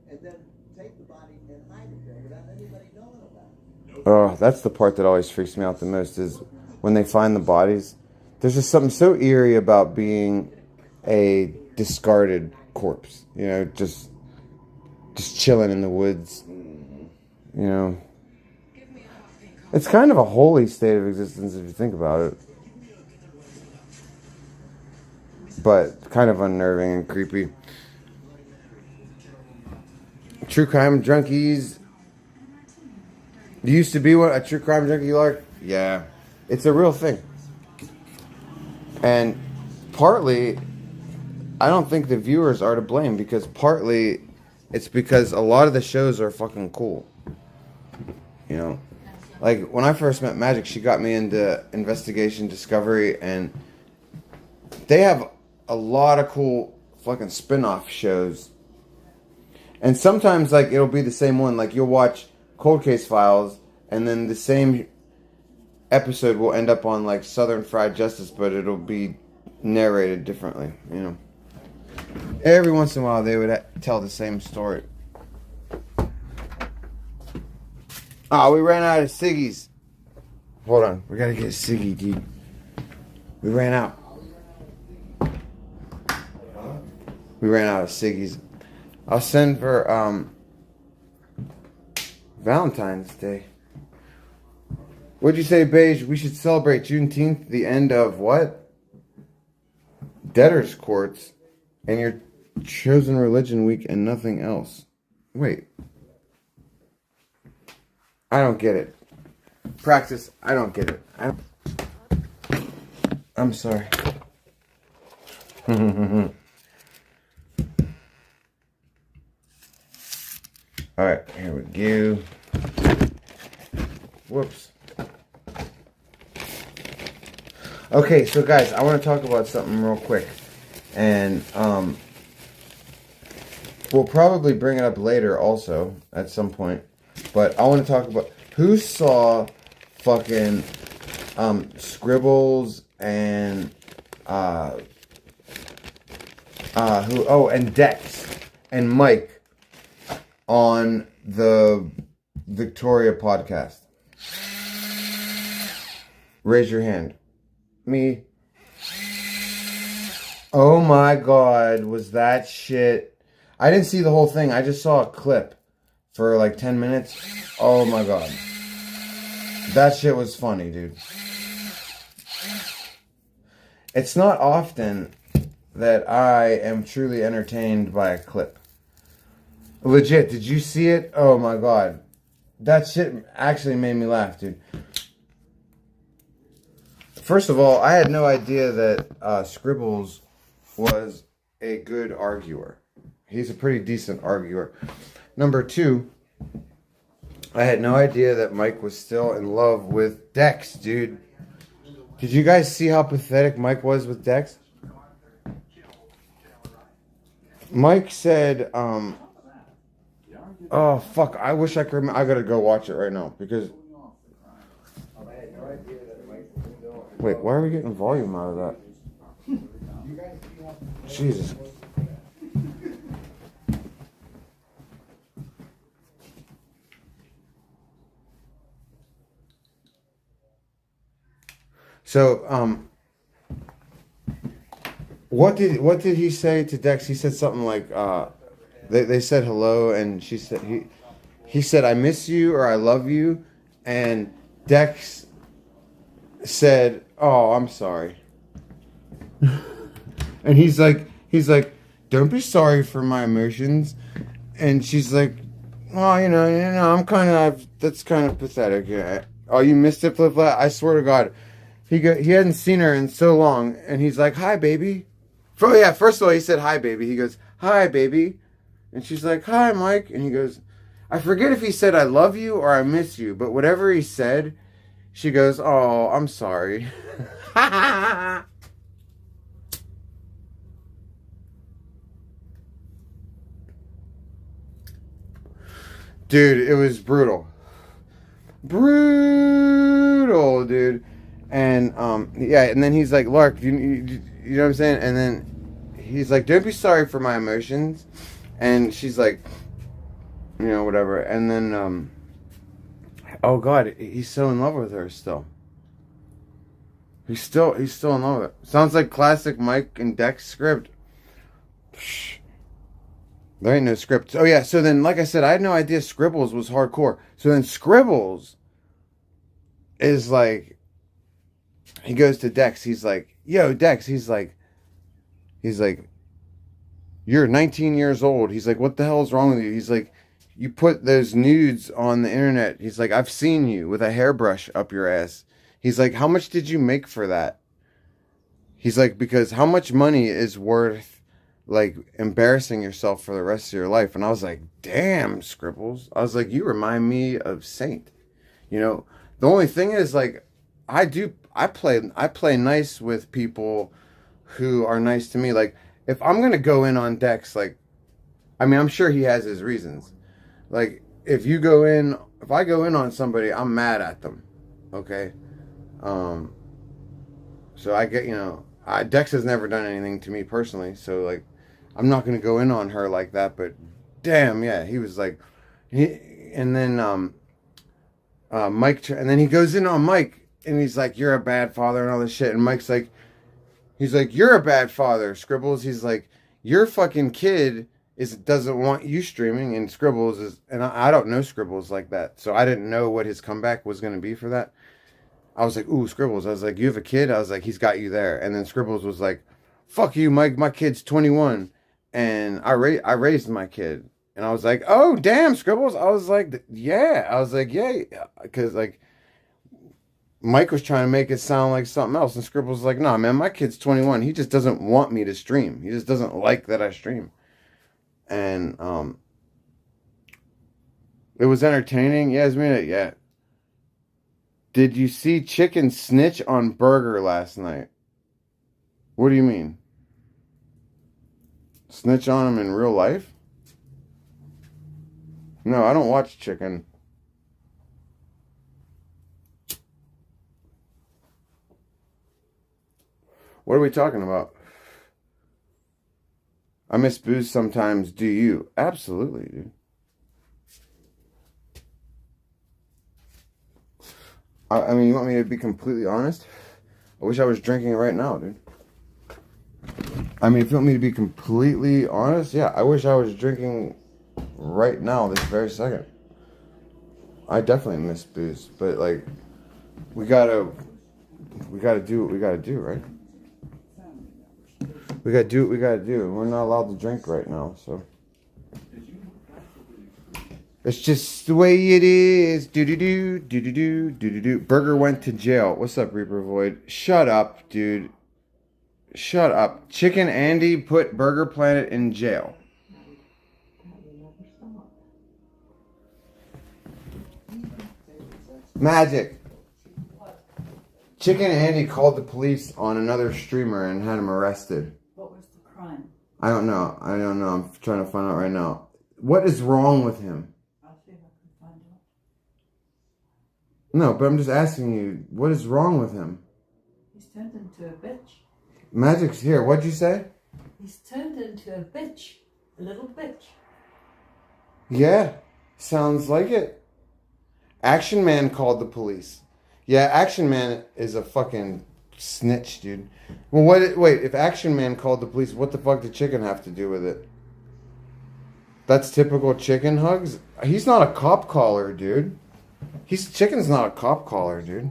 And then take the body and hide it there without anybody knowing about it. Oh, that's the part that always freaks me out the most is when they find the bodies. There's just something so eerie about being a discarded corpse. You know, just chilling in the woods. You know, it's kind of a holy state of existence if you think about it. But kind of unnerving and creepy. True crime junkies. You used to be a true crime junkie, Lark? Yeah. It's a real thing. And partly, I don't think the viewers are to blame because partly it's because a lot of the shows are fucking cool. You know, like when I first met Magic, she got me into investigation discovery, and they have a lot of cool fucking spin-off shows. And sometimes, like, it'll be the same one. Like, you'll watch Cold Case Files, and then the same episode will end up on, like, Southern Fried Justice, but it'll be narrated differently, you know. Every once in a while they would tell the same story. Oh, we ran out of ciggies. Hold on, we gotta get a ciggy, dude. We ran out. We ran out of ciggies. I'll send for Valentine's Day. What'd you say, Beige? We should celebrate Juneteenth, the end of what? Debtors' courts and your chosen religion week and nothing else. Wait. I don't get it. Praxis, I don't get it. I'm sorry. Alright, here we go. Whoops. Okay, so guys, I want to talk about something real quick. And we'll probably bring it up later also at some point. But I want to talk about who saw fucking Scribbles and and Dex and Mike on the Victoria podcast. Raise your hand. Me. Oh my god, was that shit. I didn't see the whole thing. I just saw a clip for like 10 minutes. Oh my god. That shit was funny, dude. It's not often that I am truly entertained by a clip. Legit, did you see it? Oh my god. That shit actually made me laugh, dude. First of all, I had no idea that Scribbles was a good arguer. He's a pretty decent arguer. Number two, I had no idea that Mike was still in love with Dex, dude. Did you guys see how pathetic Mike was with Dex? Mike said, oh, fuck, I wish I could remember. I gotta go watch it right now, because... Wait, why are we getting volume out of that? Jesus. So, what did he say to Dex? He said something like, they said hello, and she said he said, I miss you, or I love you, and Dex said, oh, I'm sorry. And he's like, don't be sorry for my emotions. And she's like, well, you know, I'm kind of, that's kind of pathetic. Yeah. Oh, you missed it, Flip Flat? I swear to God. He hadn't seen her in so long, and he's like, hi, baby. Oh, yeah, first of all, he said, hi, baby. He goes, hi, baby. And she's like, hi, Mike. And he goes, I forget if he said I love you or I miss you, but whatever he said, she goes, oh, I'm sorry. Dude, it was brutal. Brutal, dude. And, yeah, and then he's like, Lark, you know what I'm saying? And then he's like, don't be sorry for my emotions. And she's like, you know, whatever. And then, oh God, he's so in love with her still. He's still in love with her. Sounds like classic Mike and Dex script. Psh. There ain't no script. Oh yeah, so then, like I said, I had no idea Scribbles was hardcore. So then Scribbles is like, he goes to Dex. He's like, yo, Dex. He's like, you're 19 years old. He's like, what the hell is wrong with you? He's like, you put those nudes on the internet. He's like, I've seen you with a hairbrush up your ass. He's like, how much did you make for that? He's like, because how much money is worth, like, embarrassing yourself for the rest of your life? And I was like, damn, Scribbles. I was like, you remind me of Saint. You know, the only thing is, like, I play nice with people who are nice to me. Like, if I'm going to go in on Dex, like, I mean, I'm sure he has his reasons. Like, if I go in on somebody, I'm mad at them. Okay? So I get, you know, Dex has never done anything to me personally, so like, I'm not gonna go in on her like that. But damn, yeah, he was like, and then Mike, and then he goes in on Mike, and he's like, "You're a bad father," and all this shit. And Mike's like, he's like, "You're a bad father, Scribbles." He's like, "Your fucking kid doesn't want you streaming," and Scribbles is, and I don't know Scribbles like that, so I didn't know what his comeback was gonna be for that. I was like, "Ooh, Scribbles." I was like, "You have a kid?" I was like, "He's got you there." And then Scribbles was like, "Fuck you, Mike. My kid's 21, and I raised my kid." And I was like, "Oh, damn, Scribbles." I was like, "Yeah." I was like, "Yeah," because like Mike was trying to make it sound like something else, and Scribbles was like, "Nah, man, my kid's 21. He just doesn't want me to stream. He just doesn't like that I stream." And it was entertaining. Yasmin, yeah. Did you see Chicken snitch on Burger last night? What do you mean? Snitch on him in real life? No, I don't watch Chicken. What are we talking about? I miss booze sometimes, do you? Absolutely, dude. I mean, you want me to be completely honest? I wish I was drinking right now, dude. I mean, if you want me to be completely honest, yeah, I wish I was drinking right now, this very second. I definitely miss booze, but like, we gotta do what we gotta do, right? We gotta do what we gotta do. We're not allowed to drink right now, so. It's just the way it is. Do-do-do, do-do-do, do-do-do. Burger went to jail. What's up, Reaper Void? Shut up, dude. Shut up. Chicken Andy put Burger Planet in jail. Magic. Chicken Andy called the police on another streamer and had him arrested. What was the crime? I don't know. I'm trying to find out right now. What is wrong with him? No, but I'm just asking you, what is wrong with him? He's turned into a bitch. Magic's here. What'd you say? He's turned into a bitch. A little bitch. Yeah, sounds like it. Action Man called the police. Yeah, Action Man is a fucking snitch, dude. Well, wait, if Action Man called the police, what the fuck did Chicken have to do with it? That's typical Chicken hugs? He's not a cop caller, dude. Chicken's not a cop caller, dude.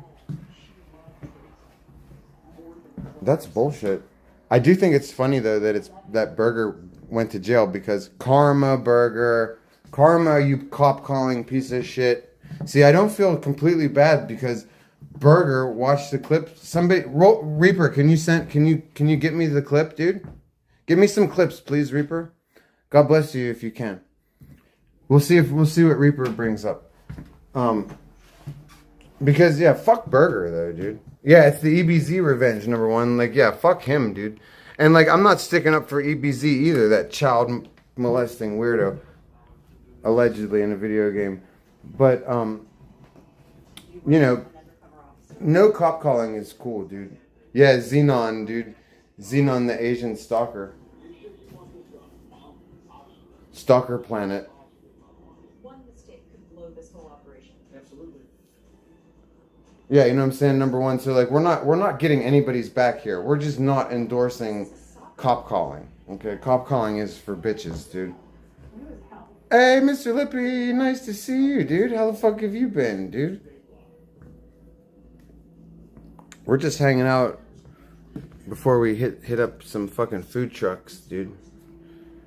That's bullshit. I do think it's funny though that Burger went to jail because karma, Burger, karma, you cop calling piece of shit. See, I don't feel completely bad because Burger watched the clip. Reaper, can you get me the clip, dude? Give me some clips, please, Reaper. God bless you if you can. We'll see what Reaper brings up. Because yeah, fuck Burger though, dude. Yeah, it's the EBZ revenge, number one. Like, yeah, fuck him, dude. And like, I'm not sticking up for EBZ either, that child molesting weirdo, allegedly in a video game. But you know, no cop calling is cool, dude. Yeah, Xenon, dude. Xenon, the Asian stalker. Stalker Planet. One mistake could blow this whole operation. Absolutely. Yeah, you know what I'm saying? Number one, so like we're not getting anybody's back here. We're just not endorsing cop calling. Okay, cop calling is for bitches, dude. Hey, Mr. Lippy, nice to see you, dude. How the fuck have you been, dude? We're just hanging out before we hit up some fucking food trucks, dude.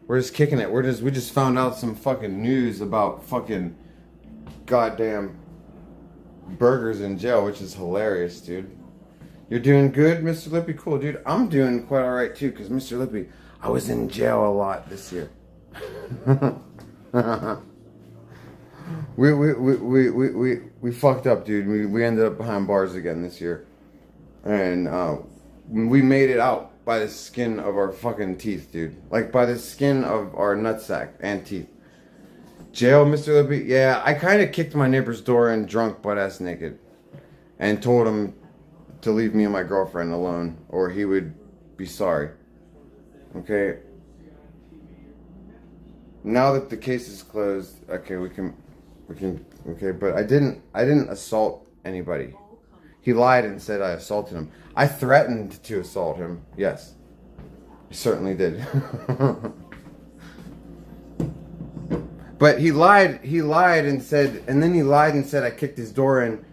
We're just kicking it. We just found out some fucking news about fucking goddamn Burgers in jail, which is hilarious, dude. You're doing good, Mr. Lippy? Cool, dude. I'm doing quite alright too, because Mr. Lippy, I was in jail a lot this year. we fucked up, dude. We ended up behind bars again this year. And we made it out by the skin of our fucking teeth, dude. Like by the skin of our nutsack and teeth. Jail, Mr. Lippy? Yeah, I kind of kicked my neighbor's door in drunk, butt-ass naked. And told him to leave me and my girlfriend alone. Or he would be sorry. Okay? Now that the case is closed, okay, we can, okay, but I didn't assault anybody. He lied and said I assaulted him. I threatened to assault him. Yes. I certainly did. But he lied and said, and then he lied and said I kicked his door in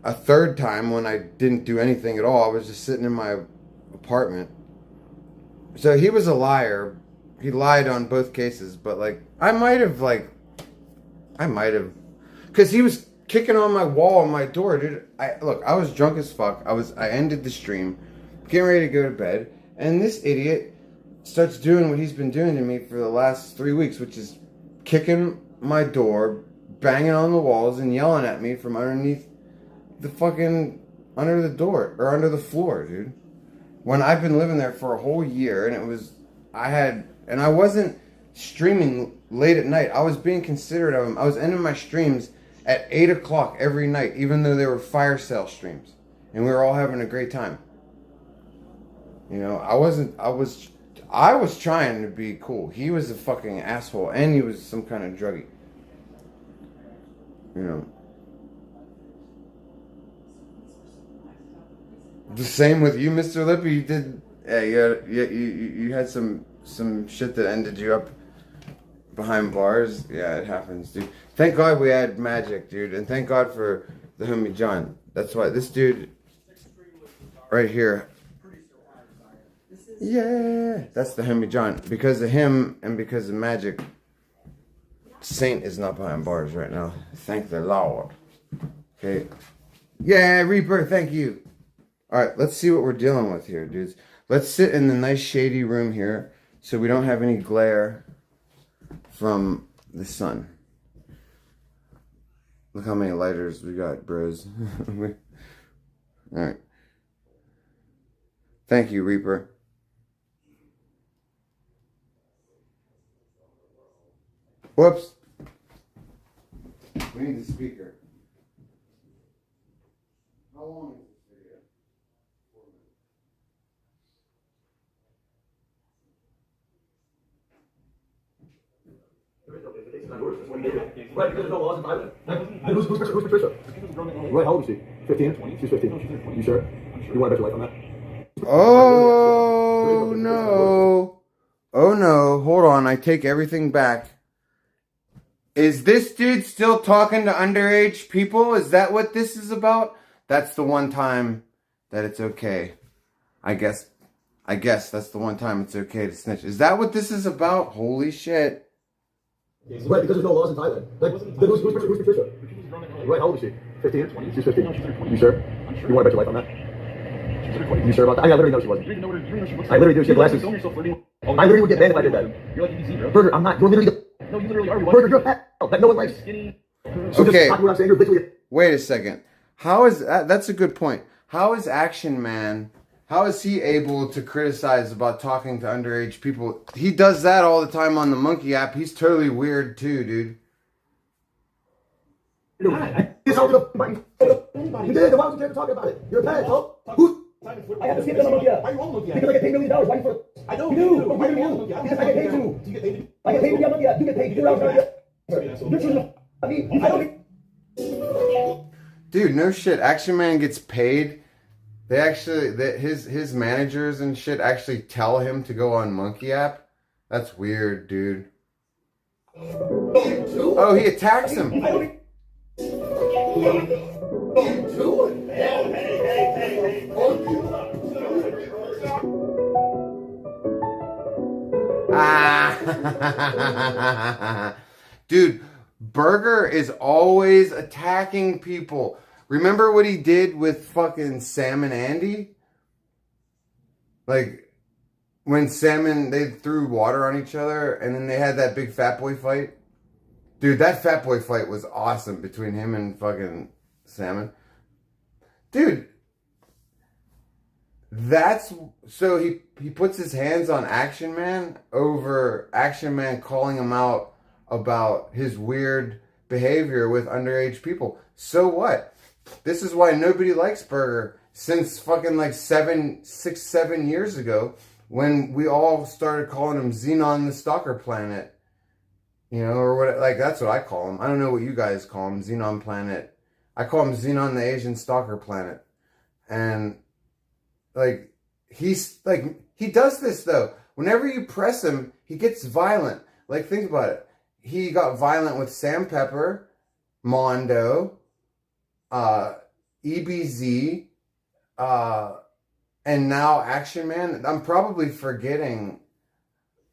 a third time when I didn't do anything at all. I was just sitting in my apartment. So he was a liar. He lied on both cases, but like, I might have, because he was kicking on my wall on my door, dude. Look, I was drunk as fuck. I ended the stream, getting ready to go to bed, and this idiot starts doing what he's been doing to me for the last 3 weeks, which is kicking my door, banging on the walls, and yelling at me from underneath the fucking, under the door, or under the floor, dude. When I've been living there for a whole year, and I wasn't streaming late at night. I was being considerate of him. I was ending my streams at 8 o'clock every night, even though they were fire sale streams. And we were all having a great time. You know, I was trying to be cool. He was a fucking asshole, and he was some kind of druggie. You know. The same with you, Mr. Lippy. You did, you had some shit that ended you up behind bars. Yeah, it happens, dude. Thank God we had magic, dude, and thank God for the homie John. That's why this dude right here. Yeah, that's the homie John. Because of him and because of magic, Saint is not behind bars right now. Thank the Lord. Okay. Yeah, Reaper, thank you. Alright, let's see what we're dealing with here, dudes. Let's sit in the nice shady room here so we don't have any glare from the sun. Look how many lighters we got, bros. Alright. Thank you, Reaper. Whoops. We need the speaker. How long is this video? 4 minutes. Right, because there's no laws in Thailand. And who's Patricia? Right, how old is she? 15? She's 15. You sure? You want to bet your life on that? Oh, no. Oh, no. Hold on. I take everything back. Is this dude still talking to underage people? Is that what this is about? That's the one time that it's okay. I guess that's the one time it's okay to snitch. Is that what this is about? Holy shit. Right, because there's no laws in Thailand. Like, who's Patricia? Right, how old is she? 15? She's 15. You sure? You want to bet your life on that? You sure about that? I literally know she wasn't. I literally do. She had glasses. I literally would get banned if I did that. You're like easy, bro. Burger, I'm not. You're literally no, you literally are. Burger, you're fat. Like, no one likes. So okay. What I'm saying, you're literally wait a second. How is that? That's a good point. How is Action Man? How is he able to criticize about talking to underage people? He does that all the time on the Monkey app. He's totally weird too, dude. You did. Why would you care to talk about it? You're a bad, huh? Who? I have to skip the Monkey app. Why are you on Monkey app? Because I get paid $1 million. Why you? I don't. You do. Why are you on Monkey app? Because I get paid to. Do you get paid? I get paid to be on Monkey app. You get paid to do it. I don't. Dude, no shit. Action Man gets paid. They actually, his managers and shit actually tell him to go on Monkey app. That's weird, dude. Oh, he attacks him. Ah. Dude, Burger is always attacking people. Remember what he did with fucking Sam and Andy? Like, when Sam and they threw water on each other and then they had that big fat boy fight? Dude, that fat boy fight was awesome between him and fucking Salmon. Dude, that's... So he puts his hands on Action Man over Action Man calling him out about his weird behavior with underage people. So what? This is why nobody likes Burger. since fucking like 6, 7 years ago when we all started calling him Xenon the Stalker Planet. You know, or what, like, that's what I call him. I don't know what you guys call him, Xenon Planet. I call him Xenon the Asian Stalker Planet. And, like, he's, like, he does this, though. Whenever you press him, he gets violent. Like, think about it. He got violent with Sam Pepper, Mondo, EBZ, and now Action Man. I'm probably forgetting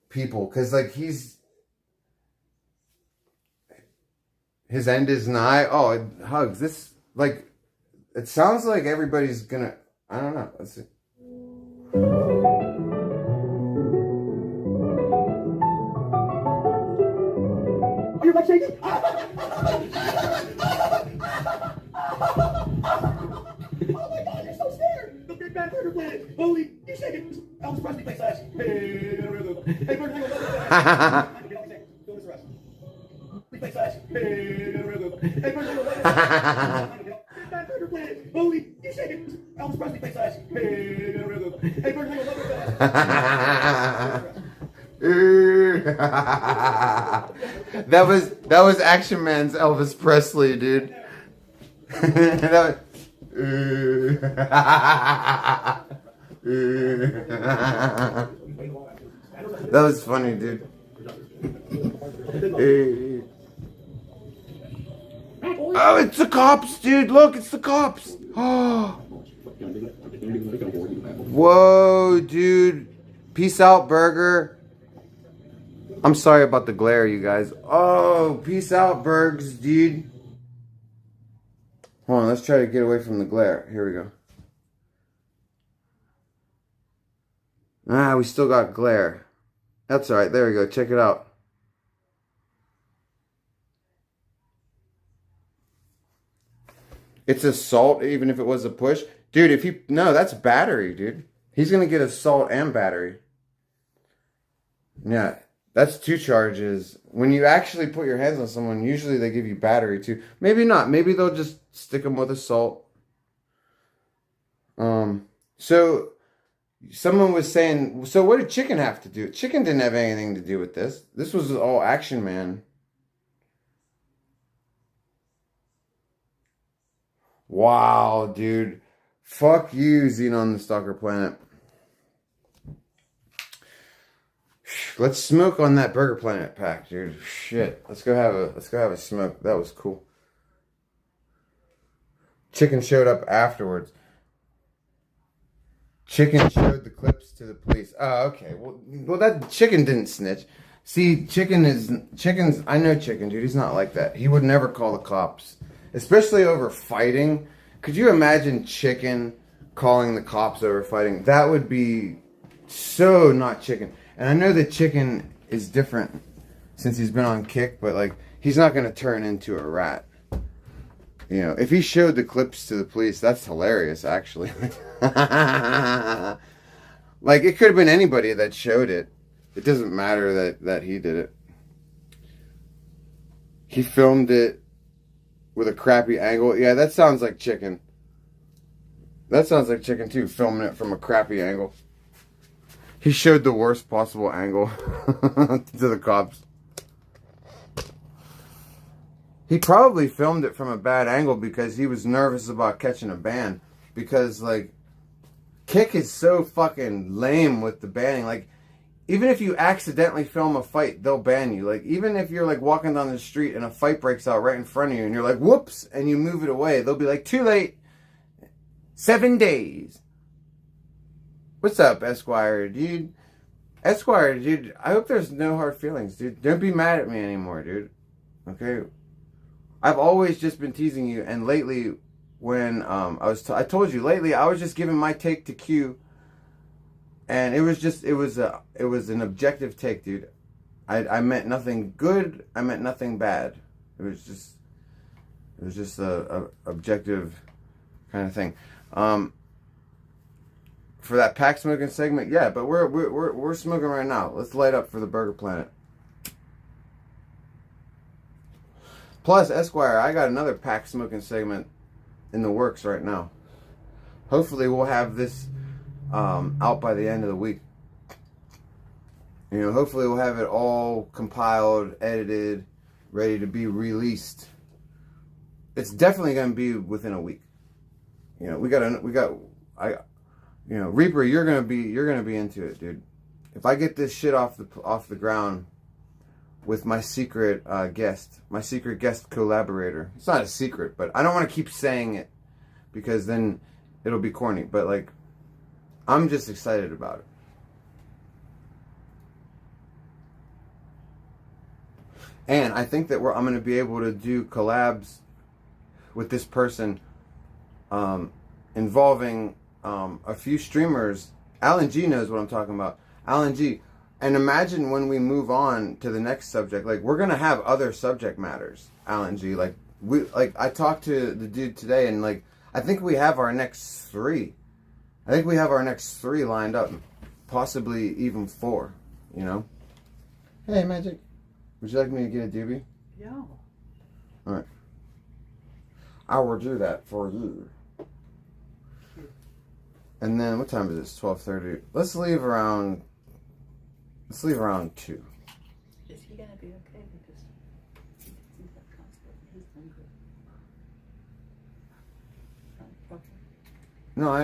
people, because, like, his end is nigh. Oh, it hugs. This, like, it sounds like everybody's gonna, I don't know. Let's see. You're like shaking? Oh my God, you're so scared! The Big Bad Burger Planet! Holy, you shaking! Elvis Presley plays Slash. Hey, Burger, hang on, do this rest. We play Slash. Hey, Burger, Big Bad Burger Planet! Holy, you shaking! Elvis Presley plays Slash. Hey, Burger, hang on, that was Action Man's Elvis Presley, dude. that was funny, dude. Oh, it's the cops, dude. Look, it's the cops. Oh. Whoa, dude. Peace out, Burger. I'm sorry about the glare, you guys. Oh, peace out, Bergs, dude. Hold on, let's try to get away from the glare. Here we go. Ah, we still got glare. That's alright, there we go. Check it out. It's assault, even if it was a push. Dude, if you... No, that's battery, dude. He's gonna get assault and battery. Yeah, that's 2 charges. When you actually put your hands on someone, usually they give you battery too. Maybe not. Maybe they'll just stick them with assault. So someone was saying, so what did Chicken have to do? Chicken didn't have anything to do with this. This was all Action Man. Wow, dude. Fuck you, Xenon the Stalker Planet. Let's smoke on that Burger Planet pack, dude. Shit. Let's go have a smoke. That was cool. Chicken showed up afterwards. Chicken showed the clips to the police. Oh, okay. Well, that Chicken didn't snitch. See, Chicken's, I know Chicken, dude. He's not like that. He would never call the cops. Especially over fighting. Could you imagine Chicken calling the cops over fighting? That would be so not Chicken. And I know that Chicken is different since he's been on Kick, but, like, he's not going to turn into a rat. You know, if he showed the clips to the police, that's hilarious, actually. Like, it could have been anybody that showed it. It doesn't matter that he did it. He filmed it with a crappy angle. Yeah, that sounds like Chicken. That sounds like Chicken, too, filming it from a crappy angle. He showed the worst possible angle to the cops. He probably filmed it from a bad angle because he was nervous about catching a ban. Because, like, Kick is so fucking lame with the banning. Like, even if you accidentally film a fight, they'll ban you. Like, even if you're, like, walking down the street and a fight breaks out right in front of you and you're like, whoops, and you move it away, they'll be like, too late. 7 days. What's up, Esquire, dude? Esquire, dude, I hope there's no hard feelings, dude. Don't be mad at me anymore, dude. Okay? I've always just been teasing you, and lately, when I told you, lately, I was just giving my take to Q, and it was an objective take, dude. I meant nothing good, I meant nothing bad. It was just a objective kind of thing. For that pack smoking segment, yeah, but we're smoking right now. Let's light up for the Burger Planet. Plus, Esquire, I got another pack smoking segment in the works right now. hopefully we'll have this out by the end of the week. You know, hopefully we'll have it all compiled, edited, ready to be released. It's definitely going to be within a week. You know, Reaper, you're gonna be into it, dude. If I get this shit off the ground with my secret guest collaborator. It's not a secret, but I don't want to keep saying it because then it'll be corny. But like, I'm just excited about it. And I think that I'm going to be able to do collabs with this person involving a few streamers. Alan G knows what I'm talking about. Alan G. And imagine when we move on to the next subject, like we're gonna have other subject matters, Alan G. Like I talked to the dude today, and like I think we have our next 3. I think we have our next 3 lined up, possibly even 4. You know. Hey, Magic. Would you like me to get a doobie? Yeah. All right. I will do that for you. And then what time is this? 12:30. Let's leave around 2. Is he gonna be okay? Because he seems like constantly he's hungry. No,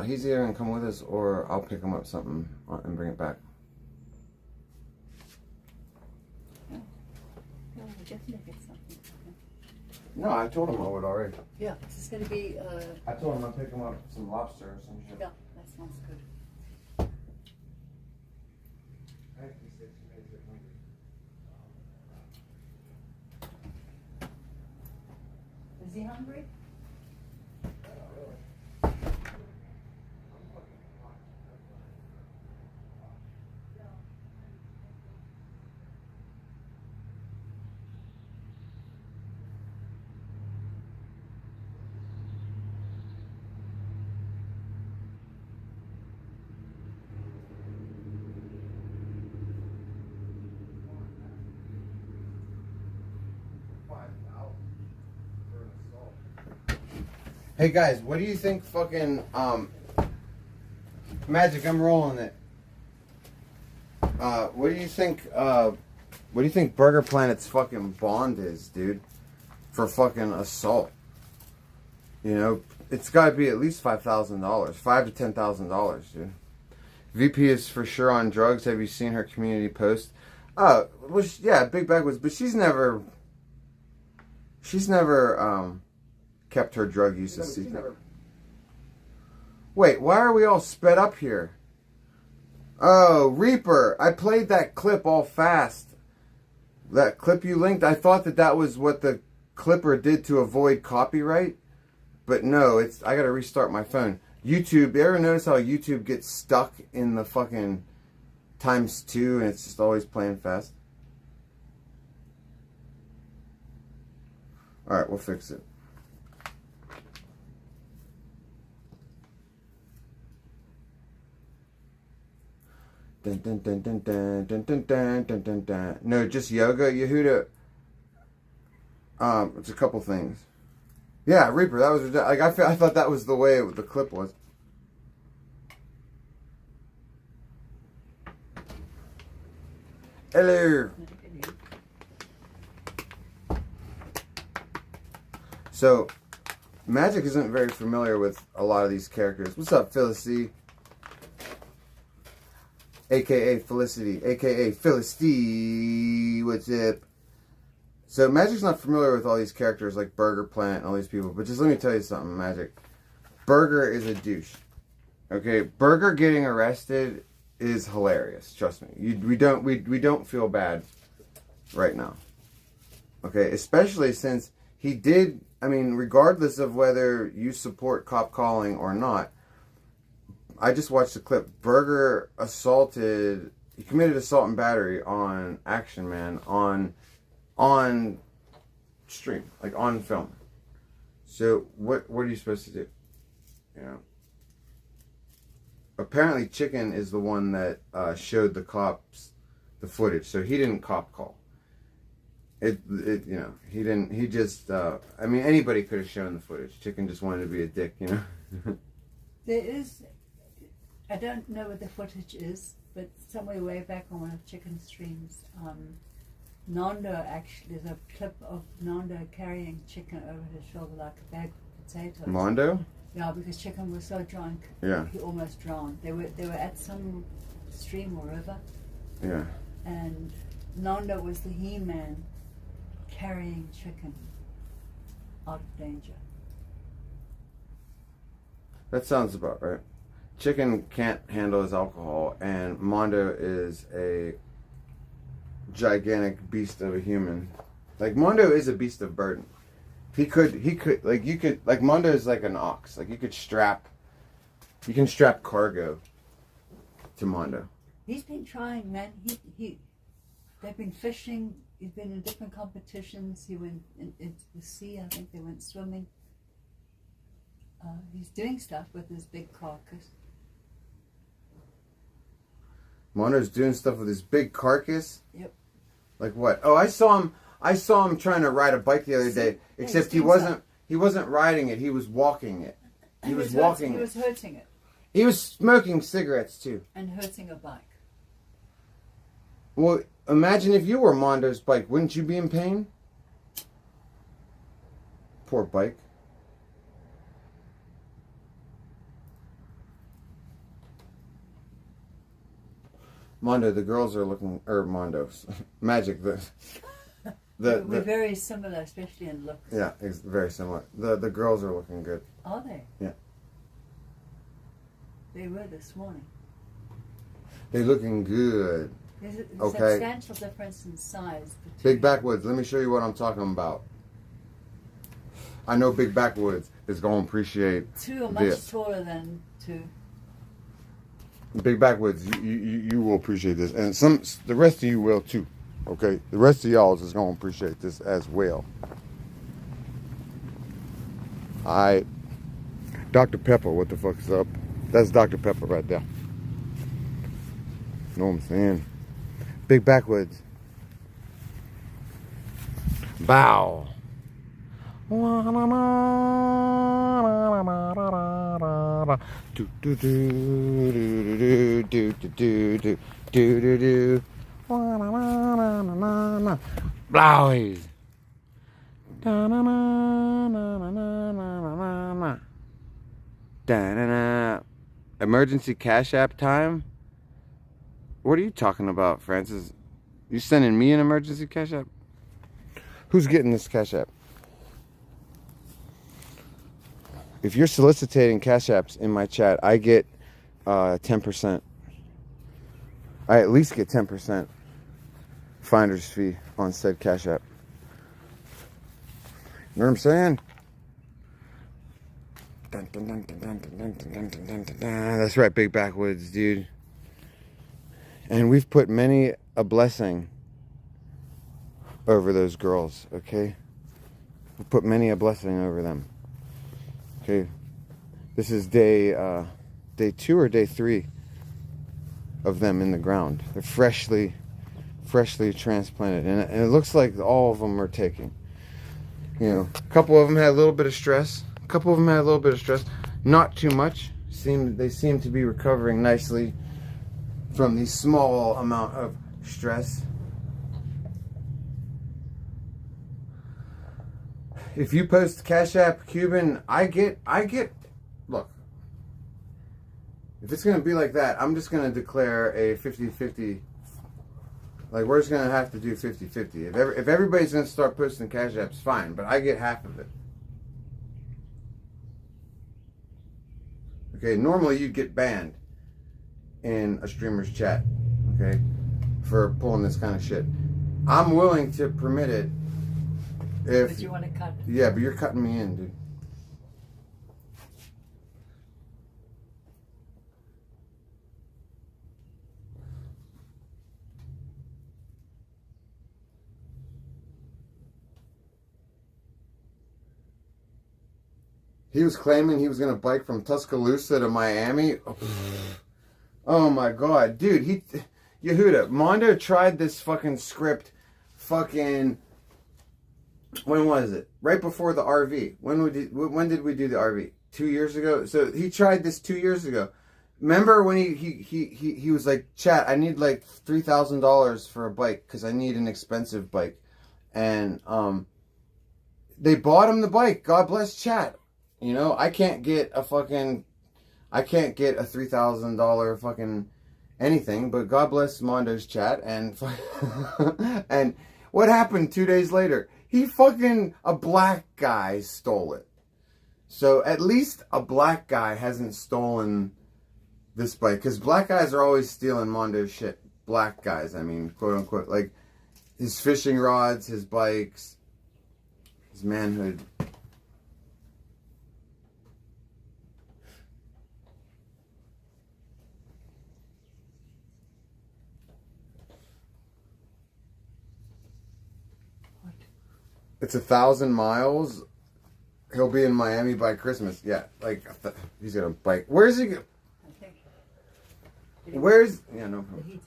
he's either gonna come with us or I'll pick him up something and bring it back. No, we'll definitely get something. No, I told him I would already. Yeah, this is gonna be. I told him I'd pick him up some lobster or some shit. Yeah, that sounds good. Is he hungry? Hey guys, what do you think fucking Magic, I'm rolling it. What do you think Burger Planet's fucking bond is, dude? For fucking assault. You know, it's gotta be at least $5,000. $5,000 to $10,000, dude. VP is for sure on drugs. Have you seen her community post? Yeah, Big Bag was, but she's never kept her drug use a secret. Wait, why are we all sped up here? Oh, Reaper, I played that clip all fast. That clip you linked, I thought that was what the clipper did to avoid copyright. But no, I gotta restart my phone. YouTube, you ever notice how YouTube gets stuck in the fucking ×2 and it's just always playing fast? Alright, we'll fix it. Dun, dun, dun, dun, dun, dun, dun, dun, dun, dun, dun. No, just yoga, Yehuda. It's a couple things. Yeah, Reaper, that was like I thought that was the way the clip was. Hello. So, Magic isn't very familiar with a lot of these characters. What's up, Felicity? AKA Felicity, AKA Felicity. What's up? So Magic's not familiar with all these characters like Burger Planet and all these people, but just let me tell you something, Magic. Burger is a douche. Okay, Burger getting arrested is hilarious. Trust me. We don't feel bad right now. Okay, especially since he did. I mean, regardless of whether you support cop calling or not. I just watched the clip. Burger he committed assault and battery on Action Man on stream, like on film. So what are you supposed to do? You know. Apparently Chicken is the one that showed the cops the footage, so he didn't cop call. you know, he didn't, he just, I mean, anybody could have shown the footage. Chicken just wanted to be a dick, you know? There is, I don't know what the footage is, but somewhere way back on one of Chicken's streams, Nando actually, there's a clip of Nando carrying Chicken over his shoulder like a bag of potatoes. Mondo? Yeah, because Chicken was so drunk, Yeah. he almost drowned. They were at some stream or river, Yeah. and Nando was the He-Man carrying Chicken out of danger. That sounds about right. Chicken can't handle his alcohol, and Mondo is a gigantic beast of a human. Like, Mondo is a beast of burden. He could, like, you could, like, Mondo is like an ox. Like, you can strap cargo to Mondo. He's been trying, man. They've been fishing. He's been in different competitions. He went into the sea. I think they went swimming. He's doing stuff with his big carcass. Mondo's doing stuff with his big carcass? Yep. Like what? Oh, I saw him trying to ride a bike the other day, except he wasn't riding it, he was walking it. He was walking it. He was hurting it. He was smoking cigarettes too. And hurting a bike. Well, imagine if you were Mondo's bike, wouldn't you be in pain? Poor bike. Mondo, the girls are looking, or Mondo's, Magic, We're very similar, especially in looks. Yeah, it's very similar. The girls are looking good. Are they? Yeah. They were this morning. They're looking good. There's a Okay. substantial difference in size. Big Backwoods, let me show you what I'm talking about. I know Big Backwoods is going to appreciate Two are much this. taller than two. Big Backwoods, you will appreciate this, and the rest of you will too. Okay, the rest of y'all is gonna appreciate this as well. Dr. Pepper, what the fuck is up? That's Dr. Pepper right there. Know what I'm saying? Big Backwoods. Bow. Do do do do do do do do do do do. Blowies. Emergency Cash App time? What are you talking about, Francis? You sending me an emergency Cash App? Who's getting this Cash App? If you're soliciting Cash Apps in my chat, I get 10%. I at least get 10% finder's fee on said Cash App. You know what I'm saying? That's right, Big Backwoods, dude. And we've put many a blessing over those girls, okay? We've put many a blessing over them. Okay, this is day 2 or day 3 of them in the ground. They're freshly transplanted, and it looks like all of them are taking. You know, a couple of them had a little bit of stress. Not too much. They seem to be recovering nicely from the small amount of stress. If you post Cash App Cuban, I get, look, if it's going to be like that, I'm just going to declare a 50-50, like we're just going to have to do 50-50. If everybody's going to start posting Cash Apps, fine, but I get half of it. Okay, normally you'd get banned in a streamer's chat, okay, for pulling this kind of shit. I'm willing to permit it. If, but you want to cut. Yeah, but you're cutting me in, dude. He was claiming he was going to bike from Tuscaloosa to Miami. Oh my god, dude, Yehuda, Mondo tried this fucking script fucking when was it? Right before the RV. When did we do the RV? 2 years ago. So he tried this 2 years ago. Remember when he was like, chat, I need like $3,000 for a bike because I need an expensive bike. And they bought him the bike. God bless chat. You know, I can't get a $3,000 fucking anything, but God bless Mondo's chat. And and what happened 2 days later? A black guy stole it. So at least a black guy hasn't stolen this bike, because black guys are always stealing Mondo's shit. Black guys, I mean, quote unquote, like his fishing rods, his bikes, his manhood. It's 1,000 miles. He'll be in Miami by Christmas. Yeah, like he's gonna bike. Where's he? Where's? Yeah, no problem.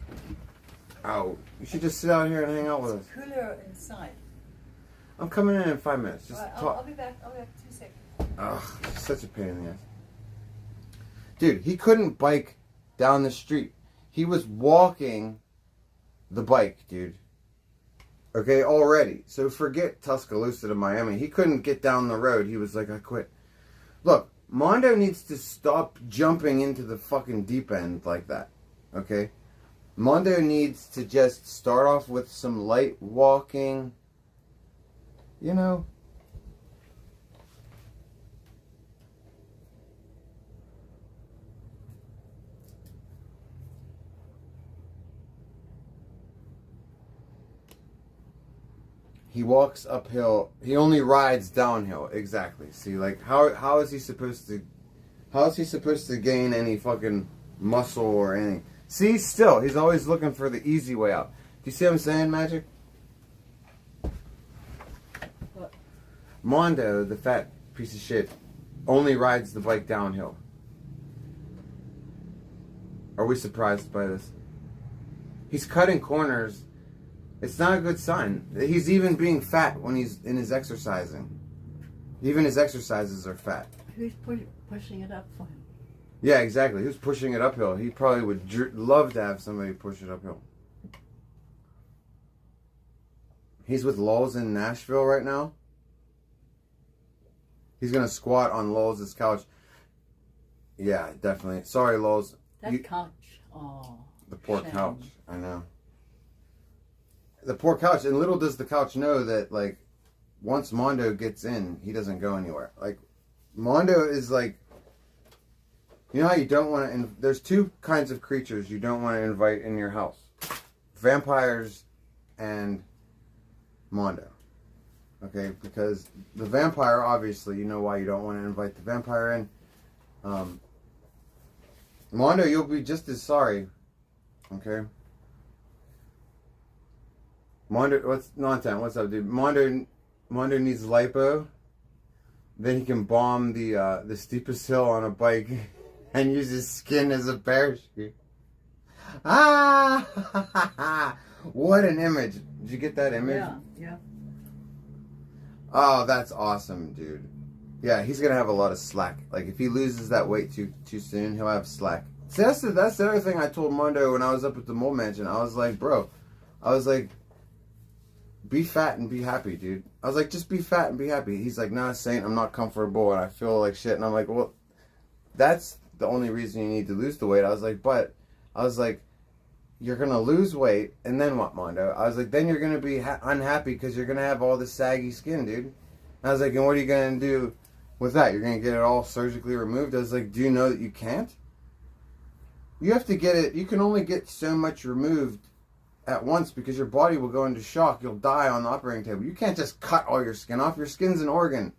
Oh, you should just sit out here and hang out with us. Cooler inside. I'm coming in 5 minutes. Just Right, talk. I'll be back. I'll be back 2 seconds. Ugh, such a pain in the ass. Dude, he couldn't bike down the street. He was walking the bike, dude. Okay, already. So forget Tuscaloosa to Miami. He couldn't get down the road. He was like, I quit. Look, Mondo needs to stop jumping into the fucking deep end like that. Okay? Mondo needs to just start off with some light walking. You know? He walks uphill. He only rides downhill. Exactly. See, like how is he supposed to gain any fucking muscle or anything? See, still, he's always looking for the easy way out. Do you see what I'm saying, Magic? What? Mondo, the fat piece of shit, only rides the bike downhill. Are we surprised by this? He's cutting corners. It's not a good sign. He's even being fat when he's in his exercising. Even his exercises are fat. Who's pushing it up for him? Yeah, exactly. Who's pushing it uphill? He probably would love to have somebody push it uphill. He's with Lulz in Nashville right now. He's going to squat on Lulz's couch. Yeah, definitely. Sorry, Lulz. That couch. Oh. The poor shame. couch. I know. The poor couch, and little does the couch know that, like, once Mondo gets in, he doesn't go anywhere. Like, Mondo is like, you know how you don't want to, there's two kinds of creatures you don't want to invite in your house. Vampires and Mondo. Okay, because the vampire, obviously, you know why you don't want to invite the vampire in. Mondo, you'll be just as sorry. Okay? Mondo, what's up, dude? Mondo needs lipo. Then he can bomb the steepest hill on a bike and use his skin as a parachute. Ah! What an image. Did you get that image? Yeah, yeah. Oh, that's awesome, dude. Yeah, he's gonna have a lot of slack. Like, if he loses that weight too soon, he'll have slack. See, that's the other thing I told Mondo when I was up at the Mole Mansion. I was like, bro, be fat and be happy, dude. I was like, just be fat and be happy. He's like, nah, Saint, I'm not comfortable and I feel like shit. And I'm like, well, that's the only reason you need to lose the weight. I was like, you're going to lose weight, and then what, Mondo? I was like, then you're going to be unhappy because you're going to have all this saggy skin, dude. And I was like, and what are you going to do with that? You're going to get it all surgically removed? I was like, do you know that you can't? You have to get it, you can only get so much removed at once because your body will go into shock. You'll die on the operating table. You can't just cut all your skin off. Your skin's an organ.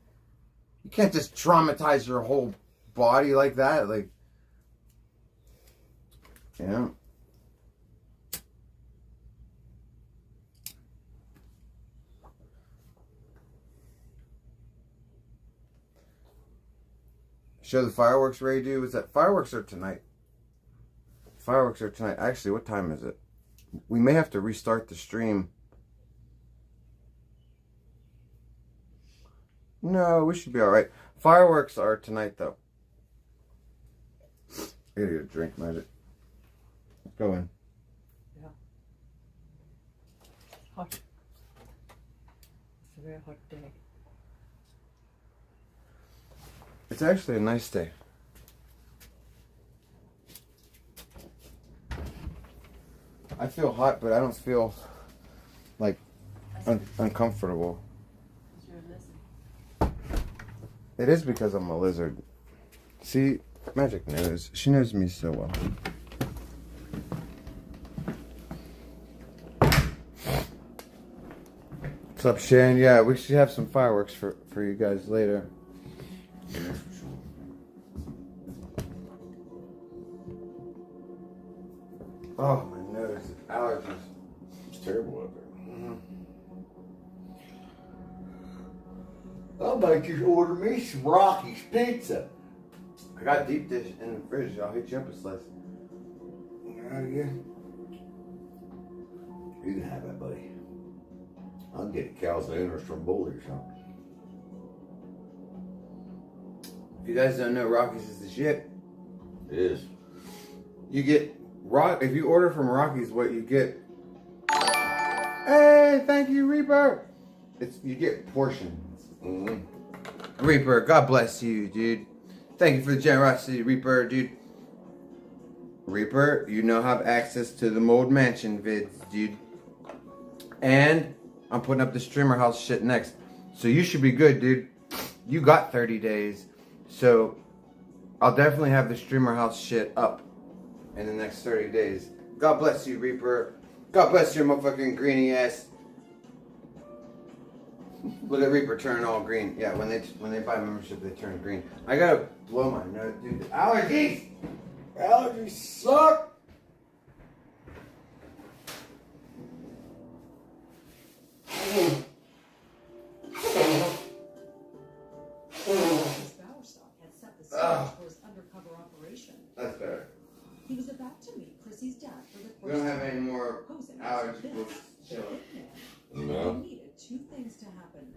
You can't just traumatize your whole body like that. Like, you know. Show the fireworks ready, dude. What's that? Fireworks are tonight. Fireworks are tonight. Actually, what time is it? We may have to restart the stream. No, we should be alright. Fireworks are tonight, though. I gotta get a drink, Magic. Go in. Yeah. Hot. It's a very hot day. It's actually a nice day. I feel hot, but I don't feel like uncomfortable. You're a lizard. It is because I'm a lizard. See, Magic knows. She knows me so well. What's up, Shane? Yeah, we should have some fireworks for you guys later. Oh, my nose. Allergies. It's terrible out there. I'll make you order me some Rocky's pizza. I got deep dish in the fridge. I'll hit you up a slice. Yeah. You can have that, buddy. I'll get calzones from Bully or something. If you guys don't know, Rocky's is the shit. It is. You get if you order from Rocky's, what you get? Hey, thank you, Reaper. You get portions. Mm-hmm. Reaper, God bless you, dude. Thank you for the generosity, Reaper, dude. Reaper, you now have access to the Mold Mansion vids, dude. And I'm putting up the Streamer House shit next. So you should be good, dude. You got 30 days. So I'll definitely have the Streamer House shit up in the next 30 days. God bless you, Reaper. God bless your motherfucking greeny ass. Look at Reaper turn all green. Yeah, when they buy membership, they turn green. I gotta blow my nose, dude. The allergies! Allergies suck! That's better. He was about to meet Chrissy's dad for the first We don't have any more allergy books. No. He needed two things to happen.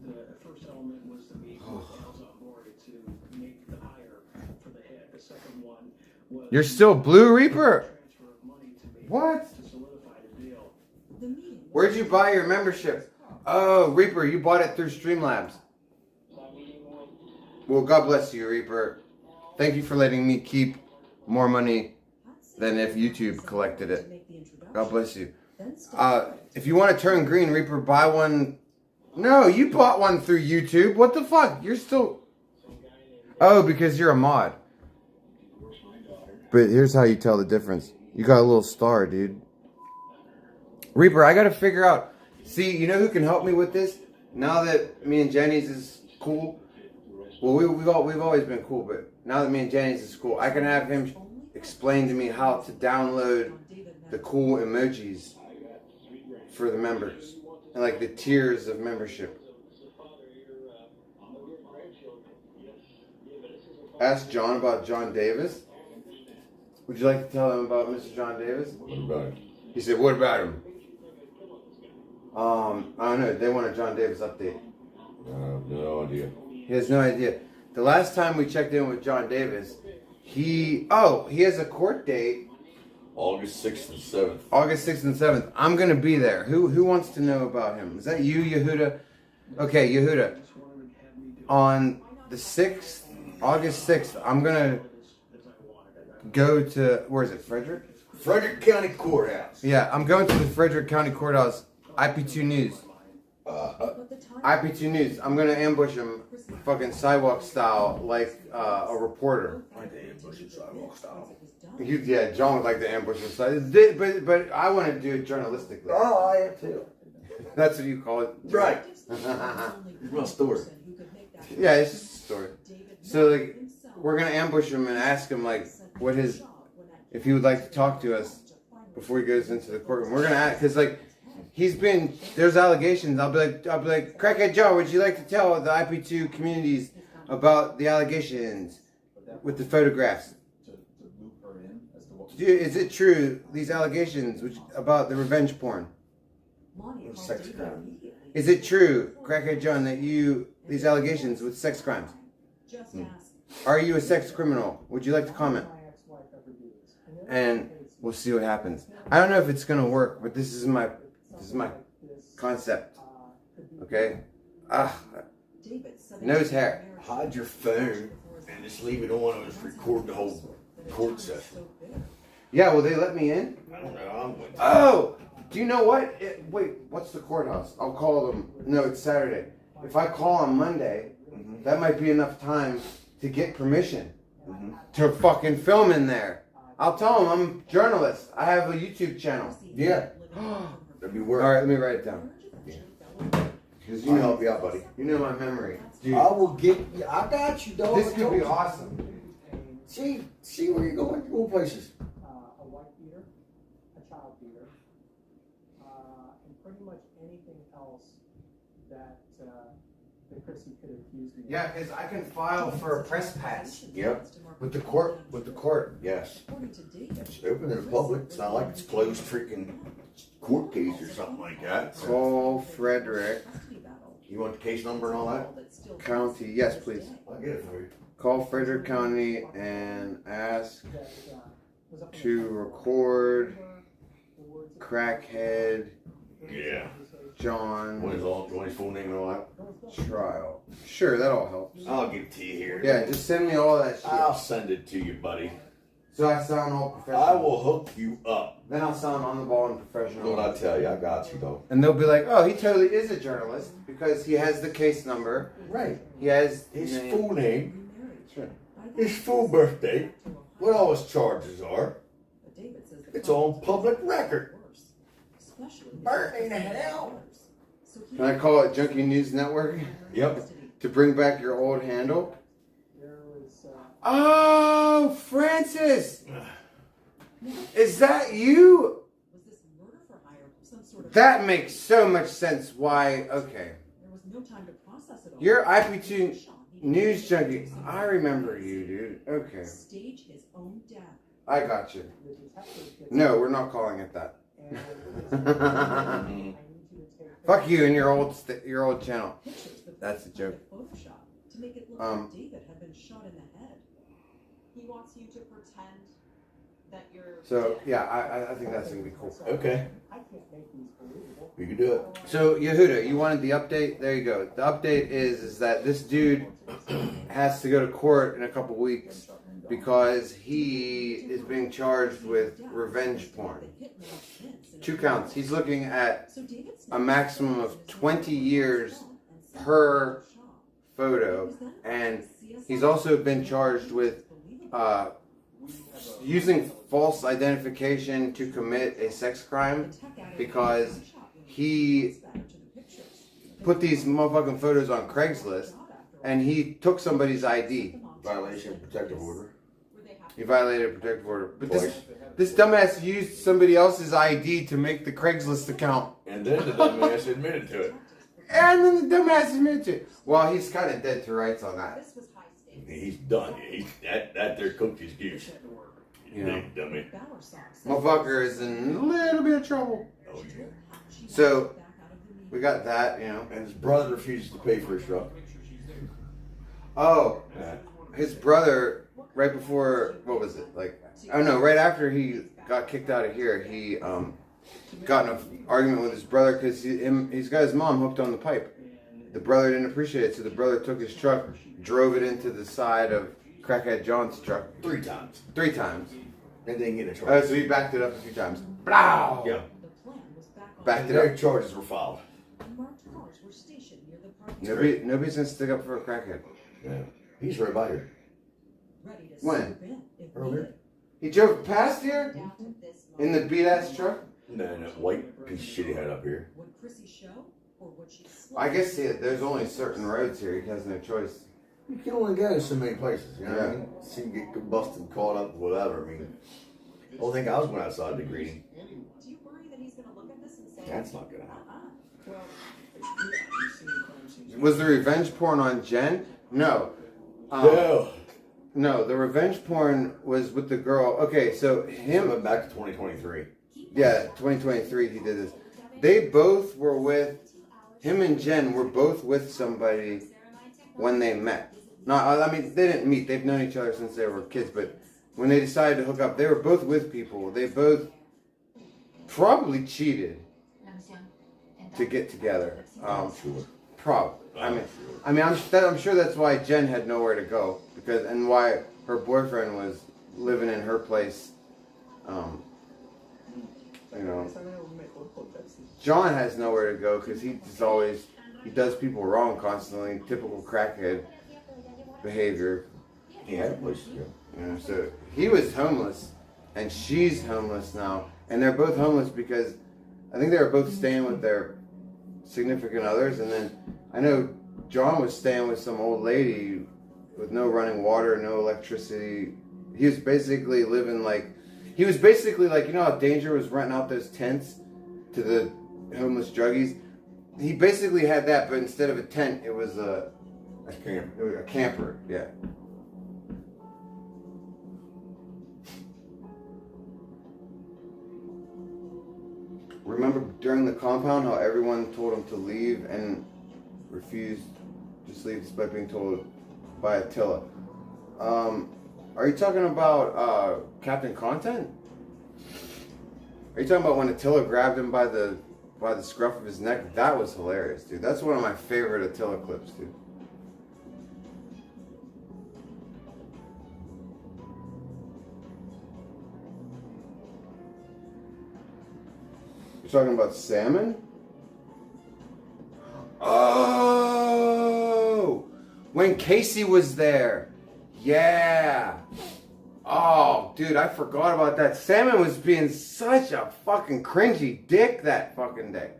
The first element was to meet with Elsa Amore to make the hire for the head. The second one was You're still Blue Reaper? transfer of money to me What? to solidify the deal. The meeting. Where'd you buy your membership? Oh, Reaper, you bought it through Streamlabs. Well, God bless you, Reaper. Thank you for letting me keep more money than if YouTube collected it. God bless you. If you want to turn green, Reaper, buy one. No, you bought one through YouTube. What the fuck? You're still... Oh, because you're a mod. But here's how you tell the difference. You got a little star, dude. Reaper, I got to figure out... See, you know who can help me with this? Now that me and Jenny's is cool. Well, we've always been cool, but now that me and Jenny's is cool, I can have him explain to me how to download the cool emojis for the members. And like the tiers of membership. Ask John about John Davis. Would you like to tell him about Mr. John Davis? What about him? He said, what about him? I don't know. They want a John Davis update. No idea. He has no idea. The last time we checked in with John Davis, he has a court date. August 6th and 7th. August 6th and 7th. I'm going to be there. Who wants to know about him? Is that you, Yehuda? Okay, Yehuda. On the 6th, August 6th, I'm going to go to, where is it, Frederick? Frederick County Courthouse. Yeah, I'm going to the Frederick County Courthouse. IP2 News. IP2 News. I'm going to ambush him fucking sidewalk style like a reporter. Like the ambush sidewalk style. Yeah, John would like to ambush him. But I want to do it journalistically. Oh, I am too. That's what you call it. Right. It's my story. Yeah, it's just a story. So like, we're gonna ambush him and ask him like if he would like to talk to us before he goes into the courtroom. We're gonna ask because like there's allegations. I'll be like, Crackhead Joe, would you like to tell the IP2 communities about the allegations with the photographs? Is it true, these allegations about the revenge porn? Sex crime. Is it true, Crackhead John, that these allegations with sex crimes? Are you a sex criminal? Would you like to comment? And we'll see what happens. I don't know if it's gonna work, but this is my concept. Okay? Nose hair. Hide your phone and just leave it on and just record the whole court session. Yeah, will they let me in? I don't know. Oh! Do you know what? Wait, what's the courthouse? I'll call them. No, it's Saturday. If I call on Monday, that might be enough time to get permission to fucking film in there. I'll tell them I'm a journalist. I have a YouTube channel. Yeah. That'd be work. All right, let me write it down. Because I'll help you out, buddy. You know my memory. Dude, I will get you. I got you, dog. this could be awesome. See where you're going. You're going places. A wife beater, a child beater, and pretty much anything else that Chrissy could accuse me of. Yeah, because I can file for a press pass. Yep. With the court. Yes. It's open to the public. It's not like it's closed freaking court case or something like that. So. Call Frederick You want the case number and all that? County. Yes, please. I'll get it for you. Call Frederick County and ask to record Crackhead Yeah. John Want his full name and all that? trial. Sure, that all helps. I'll give it to you here. Yeah, just send me all that shit. I'll send it to you, buddy. So I sound all professional. I will hook you up. Then I'll sound on the ball and professional. What I tell you, I got you though. And they'll be like, oh, he totally is a journalist because he has the case number. Right. He has His full name, Sure. his full birthday, what all his charges are. It's on public record. Burning hell. Can I call it Junkie News Network? Yep. To bring back your old handle? Oh, Francis! Is that you? That makes so much sense. Why? Okay. You're IP2 News Junkie. I remember you, dude. Okay. I got you. No, we're not calling it that. Fuck you and your old channel. That's a joke. He wants you to pretend that you're. So yeah, I think that's gonna be cool. Okay. You can do it. So Yehuda, you wanted the update? There you go. The update is that this dude has to go to court in a couple weeks because he is being charged with revenge porn. 2 counts. He's looking at a maximum of 20 years per photo, and he's also been charged with using false identification to commit a sex crime because he put these motherfucking photos on Craigslist and he took somebody's ID. Violation of protective order. He violated a protective order. But this dumbass used somebody else's ID to make the Craigslist account. And then the dumbass admitted to it. And then the dumbass admitted to it. Well, he's kind of dead to rights on that. He's done. That there cooked his goose. You know. Big dummy. Motherfucker is in a little bit of trouble. Oh, yeah. So, we got that, you know. And his brother refuses to pay for his truck. Oh, his brother, right before, what was it? Right after he got kicked out of here, he got in an argument with his brother because he's got his mom hooked on the pipe. The brother didn't appreciate it, so the brother took his truck, drove it into the side of Crackhead John's truck. 3 times. 3 times. And didn't get a charge. So he backed it up a few times. Blow! Yeah. Backed it Their up. charges were filed. Nobody's gonna stick up for a crackhead. Yeah. He's right by here. When? Earlier. He drove past here? In the beat-ass truck? No, that white piece of shit he had up here. I guess there's only certain roads here. He has no choice. You can only go to so many places, you know what I mean? See him get busted, caught up, whatever. I mean, the whole thing I was going outside to greet him. Do you worry that he's going to look at this and say, That's not going to happen. Was the revenge porn on Jen? No. No. No, the revenge porn was with the girl. Okay, so him. Went back to 2023. Yeah, 2023 he did this. They both were with him and Jen were both with somebody when they met. No, I mean, they didn't meet. They've known each other since they were kids, but when they decided to hook up, they were both with people. They both probably cheated to get together. Probably. I'm sure that's why Jen had nowhere to go, and why her boyfriend was living in her place. John has nowhere to go because he does people wrong constantly. Typical crackhead behavior. He had a place to go. So he was homeless, and she's homeless now, and they're both homeless because I think they were both staying with their significant others, and then I know John was staying with some old lady with no running water, no electricity. He was basically living like, you know how Danger was renting out those tents to the homeless druggies? He basically had that, but instead of a tent, it was a camper, yeah. Remember during the compound how everyone told him to leave and refused just leave despite being told by Attila? Are you talking about Captain Content? Are you talking about when Attila grabbed him by the scruff of his neck? That was hilarious, dude. That's one of my favorite Attila clips, dude. You're talking about salmon? Oh! When Casey was there. Yeah. Oh, dude, I forgot about that. Salmon was being such a fucking cringy dick that fucking day.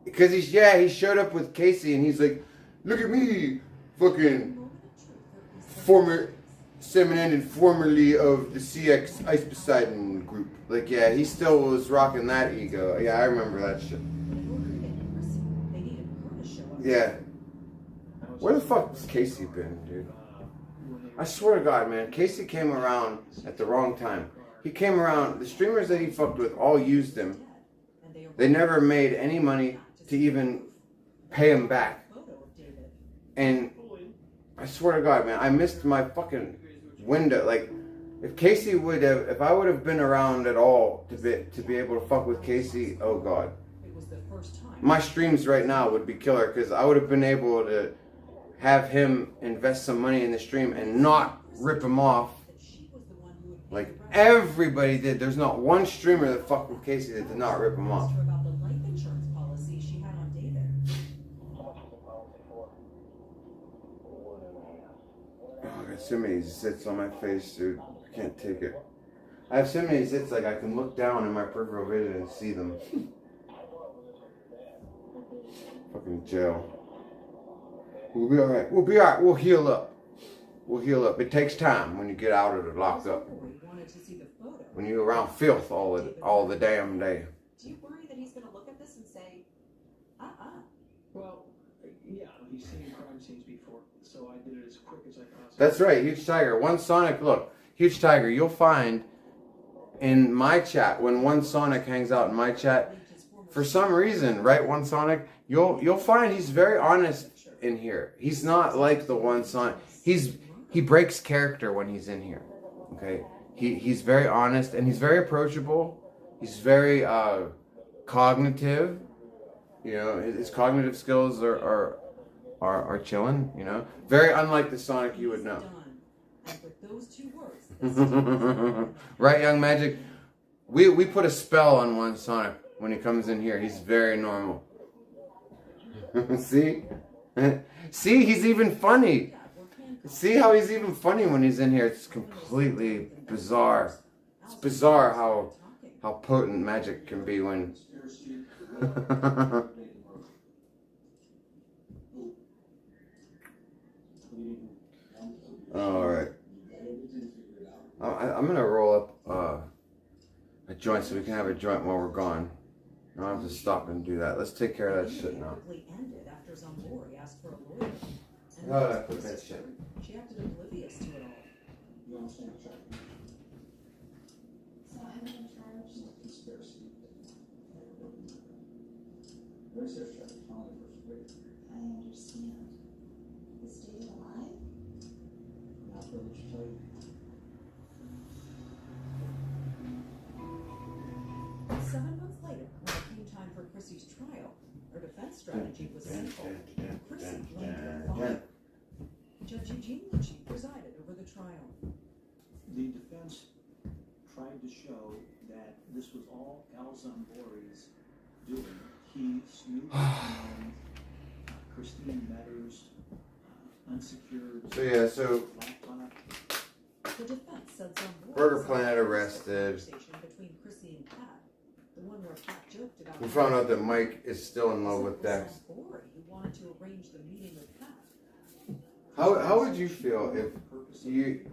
Because he showed up with Casey and he's like, look at me, fucking former salmon and formerly of the CX Ice Poseidon group. Like, yeah, he still was rocking that ego. Yeah, I remember that shit. Yeah. Where the fuck has Casey been, dude? I swear to God, man, Casey came around at the wrong time. He came around, the streamers that he fucked with all used him. They never made any money to even pay him back. And I swear to God, man, I missed my fucking window. Like, if I would have been around at all to be able to fuck with Casey, oh God. My streams right now would be killer because I would have been able to have him invest some money in the stream and not rip him off like everybody did. There's not one streamer that fucked with Casey that did not rip him off. Oh, I got so many zits on my face, dude. I can't take it. I have so many zits, like I can look down in my peripheral vision and see them. Fucking jail. We'll be alright. We'll be alright. We'll heal up. We'll heal up. It takes time when you get out of the locked up. When you're around filth all the damn day. Do you worry that he's going to look at this and say, Well, yeah, he's seen crime scenes before, so I did it as quick as I possibly. That's right, Huge Tiger. One Sonic, look, Huge Tiger, you'll find in my chat, when One Sonic hangs out in my chat, for some reason, right, One Sonic, you'll find he's very honest in here. He's not like the One Sonic. He breaks character when he's in here. Okay? He's very honest and he's very approachable. He's very cognitive. You know, his cognitive skills are chilling, you know. Very unlike the Sonic you would know. Right, Young Magic? We put a spell on One Sonic when he comes in here. He's very normal. See? See, he's even funny. See how he's even funny when he's in here? It's completely bizarre. It's bizarre how potent magic can be when... Alright. I'm gonna roll up a joint so we can have a joint while we're gone. I don't have to stop and do that. Let's take care of that shit now. How did I put that shit? She acted oblivious to it all. So I haven't been charged. Conspiracy. Where's their check? I understand. Is David alive? Not really to tell you. 7 months later, when it came time for Chrissy's trial, her defense strategy was simple. Chrissy blamed her father. Judge Eugene Lucci presided over the trial. The defense tried to show that this was all Al Zambori's doing. He snooped on Christine Meadows' unsecured So yeah, so laptop. The defense said Zambori Burger Planet arrested. between Chrissy and Pat, the one where Pat joked about. We found out that Mike is still in love with Dex. Zambori who wanted to arrange the meeting with Pat. How would you feel if you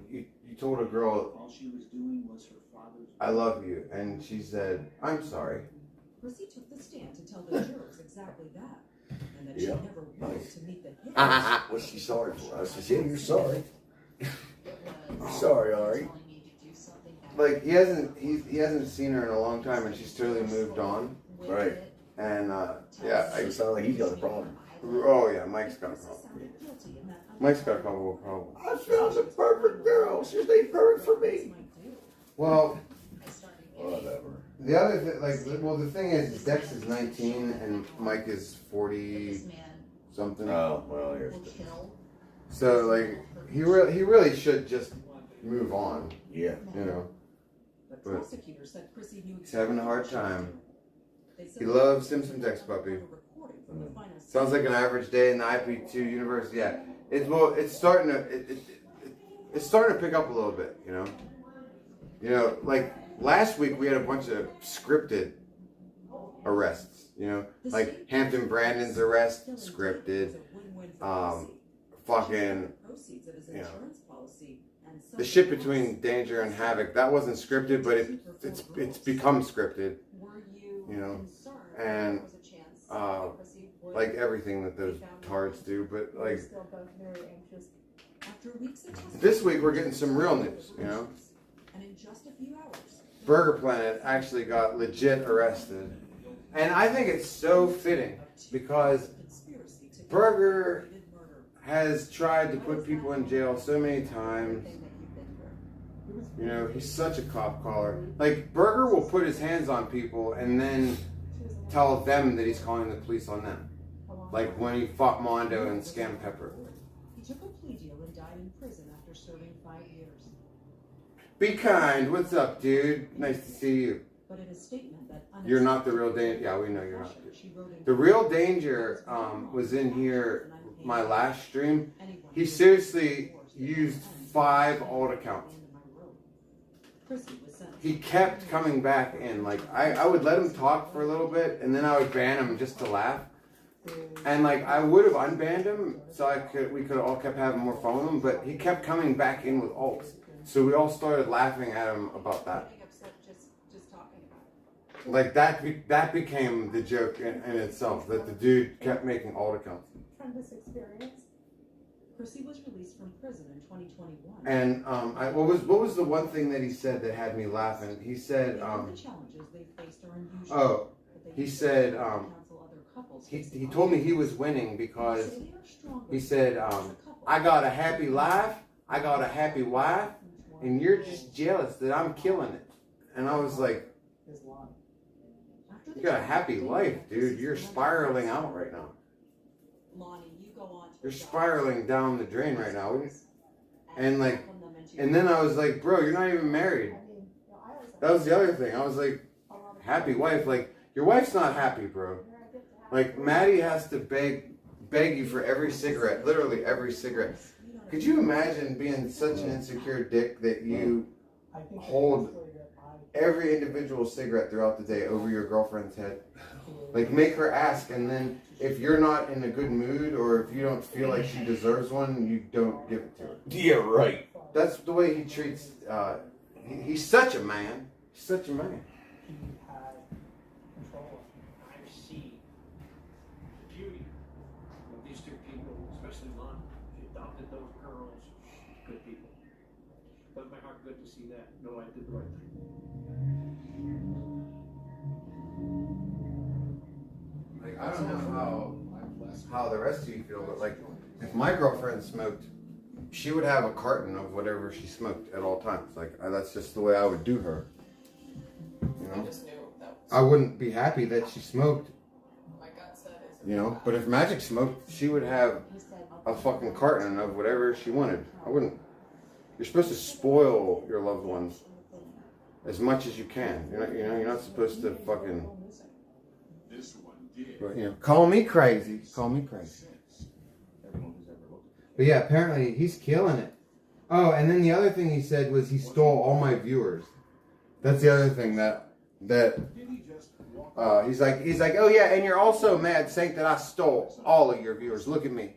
told a girl, All she was doing was her father's. I love you, and she said, I'm sorry? Chrissy took the stand to tell the jurors exactly that, and that she Yeah. never wanted to meet the hit. What's she sorry for? I said, yeah, you're sorry. Sorry, Ari. Like he hasn't seen her in a long time, and she's totally moved on. Right. And yeah, It sounds like he's got a problem. oh yeah, Mike's got a problem. Mike's got a couple of problems. I found the perfect girl. She's the perfect for me. Well, whatever. The other thing, the thing is, Dex is 19 and Mike is 40 something. Oh well, here's so like he really should just move on. Yeah. You know. The But prosecutor said Chrissy knew he's having a hard time. They said He loves Simpson Dex puppy. Sounds like an average day in the IP2 universe. Yeah, it's starting to pick up a little bit. You know, like last week we had a bunch of scripted arrests. You know, like Hampton Brandon's arrest, scripted. Fucking, you know, the shit between Danger and Havoc, that wasn't scripted, but it's become scripted. You know, and like everything that those tards do, but like this week we're getting some real news. You know, Burger Planet actually got legit arrested, and I think it's so fitting because Burger has tried to put people in jail so many times. You know, he's such a cop caller. Like, Burger will put his hands on people and then tell them that he's calling the police on them. Like when he fought Mondo and Scam Pepper. He took a plea deal and died in prison after serving 5 years. Be kind. What's up, dude? Nice to see you. But in a statement that you're not the real danger. Yeah, we know you're not. The real danger was in here my last stream. He seriously used 5 alt accounts. He kept coming back in. Like I would let him talk for a little bit, and then I would ban him just to laugh. And like I would have unbanned him, so we could all kept having more fun with him. But he kept coming back in with alts, so we all started laughing at him about that. Like that became the joke in itself, that the dude kept making alt accounts. From this experience, Chrissy was released from prison in 2021. And what was the one thing that he said that had me laughing? He said, he told me he was winning because he said, I got a happy life, I got a happy wife, and you're just jealous that I'm killing it. And I was like, you got a happy life, dude. You're spiraling out right now. You're spiraling down the drain right now. And then I was like, bro, you're not even married. That was the other thing. I was like, happy wife. Like, your wife's not happy, bro. Like, Maddie has to beg you for every cigarette, literally every cigarette. Could you imagine being such an insecure dick that you hold every individual cigarette throughout the day over your girlfriend's head? Like, make her ask, and then if you're not in a good mood or if you don't feel like she deserves one, you don't give it to her. Yeah, right. That's the way he treats, he's such a man. He's such a man. He had control. I see the beauty of these two people, especially Lon. She adopted those girls, good people. But my heart good to see that. No, I did the right thing. Like, I don't know how the rest of you feel, but like, if my girlfriend smoked, she would have a carton of whatever she smoked at all times. Like, that's just the way I would do her. You know? I wouldn't be happy that she smoked. You know, but if Magic smoked, she would have a fucking carton of whatever she wanted. I wouldn't. You're supposed to spoil your loved ones as much as you can. You're not supposed to fucking. But, call me crazy. Call me crazy. But yeah, apparently he's killing it. Oh, and then the other thing he said was he stole all my viewers. That's the other thing that he's like, oh yeah, and you're also mad, Saint, that I stole all of your viewers. Look at me.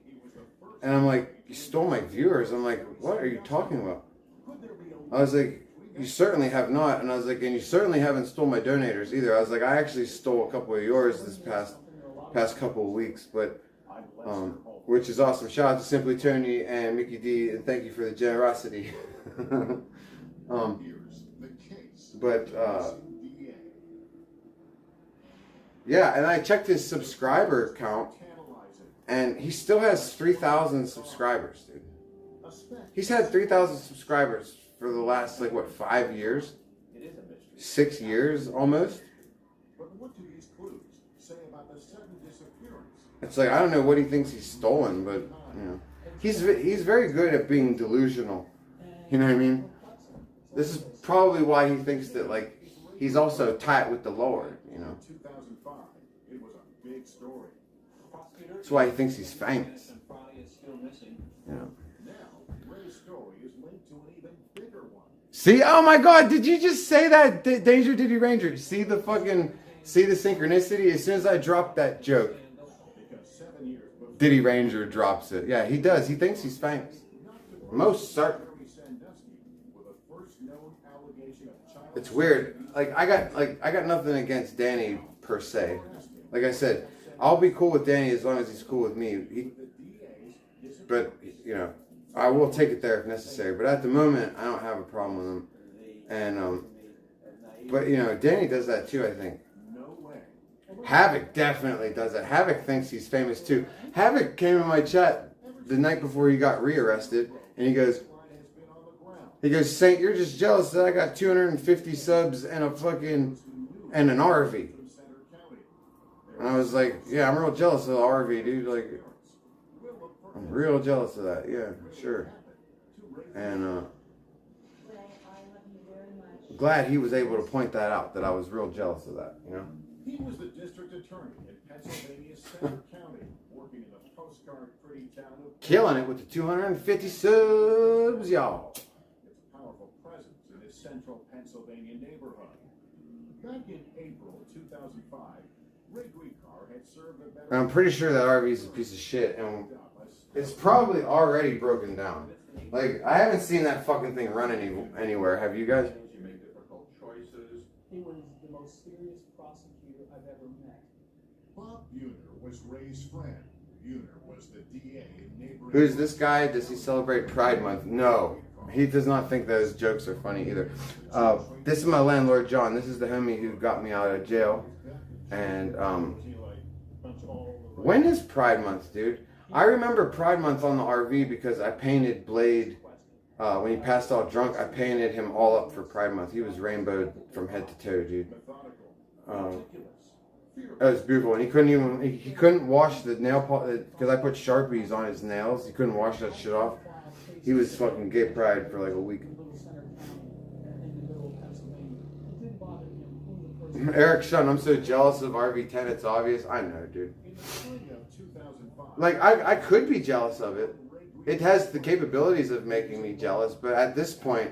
And I'm like, you stole my viewers? I'm like, what are you talking about? I was like, you certainly have not. And I was like, and you certainly haven't stole my donators either. I was like, I actually stole a couple of yours this past couple of weeks, but which is awesome. Shout out to Simply Tony and Mickey D, and thank you for the generosity. Yeah, and I checked his subscriber count, and he still has 3,000 subscribers, dude. He's had 3,000 subscribers for the last, 5 years? 6 years, almost? It's like, I don't know what he thinks he's stolen, but, he's very good at being delusional. You know what I mean? This is probably why he thinks that, he's also tight with the Lord, That's why he thinks he's famous. See, oh my God, did you just say that, Danger Diddy Ranger? See the synchronicity? As soon as I dropped that joke, Diddy Ranger drops it. Yeah, he does. He thinks he's famous. Most certain. It's weird. I got nothing against Danny per se. Like I said, I'll be cool with Danny as long as he's cool with me. But I will take it there if necessary. But at the moment, I don't have a problem with him. And but Danny does that too, I think. Havoc definitely does that. Havoc thinks he's famous too. Havoc came in my chat the night before he got rearrested, and he goes, Saint, you're just jealous that I got 250 subs and and an RV. And I was like, yeah, I'm real jealous of the RV, dude. I'm real jealous of that. Yeah, sure. And glad he was able to point that out, that I was real jealous of that, He was the district attorney in Pennsylvania's Center County, working in the postcard pretty town of... Killing it with the 250 subs, y'all. It's a powerful presence in his central Pennsylvania neighborhood. Back in April 2005, Ray Greencar had served a better... I'm pretty sure that RV is a piece of shit, and it's probably already broken down. I haven't seen that fucking thing run anywhere. Have you guys? He was the most serious prosecutor I've ever met. Bob Buhner was Ray's friend. Buhner was the DA in neighboring... Who's this guy? Does he celebrate Pride Month? No. He does not think those jokes are funny either. This is my landlord, John. This is the homie who got me out of jail. And, when is Pride Month, dude? I remember Pride Month on the RV because I painted Blade, when he passed out drunk, I painted him all up for Pride Month. He was rainbowed from head to toe, dude. It was beautiful. And he couldn't wash the nail polish, because I put Sharpies on his nails. He couldn't wash that shit off. He was fucking gay pride for a week. Eric Shun, I'm so jealous of RV10, it's obvious. I know, dude. I could be jealous of it. It has the capabilities of making me jealous, but at this point,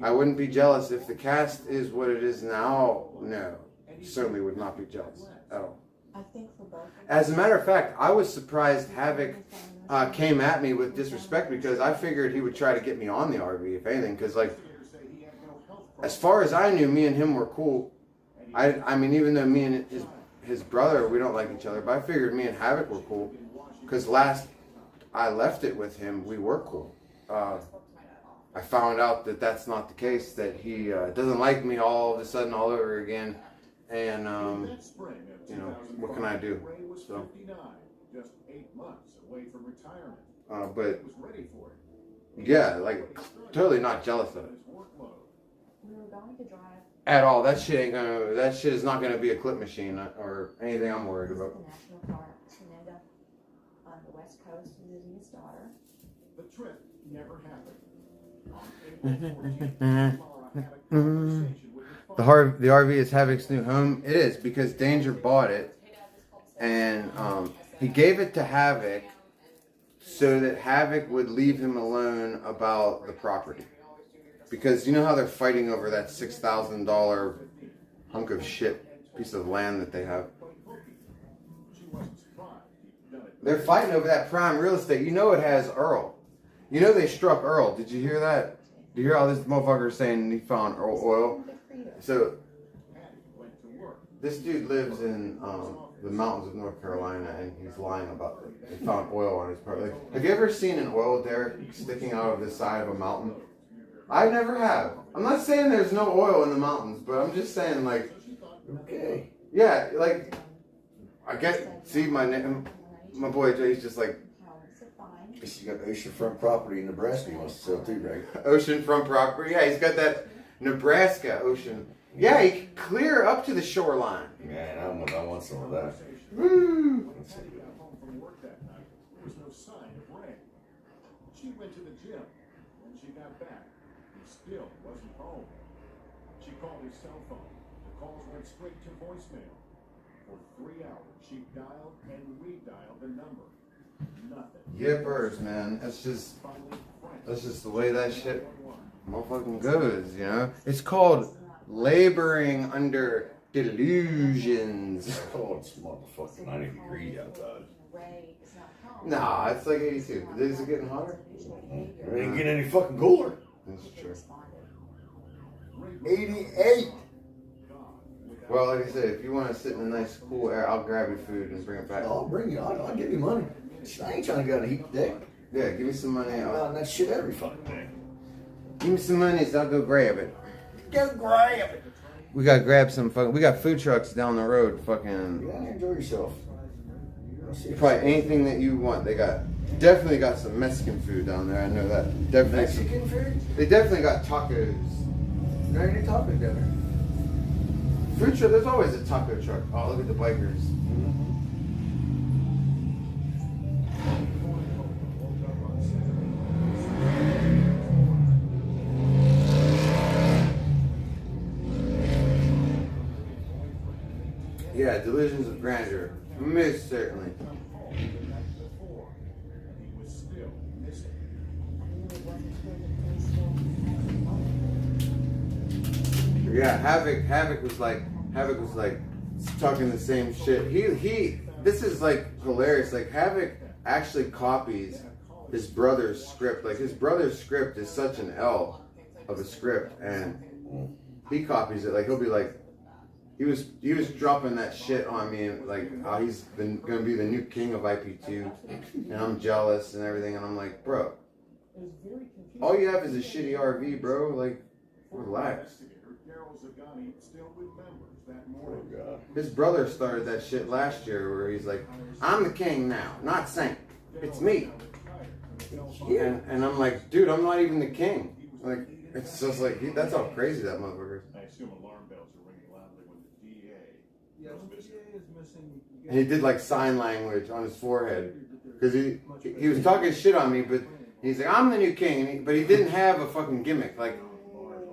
I wouldn't be jealous. If the cast is what it is now, no. Certainly would not be jealous at all. As a matter of fact, I was surprised Havoc came at me with disrespect, because I figured he would try to get me on the RV, if anything, because, as far as I knew, me and him were cool. I mean, even though me and his brother, we don't like each other, but I figured me and Havoc were cool, because last I left it with him, we were cool. I found out that that's not the case, that he doesn't like me all of a sudden all over again, and, what can I do? So, just 8 months away from retirement. But He was ready for it. yeah, like totally not jealous of it We were going to drive. at all. That shit ain't gonna. That shit is not gonna be a clip machine or anything I'm worried The about. national park and end up on the west coast visiting his daughter. The trip never happened. On April 14th, Laura had a conversation with her father. The RV is Havoc's new home. It is because Danger bought it, and he gave it to Havoc so that Havoc would leave him alone about the property. Because you know how they're fighting over that $6,000 hunk of shit piece of land that they have. They're fighting over that prime real estate. You know it has Earl. You know they struck Earl. Did you hear that? Did you hear all this motherfucker saying he found Earl oil? So this dude lives in the mountains of North Carolina, and he's lying about it. He found oil on his property. Like, have you ever seen an oil derrick sticking out of the side of a mountain? I never have. I'm not saying there's no oil in the mountains, but I'm just saying, like, Okay. yeah, like, I get, see, my boy Jay's just like, You got oceanfront property in Nebraska you want to sell too, right? oceanfront property. Yeah, he's got that Nebraska ocean. Yeah, he can clear up to the shoreline. Man, I want some of that. Woo! Let's see. Got home from work that night. There was no sign of Ray. She went to the gym. When she got back, he still wasn't home. She called his cell phone. The calls went straight to voicemail. For 3 hours, she dialed and redialed the number. Nothing. Yippers, man. That's just the way that shit motherfucking goes, you know? It's called laboring under delusions. Oh, it's motherfucking 90 degrees outside. Nah, it's like 82. Is it getting hotter? It ain't getting any fucking cooler. That's true. 88. Well, like I said, if you want to sit in a nice cool air, I'll grab your food and bring it back. I'll bring you. I'll give you money. I ain't trying to go on a heat today. Yeah, give me some money. I'm that shit every fucking day. Give me some money, so I'll go grab it. Go grab it. We gotta grab some fucking. We got food trucks down the road. Fucking. Yeah, enjoy yourself. Probably anything that you want. They definitely got some Mexican food down there. I know that. Definitely. Mexican food? They definitely got tacos. There ain't any tacos down there. Food truck. There's always a taco truck. Oh, look at the bikers. Yeah, delusions of grandeur. Most certainly. Yeah, Havoc was like talking the same shit. This is like hilarious. Like Havoc actually copies his brother's script. Like his brother's script is such an L of a script, and he copies it. Like he'll be like, he was dropping that shit on me, and like he's gonna be the new king of IP2, and I'm jealous and everything, and I'm like, bro, all you have is a shitty RV, bro. Like, relax. His brother started that shit last year where he's like, I'm the king now, not Saint. It's me. And I'm like, dude, I'm not even the king. Like, it's just like, that's how crazy that motherfucker is. I assume alarm bells are ringing loudly when the DA goes missing. And he did like sign language on his forehead. Because he was talking shit on me, but he's like, I'm the new king. But he didn't have a fucking gimmick. Like,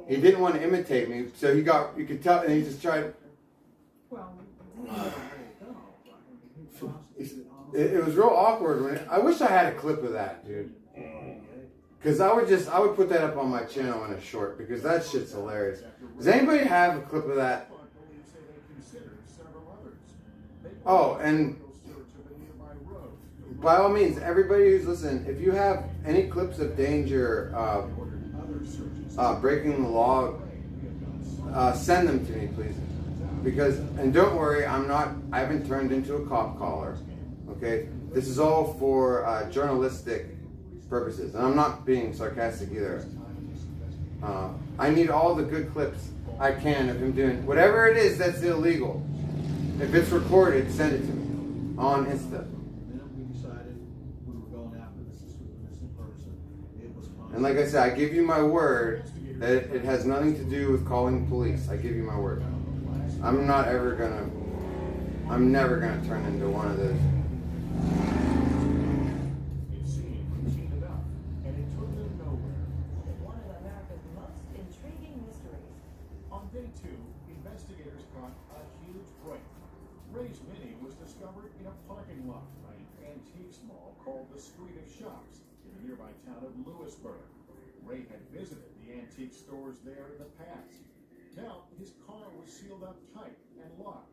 he didn't want to imitate me. So you could tell, and he just tried. It was real awkward. I wish I had a clip of that, dude. Because I would put that up on my channel in a short, because that shit's hilarious. Does anybody have a clip of that? Oh, and by all means, everybody who's listening, if you have any clips of Danger breaking the law, send them to me, please. Because, and don't worry, I haven't turned into a cop caller. Okay? This is all for journalistic purposes. And I'm not being sarcastic either. I need all the good clips I can of him doing whatever it is that's illegal. If it's recorded, send it to me on Insta. And like I said, I give you my word that it has nothing to do with calling police. I give you my word. I'm never gonna turn into one of those. It seemed routine enough, and it took them nowhere. One of America's most intriguing mysteries. On day 2, investigators caught a huge break. Ray's Mini was discovered in a parking lot by an antiques mall called the Street of Shops in the nearby town of Lewisburg. Ray had visited the antique stores there in the past. Now, his car was sealed up tight and locked.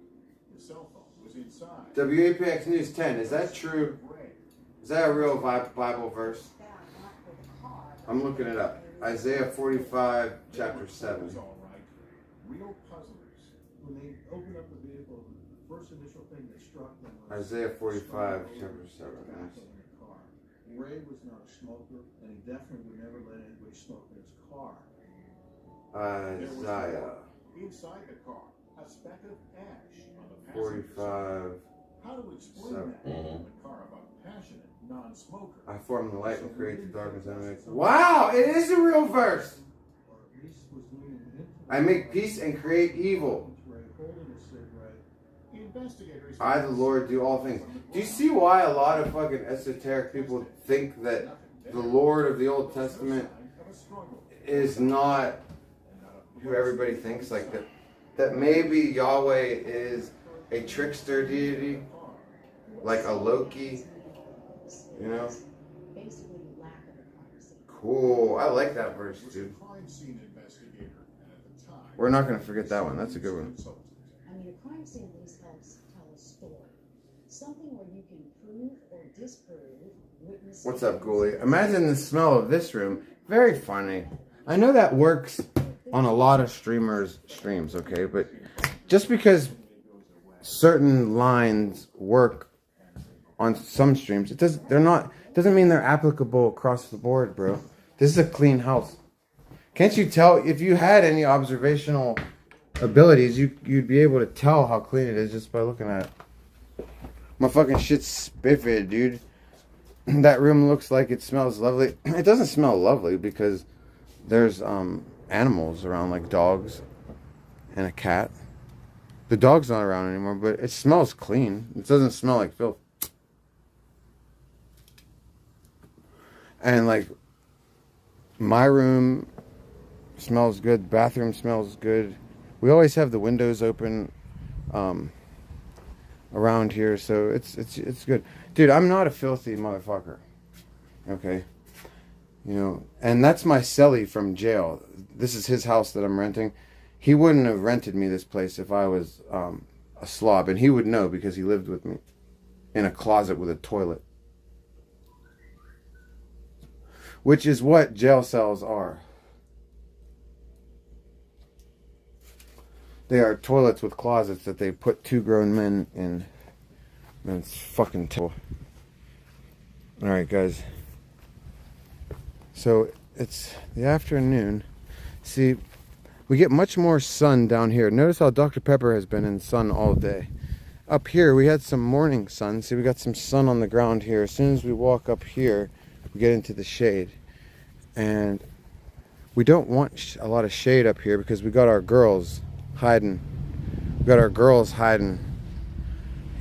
His cell phone was inside. WAPX News 10, is that true? Is that a real Bible verse? I'm looking it up. Isaiah 45, chapter 7. Real puzzlers. When they opened up the vehicle, the first initial thing that struck them was Isaiah 45, chapter 7. tobacco in the car. Ray was not a smoker, and he definitely would never let anybody smoke in his car. Isaiah Inside the car, a speck of ash on the passenger 45. How to explain that? The car of a passionate non-smoker. I form the light and create the darkness. Wow, it is a real verse. I make peace and create evil. I, the Lord, do all things. Do you see why a lot of fucking esoteric people think that the Lord of the Old Testament is not who everybody thinks? Like that maybe Yahweh is a trickster deity, like a Loki, you know? Cool. I like that verse, dude. We're not going to forget that one. That's a good one. I mean, a crime scene at least helps tell a story. Something where you can prove or disprove witnesses. What's up, Ghoulie? Imagine the smell of this room. Very funny. I know that works on a lot of streams, okay? But just because certain lines work on some streams, doesn't mean they're applicable across the board, bro. This is a clean house. Can't you tell? If you had any observational abilities, you'd be able to tell how clean it is just by looking at it. My fucking shit's spiffy, dude. That room looks like it smells lovely. It doesn't smell lovely because there's animals around, like dogs and a cat. The dog's not around anymore, but it smells clean. It doesn't smell like filth. And like my room smells good. Bathroom smells good. We always have the windows open around here, so it's good. Dude, I'm not a filthy motherfucker. Okay? You know, and that's my cellie from jail. This is his house that I'm renting. He wouldn't have rented me this place if I was a slob, and he would know because he lived with me in a closet with a toilet. Which is what jail cells are. They are toilets with closets that they put 2 grown men in. Man, it's fucking terrible. Alright, guys. So, it's the afternoon. See, we get much more sun down here. Notice how Dr. Pepper has been in sun all day. Up here, we had some morning sun. See, we got some sun on the ground here. As soon as we walk up here, we get into the shade. And we don't want a lot of shade up here because we got our girls hiding. We got our girls hiding.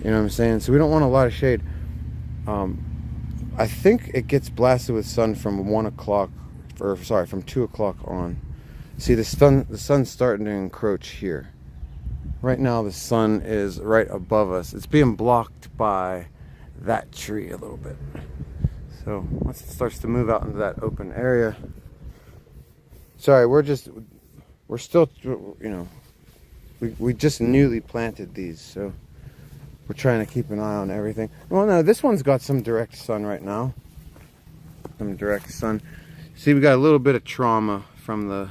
You know what I'm saying? So we don't want a lot of shade. I think it gets blasted with sun from 1 o'clock, from 2 o'clock on. See, the sun's starting to encroach here. Right now, the sun is right above us. It's being blocked by that tree a little bit. So once it starts to move out into that open area, sorry, we're still, you know, we just newly planted these, so we're trying to keep an eye on everything. Well, no, this one's got some direct sun right now. Some direct sun. See, we got a little bit of trauma from the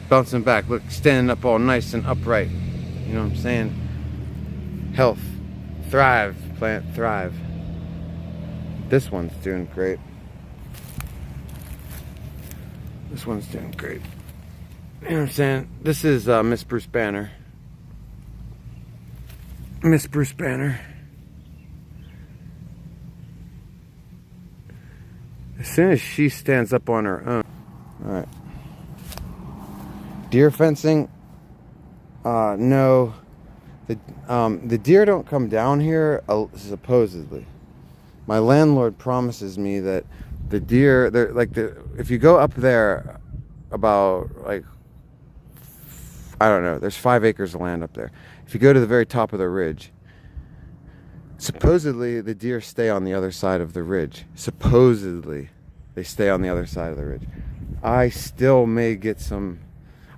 bouncing back. Look, standing up all nice and upright. You know what I'm saying? Health. Thrive, plant, thrive. This one's doing great. This one's doing great. You know what I'm saying? This is Miss Bruce Banner. Miss Bruce Banner. soon as she stands up on her own. Alright. Deer fencing. No. The deer don't come down here, supposedly. My landlord promises me that the deer, if you go up there about, like, I don't know, there's 5 acres of land up there. If you go to the very top of the ridge, supposedly the deer stay on the other side of the ridge. Supposedly they stay on the other side of the ridge. I still may get some,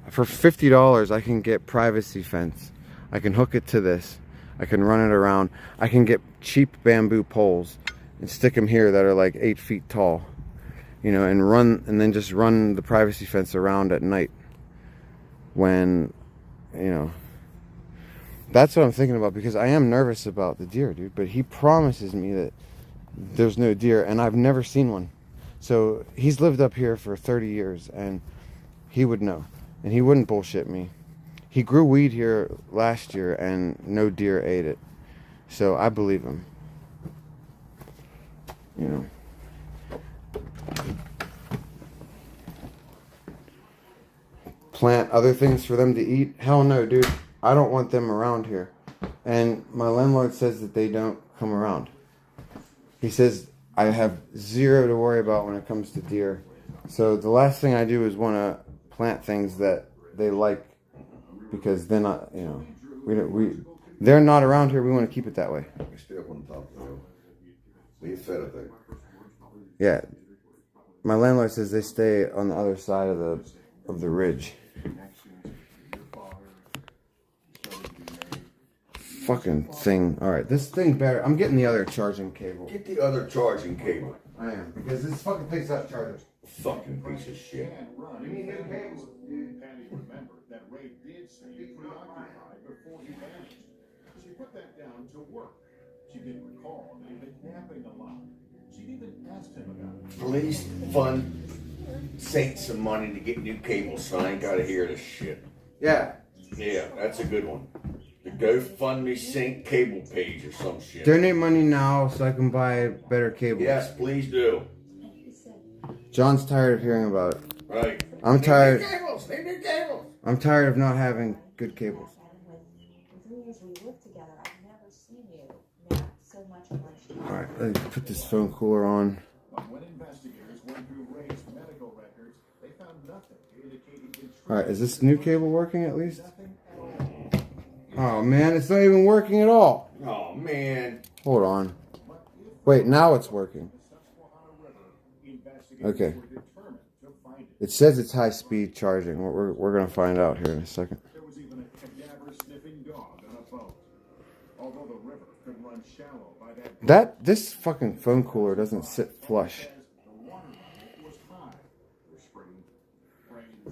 for $50 I can get privacy fence. I can hook it to this. I can run it around. I can get cheap bamboo poles and stick them here that are like 8 feet tall, you know, and then just run the privacy fence around at night when, you know. That's what I'm thinking about, because I am nervous about the deer, dude. But he promises me that there's no deer, and I've never seen one. So he's lived up here for 30 years, and he would know, and he wouldn't bullshit me. He grew weed here last year, and no deer ate it. So I believe him. You know. Plant other things for them to eat? Hell no, dude. I don't want them around here. And my landlord says that they don't come around. He says I have zero to worry about when it comes to deer. So the last thing I do is want to plant things that they like, because they're not, you know, they're not around here. We want to keep it that way. Stay up on top of the hill. Leave fed up there. Yeah. My landlord says they stay on the other side of the ridge. Fucking thing. Alright, this thing better. I'm getting the other charging cable. Get the other charging cable. I am, because this fucking thing's not charging. Fucking piece of shit. You need new cables. Patty remembered that Ray did seem preoccupied before he vanished. She put that down to work. She didn't recall that he'd been napping a lot. She'd even asked him about it. Please fund Saint some money to get new cables, so I ain't gotta hear this shit. Yeah. Yeah, that's a good one. The GoFundMe Sync cable page or some shit. Donate money now so I can buy better cables. Yes, please do. John's tired of hearing about it. Right. I'm tired. Need new cables. Need new cables. I'm tired of not having good cables. Alright, let's put this phone cooler on. When investigators went through Ray's medical records, they found nothing indicating. Alright, is this new cable working at least? Oh man, it's not even working at all. Oh man. Hold on. Wait, now it's working. Okay. It says it's high speed charging. We're gonna find out here in a second. There was even a cadaver-sniffing dog on a boat. Although the river could run shallow by that. This fucking phone cooler doesn't sit flush.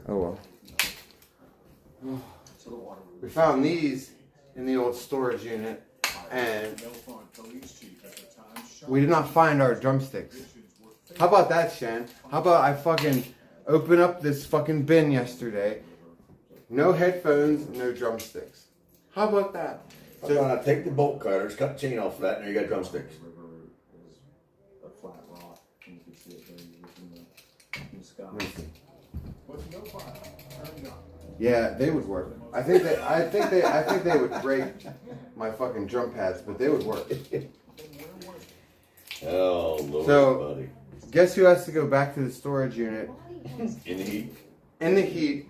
Oh well. We found these in the old storage unit, and we did not find our drumsticks. How about that, Shan? How about I fucking open up this fucking bin yesterday, no headphones, no drumsticks. How about that? So I take the bolt cutters, cut the chain off of that, and there you got drumsticks. Yeah, they would work. I think they would break my fucking drum pads, but they would work. Oh Lord, so, buddy. Guess who has to go back to the storage unit? In the heat. In the heat,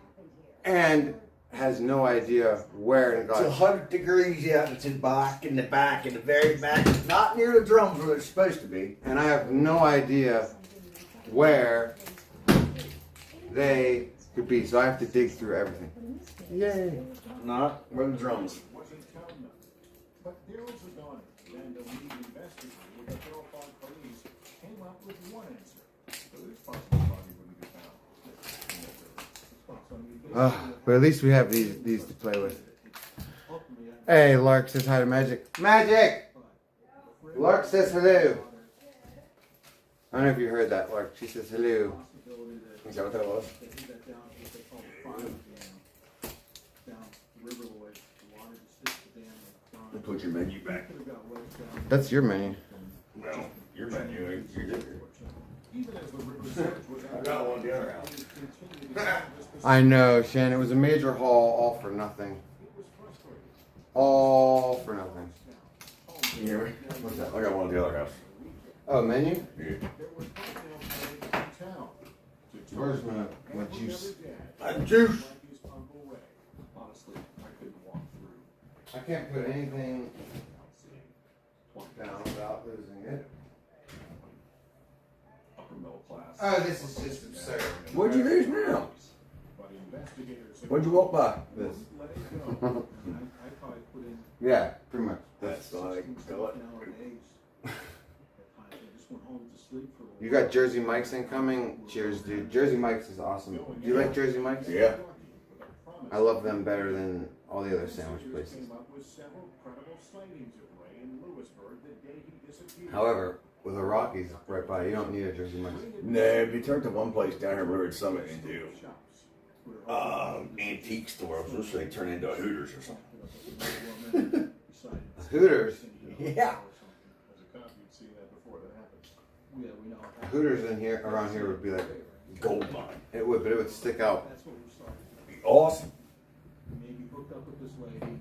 and has no idea where it got. It's 100 degrees out. It's in the back, in the very back. It's not near the drums where it's supposed to be. And I have no idea where they could be, so I have to dig through everything. Yay! Not where the drums. But Daryl's a goner, and the lead investigator with the Philippine police came up with one answer. Whose possible body wouldn't be found? But at least we have these to play with. Hey, Lark says hi to Magic. Magic! Lark says hello. I don't know if you heard that, Lark. She says hello. Is that what that was? Put your menu back. That's your menu. Well, your menu. Even as the I know, Shannon. It was a major haul, all for nothing. All for nothing. You hear me? What's that? I got one at the other house. Oh, menu? Yeah. Where's my juice? Juice. Honestly, I couldn't walk through. I can't put anything down without losing it. Upper middle class. Oh, this is just absurd. What'd you lose now? But investigators What'd you walk by? This. let it go. I probably put in Yeah, pretty much. That's like, nowadays. I just went home to sleep for a little You got Jersey Mike's incoming? Cheers, dude. Jersey Mike's is awesome. Do you like Jersey Mike's? yeah. I love them better than all the other sandwich places. came up with several credible sightings of Ray in Lewisburg the day he disappeared. However, with the Rockies right by, you don't need a Jersey Mike's. No, if you turn to one place down here, River Summit, into antique store, I was supposed to say turn into a Hooters or something. Hooters? Yeah. As a cop, you'd seen that before that happened. Yeah, we know. Hooters in here, around here would be like, Gold mine. it would, but it would stick out. That's what we started. Be awesome. Maybe hooked up with this lady.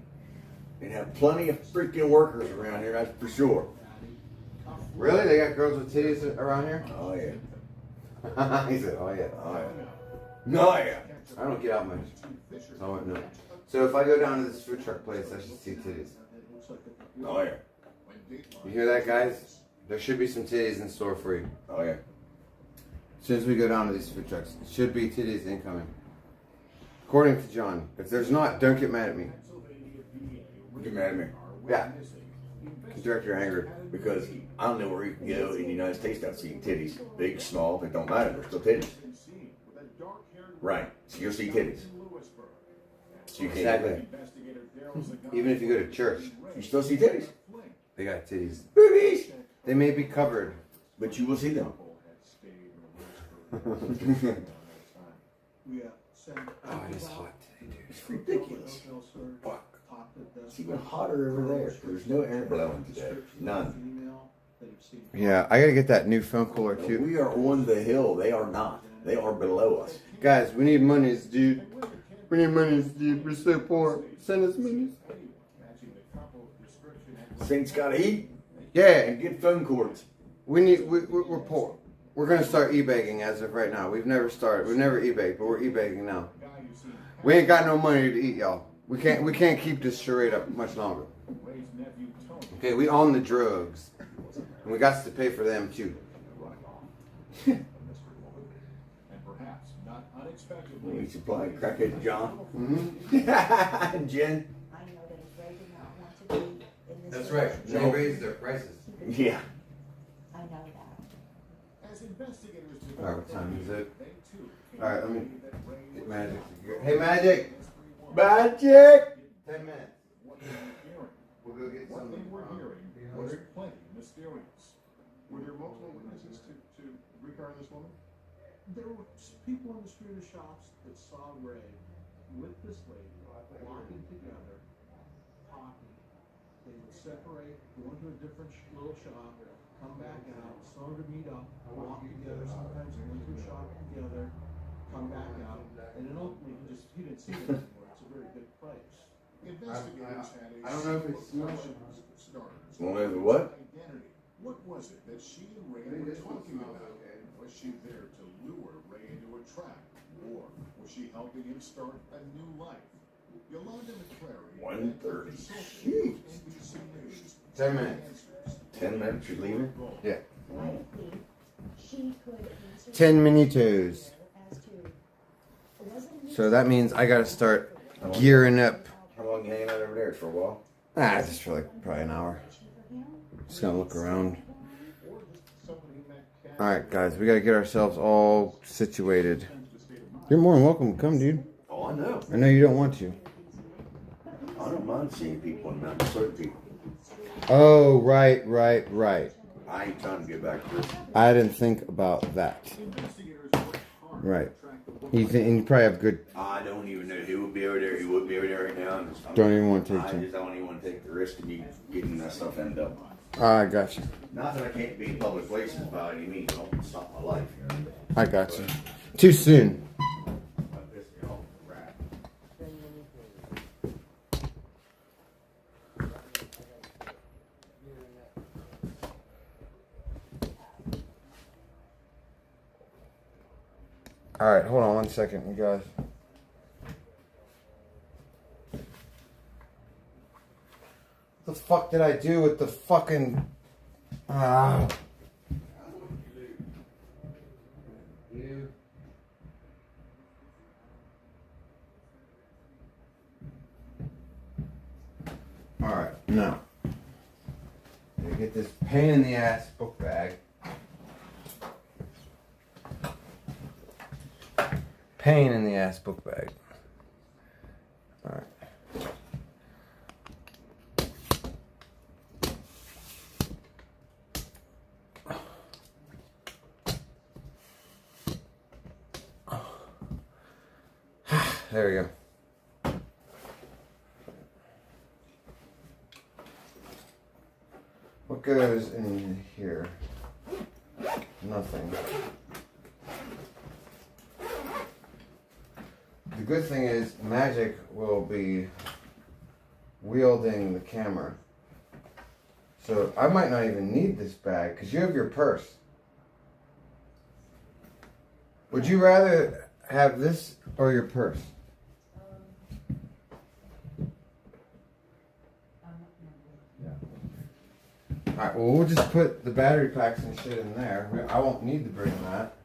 And have plenty of freaking workers around here, that's for sure. Really? They got girls with titties around here? Oh yeah. He said, oh yeah. Oh yeah. No yeah. I don't get out much. So I wouldn't know. So if I go down to this food truck place, I should see titties. Oh yeah. You hear that, guys? There should be some titties in store for you. Oh yeah. As soon as we go down to these food trucks, it should be titties incoming. According to John. If there's not, don't get mad at me. Get mad at me. Yeah. Direct your anger. Because I don't know where you can go in the United States without seeing titties. Big, small, it don't matter. They're still titties. Right. So you'll see titties. So you can't. Exactly. Even if you go to church, You still see titties. they got titties. Boobies! They may be covered. But you will see them. Oh, it is hot today, dude. It's ridiculous. Fuck. It's even hotter over there. There's no air blowing today. None. Yeah, I gotta get that new phone cooler too. We are on the hill. They are not. They are below us. Guys, we need monies, dude. We need monies, dude. We're so poor. Send us monies. Saints gotta eat Yeah, and get phone cords. we're poor. We're gonna start e-bagging as of right now. We've never started. We've never e-bagged, but we're e-bagging now. We ain't got no money to eat, y'all. We can't keep this charade up much longer. Okay, we own the drugs, and we got to pay for them too. And perhaps not unexpectedly. We supply crackhead John. Mm-hmm. Jen. I know that if Ray did not want to be in this. That's right. They raised their prices. Yeah. I know that. As investigators All right, what time is it? they too All right, let me get Magic. Hey, Magic. Magic! 10 minutes. what they were hearing. We'll go get What some. they were hearing was plenty mysterious. Were there multiple witnesses to regarding this woman? There were people in the street or shops that saw Ray with this lady walking together, talking. They would separate, go into a different little shop, come back out, some to meet up, walk together, sometimes go into a shop together, come back out, and then ultimately he didn't see them anymore. It's a very big place. Investigators had a I don't know if it's starters. Well, there's what? Identity. What was it that she and Ray were talking about? Was she there to lure Ray into a trap, or was she helping him start a new life? Yolanda McClary. 1:30. NBC News. 10 minutes. 10 minutes, you're leaving? Yeah. I think she could answer 10 minutos. as to, wasn't So that means I gotta start gearing up. How long you hanging out over there? For a while? Just for like probably an hour. Just gonna look around. Alright, guys, we gotta get ourselves all situated. You're more than welcome to come, dude. Oh, I know. I know you don't want to. I don't mind seeing people and not certain people. Oh, right. I ain't trying to get back to this. I didn't think about that. Right. You think, and you probably have good. I don't even know who would be over there, who wouldn't be over there right now. Don't even want to take I time. just don't even want to take the risk of me getting that stuff ended up. I got you. Not that I can't be in public places by any means. Don't stop my life. I got you. Too soon. Alright, hold on 1 second, you guys. What the fuck did I do with the fucking... You. Alright, now. You get this pain in the ass book bag. Pain in the ass book bag. Alright. There we go. What goes in here? Nothing. The good thing is Magic will be wielding the camera. So I might not even need this bag because you have your purse. Would you rather have this or your purse? Alright, well we'll just put the battery packs and shit in there. I won't need to bring that.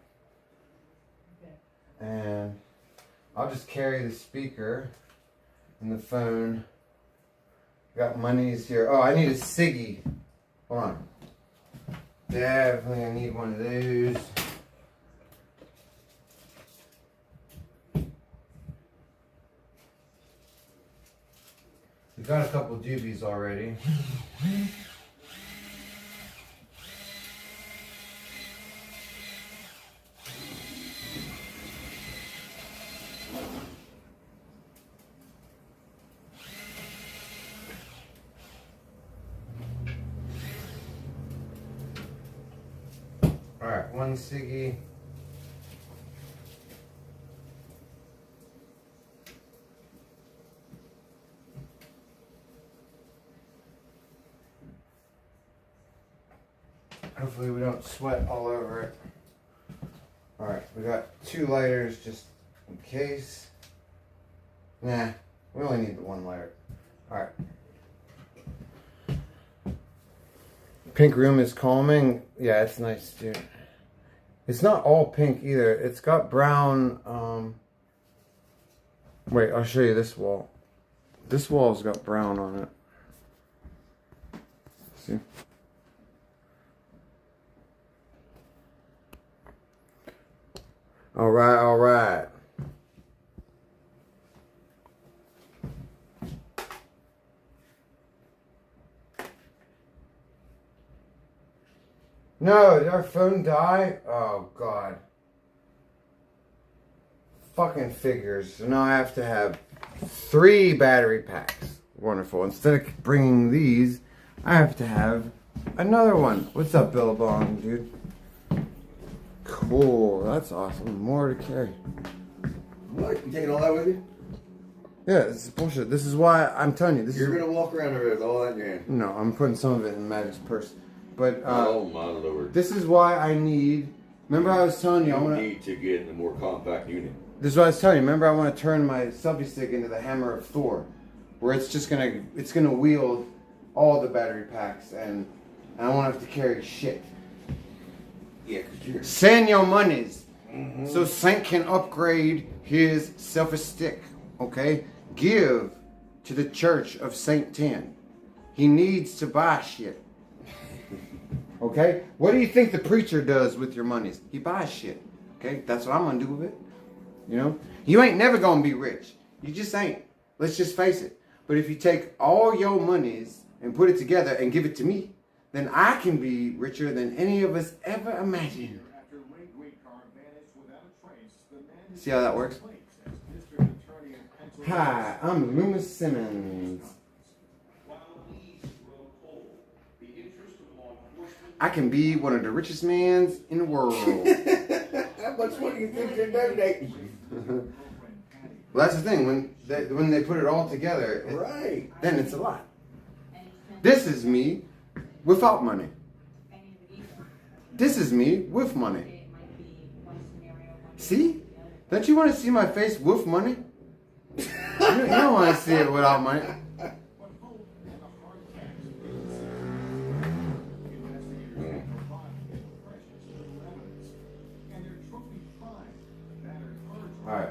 And I'll just carry the speaker and the phone. Got monies here. Oh, I need a ciggy. Hold on. Definitely I need one of those. We got a couple doobies already. Alright, one ciggy. Hopefully we don't sweat all over it. Alright, we got 2 lighters just in case. Nah, we only need the 1 lighter. Alright. Pink room is calming. Yeah, it's nice, dude. It's not all pink either. It's got brown, wait, I'll show you this wall. This wall's got brown on it. See? Alright, alright. No, did our phone die? Oh, God. Fucking figures. So now I have to have 3 battery packs. Wonderful. Instead of bringing these, I have to have another one. What's up, Billabong, dude? Cool. That's awesome. More to carry. What? You taking all that with you? Yeah, this is bullshit. This is why I'm telling you. You're going to walk around there with all that in your hand? No, I'm putting some of it in Magic's purse. But, oh my Lord. This is why I need... Remember I was telling you I want to... need to get a more compact unit. This is what I was telling you. Remember I want to turn my selfie stick into the hammer of Thor. Where it's just going to... It's going to wield all the battery packs. And I won't have to carry shit. Yeah, because you're... Send your monies. So Saint can upgrade his selfie stick. Okay? Give to the Church of Saint 10. He needs to buy shit. Okay? What do you think the preacher does with your monies? He buys shit. Okay? That's what I'm going to do with it. You know? You ain't never going to be rich. You just ain't. Let's just face it. But if you take all your monies and put it together and give it to me, then I can be richer than any of us ever imagined. See how that works? Hi, I'm Loomis Simmons. I can be one of the richest mans in the world. How much money you think you're donating? Well, that's the thing. When they put it all together, right? Then it's a lot. This is me without money. This is me with money. See? Don't you want to see my face with money? You don't want to see it without money. Alright.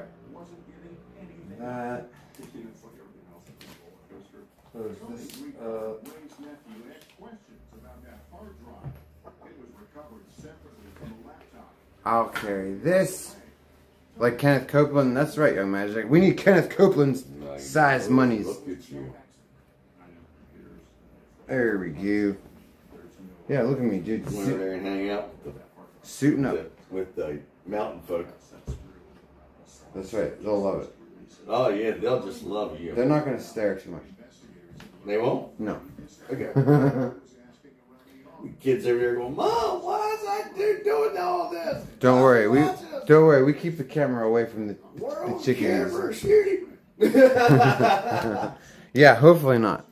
That. So is this, I'll carry this. Like Kenneth Copeland. That's right, Young Magic. We need Kenneth Copeland's size monies. Look at you. There we go. Yeah, look at me, dude. Went over there and hang out Suiting up. with the mountain folk. That's right. They'll love it. Oh yeah, they'll just love you. They're not going to stare too much. They won't? No. Okay. Kids over there going, Mom, why is that dude doing all this? Don't worry. We keep the camera away from the chickens. Camera shooting. Yeah, hopefully not.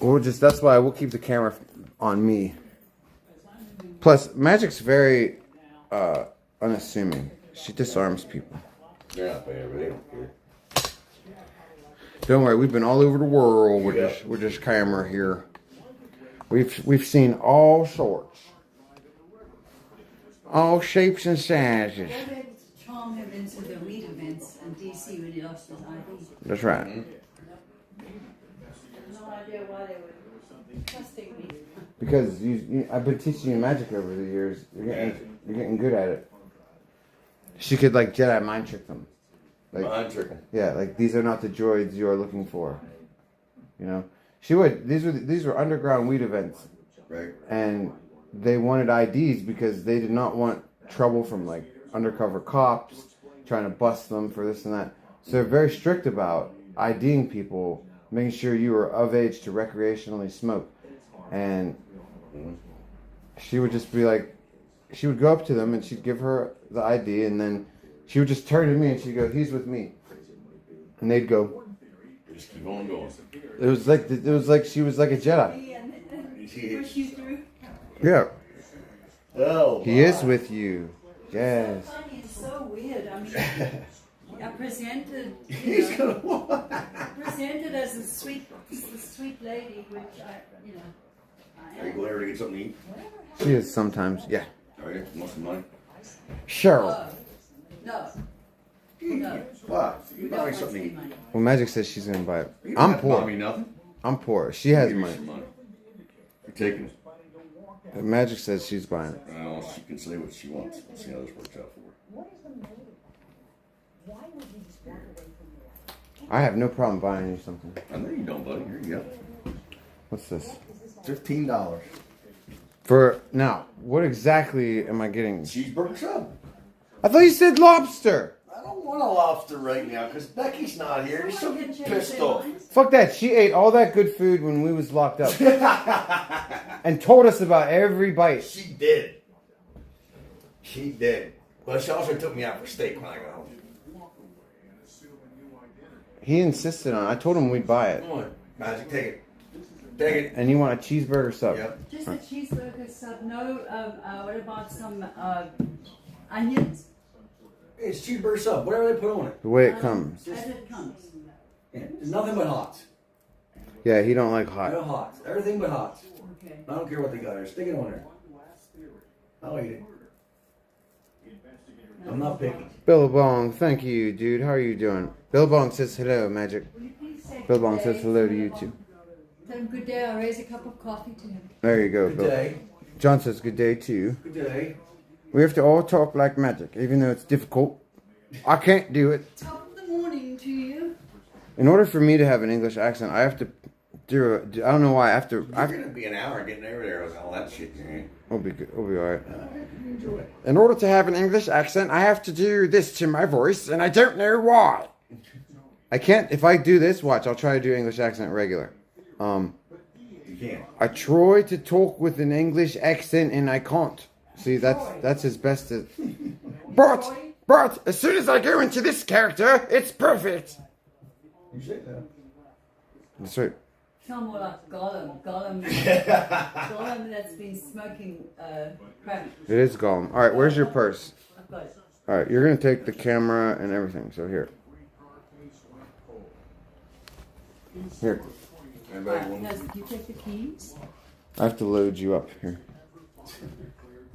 That's why we'll keep the camera on me. Plus, Magic's very unassuming. She disarms people. They're not bad, but they don't care. Don't worry, we've been all over the world with this camera here. We've seen all sorts, all shapes and sizes. They were able to charm him into the weed events in DC when he lost his ID. That's right. No idea why they were trusting me. Because I've been teaching you magic over the years. You're getting good at it. She could like Jedi mind trick them. Like, Mind tricking. Yeah, like these are not the droids you are looking for. You know, she would. These were underground weed events, right? And they wanted IDs because they did not want trouble from like undercover cops trying to bust them for this and that. So they're very strict about IDing people, making sure you are of age to recreationally smoke. And she would just be like, she would go up to them and she'd give her the ID, and then she would just turn to me and she'd go, "He's with me," and they'd go. Just keep on going. It was like she was like a Jedi. Push you through. Yeah. Oh. He is with you. Yes. So funny, it's so weird. I mean, I presented, presented as a sweet lady, which I am. Are you going over to get something to eat? She is sometimes. Yeah. Are you? Want some money? Sure. No. What? You buy me something to eat. Well, Magic says she's gonna buy it. You don't I'm have to buy poor. me nothing. I'm poor. She has Give me money. some money. You're taking it. Magic says she's buying it. Well, she can say what she wants. Let's see how this works out for her. What is the motive? Why would you just walk away from me? I have no problem buying you something. I know you don't, buddy. Here you go. What's this? $15. For now, what exactly am I getting? Cheeseburger sub. I thought you said lobster. I don't want a lobster right now because Becky's not here. You're so pissed off. Fuck that. She ate all that good food when we was locked up. And told us about every bite. She did. She did. But she also took me out for steak when I got home. He insisted on it. I told him we'd buy it. Come on, Magic, take it. Take it. And you want a cheeseburger sub? Yep. Just a cheeseburger sub. No, what about some onions? It's cheeseburger sub. Whatever they put on it. The way it comes. As it comes. Yeah, it's nothing but hot. Yeah, he don't like hot. No hot. Everything but hot. Okay. I don't care what they got there. Stick it on there. I'll eat it. I'm not picky. Billabong, thank you, dude. How are you doing? Billabong says hello, Magic. Billabong says hello to you too. Tell him good day. I'll raise a cup of coffee to him. There you go, Good Bill. day. John says good day too. Good day. We have to all talk like Magic, even though it's difficult. I can't do it. Top of the morning to you. In order for me to have an English accent, I have to do. I don't know why. I have to. You're gonna be an hour getting over there with all that shit. We'll be good. We'll be all right. Enjoy it. In order to have an English accent, I have to do this to my voice, and I don't know why. I can't. If I do this, watch. I'll try to do English accent regular. You can't. I try to talk with an English accent, and I can't. See, that's as best as. But as soon as I go into this character, it's perfect. You say that. That's right. Sound more like Gollum. Gollum that's been smoking crack. It is Gollum. All right, where's your purse? I've got it. All right, you're gonna take the camera and everything. So here. Here. You take the keys? I have to load you up here.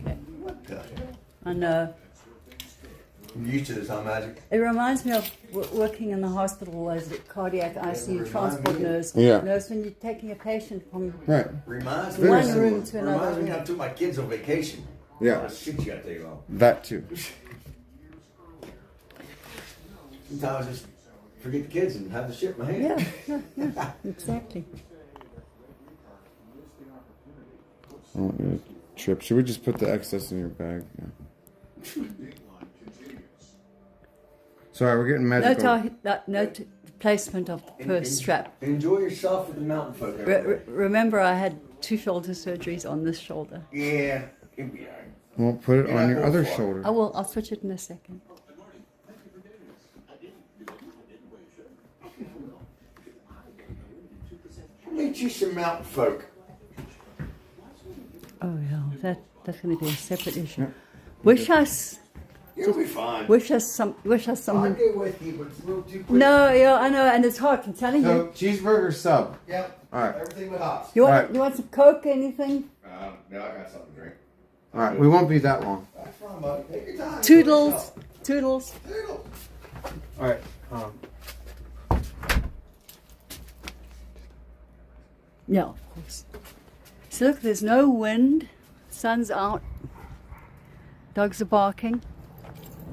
Okay. What the hell? I know. I'm used to this, huh, Magic? It reminds me of working in the hospital as a cardiac ICU transport nurse. Yeah. Nurse, when you're taking a patient from Reminds me one room to another Reminds me room. I took my kids on vacation. Yeah. All the shit you gotta take off. That too. Sometimes I just forget the kids and have the shit in my hand. Yeah, exactly. I want you to trip. Should we just put the excess in your bag? Yeah. Sorry, we're getting magical. No placement of the purse strap. Enjoy yourself with the mountain folk. Remember, I had 2 shoulder surgeries on this shoulder. Yeah, it'll be alright. Well, put it on your other shoulder. I'll switch it in a second. Meet you some mountain folk. Oh yeah, that's going to be a separate issue. Wish us. You'll be fine. Wish us someone. I'll get with you, but it's a little too quick. No, yeah, I know, and it's hard. I'm telling So, you. cheeseburger sub. Yep. All right. Everything with hops. You want All right. you want some Coke? Anything? No, I got something to drink. All right, we won't be that long. That's fine, buddy. Take your time. Toodles. Toodles. Toodles. All right. Yeah, of course. So look, there's no wind. Sun's out. Dogs are barking.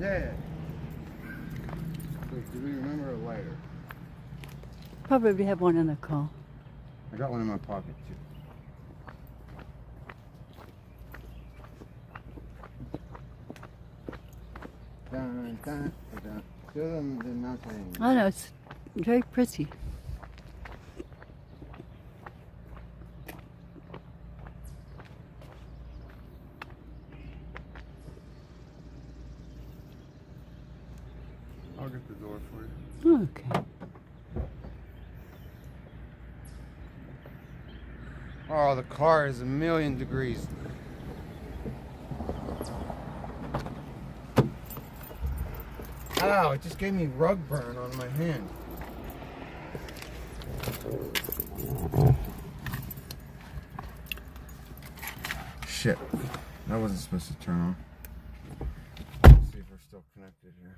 Yeah. Wait, do we remember a lighter? Probably have one in the car. I got one in my pocket too. Dun, dun, dun. Show them the mountain. I know, it's very pretty. I'll get the door for you. Okay. Oh, the car is 1,000,000 degrees. Ow, it just gave me rug burn on my hand. Shit. That wasn't supposed to turn on. Let's see if we're still connected here.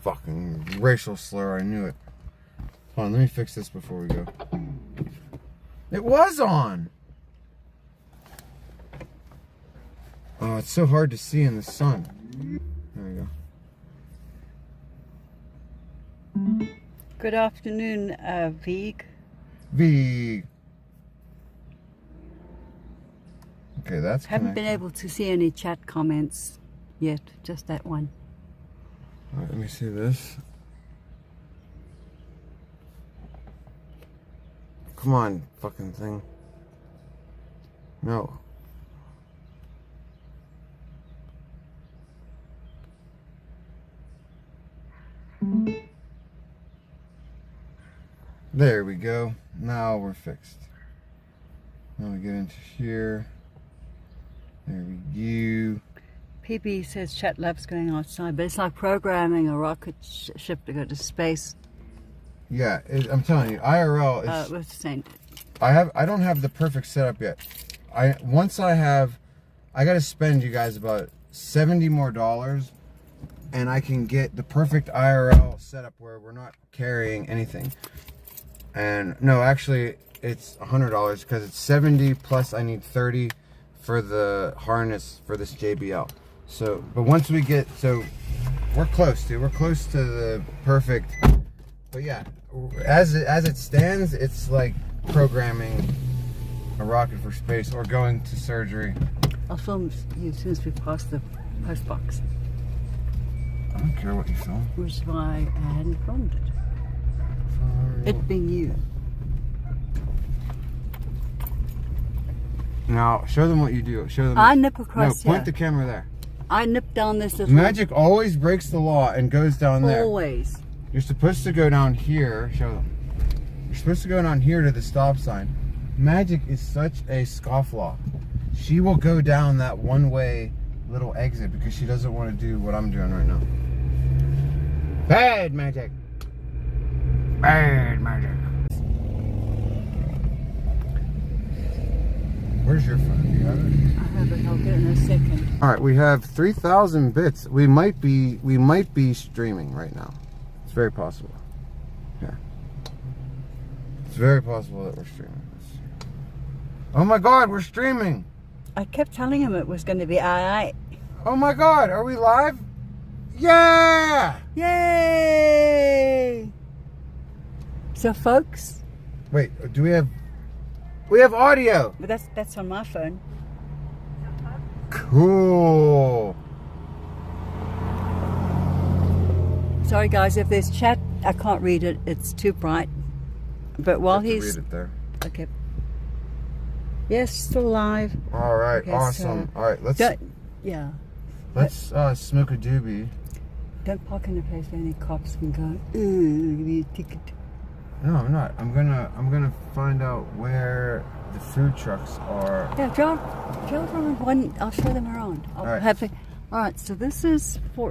Fucking racial slur, I knew it. Hold on, let me fix this before we go. It was on! Oh, it's so hard to see in the sun. There we go. Good afternoon, Vig. Vig. Okay, that's Haven't been connected. able to see any chat comments yet, just that one. Alright, let me see this. Come on, fucking thing. No. There we go. Now we're fixed. Now we get into here. There we go. PB says chat loves going outside, but it's like programming a rocket ship to go to space. Yeah, I'm telling you, IRL is. What's the saying? I don't have the perfect setup yet. Once I gotta spend you guys about $70 more, and I can get the perfect IRL setup where we're not carrying anything. And no, actually, it's $100 because it's 70 plus I need 30 for the harness for this JBL. So, but once we get, so we're close to the perfect. But yeah, as it stands, it's like programming a rocket for space or going to surgery. I'll film you as soon as we pass the post box. I don't care what you film. Which is why I hadn't filmed it. It being you. Now, show them what you do. Show them. I nip across No, point here. the camera there. I nip down this little... Magic always breaks the law and goes down there. Always. You're supposed to go down here. Show them. You're supposed to go down here to the stop sign. Magic is such a scofflaw. She will go down that one way little exit because she doesn't want to do what I'm doing right now. Bad magic. Bad magic. Where's your phone? Do you have it? I have it. I'll get it in a second. All right, we have 3,000 bits. We might be streaming right now. It's very possible. Yeah. It's very possible that we're streaming this. Oh my God, we're streaming. I kept telling him it was going to be alright. Oh my God, are we live? Yeah! Yay! So, folks. Wait, do we have? We have audio. But that's on my phone. Cool. Sorry, guys, if there's chat, I can't read it. It's too bright. But while he's read it there. okay. Yes, still live. All right, Okay, awesome. so All right, let's smoke a doobie. Don't park in a place where any cops can go. Give me a ticket. No, I'm not. I'm gonna find out where the food trucks are. Yeah, drive around one. I'll show them around. All right. All right. So this is Fort